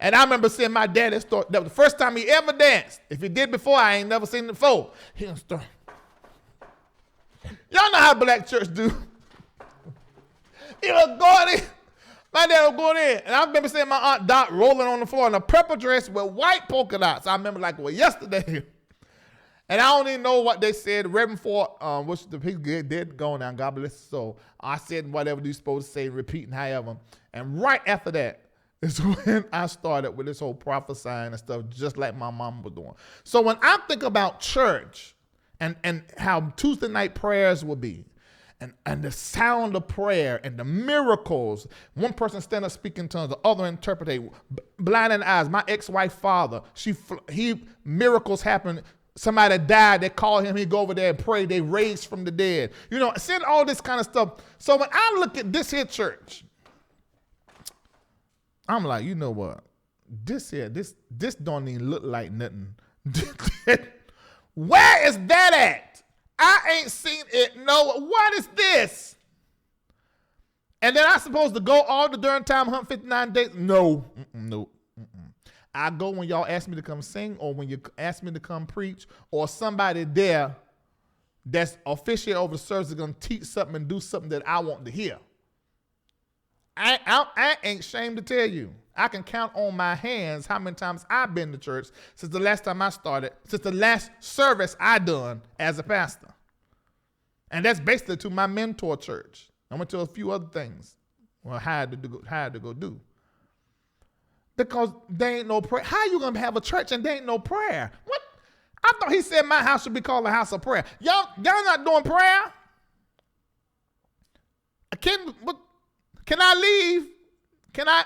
And I remember seeing my daddy start. That was the first time he ever danced. If he did before, I ain't never seen it before. He gonna start. Y'all know how black church do. He was going in. My dad was going in, and I remember seeing my Aunt Dot rolling on the floor in a purple dress with white polka dots. I remember like it was yesterday. And I don't even know what they said. Reverend Ford, which he did go now, God bless his soul. I said whatever you're supposed to say, repeating however. And right after that is when I started with this whole prophesying and stuff, just like my mom was doing. So when I think about church and how Tuesday night prayers will be, and the sound of prayer and the miracles. One person stand up speaking in tongues, the other interpreting, blinding eyes. My ex-wife father, miracles happen. Somebody died, they call him, he go over there and pray, they raised from the dead. Seeing all this kind of stuff. So when I look at this here church, I'm like, you know what? This don't even look like nothing. Where is that at? I ain't seen it. No, what is this? And then I supposed to go all the during time 159 days? No. I go when y'all ask me to come sing or when you ask me to come preach or somebody there that's officiating over the service is going to teach something and do something that I want to hear. I ain't ashamed to tell you. I can count on my hands how many times I've been to church since the last time I started, since the last service I done as a pastor. And that's basically to my mentor church. I went to a few other things. Well, I had to go do. Because there ain't no prayer. How you going to have a church and there ain't no prayer? What? I thought he said my house should be called a house of prayer. Y'all not doing prayer? Can I leave? Can I?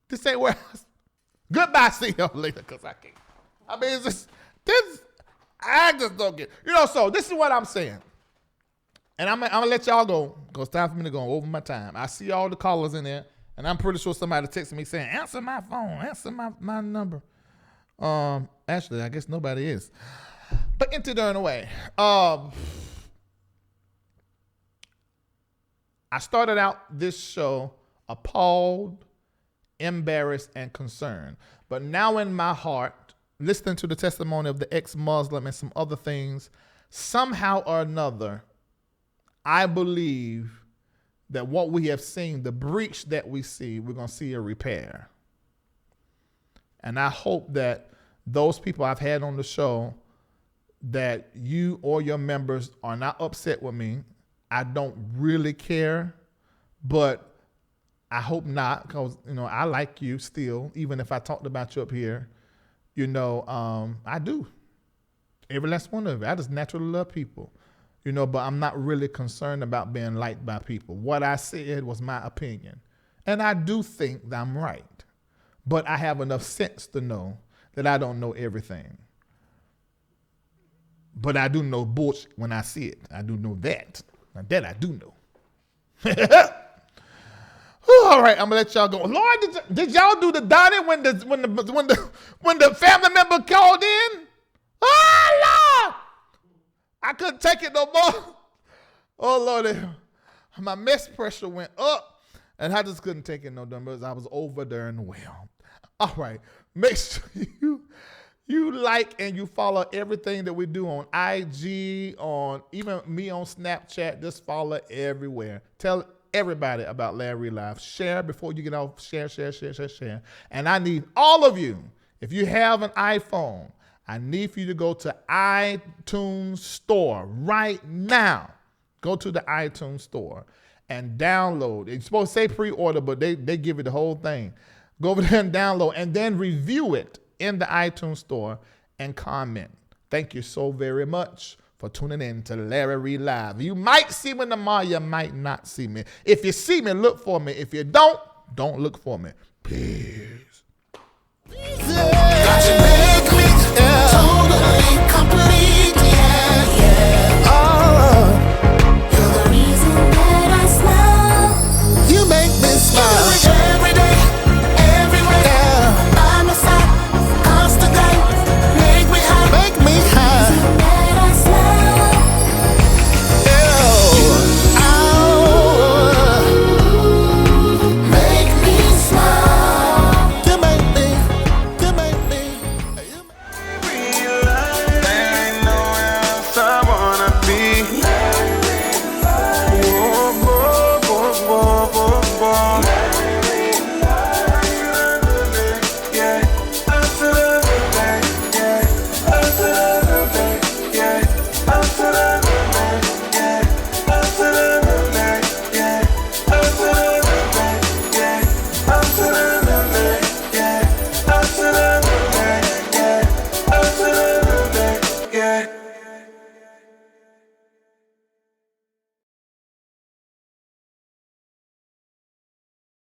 This ain't where. Goodbye, see y'all later, because I can't. I mean, it's just, I just don't get. So this is what I'm saying. And I'm going to let y'all go, because it's time for me to go over my time. I see all the callers in there, and I'm pretty sure somebody texted me saying, answer my phone, answer my number. Actually, I guess nobody is. But into during the way. I started out this show appalled, embarrassed, and concerned. But now in my heart, listening to the testimony of the ex-Muslim and some other things, somehow or another, I believe that what we have seen, the breach that we see, we're going to see a repair. And I hope that those people I've had on the show, that you or your members are not upset with me. I don't really care, but I hope not, because, I like you still, even if I talked about you up here, I do. Every last one of it. I just naturally love people, but I'm not really concerned about being liked by people. What I said was my opinion. And I do think that I'm right, but I have enough sense to know that I don't know everything. But I do know bullshit when I see it. I do know that. Now that I do know. All right, I'm gonna let y'all go. Lord, did y'all do the Donnie when the family member called in? Oh Lord, I couldn't take it no more. Oh Lord, my mess pressure went up, and I just couldn't take it no more. I was over there and well. All right, make sure you like and you follow everything that we do on IG, on even me on Snapchat. Just follow everywhere. Tell everybody about LarryReidLive. Share before you get off. Share. And I need all of you, if you have an iPhone, I need for you to go to iTunes Store right now. Go to the iTunes Store and download. It's supposed to say pre-order, but they give you the whole thing. Go over there and download and then review it in the iTunes Store and comment. Thank you so very much for tuning in to Larry Reid Live. You might see me tomorrow, you might not see me. If you see me, look for me. If you don't look for me. Peace. Got you make me totally complete, yeah. Oh, you're the reason that I smile. You make me smile every day, everywhere. Yeah. By my side, constantly make me high, make me high. That I smile. Make me smile. You make me. Yeah.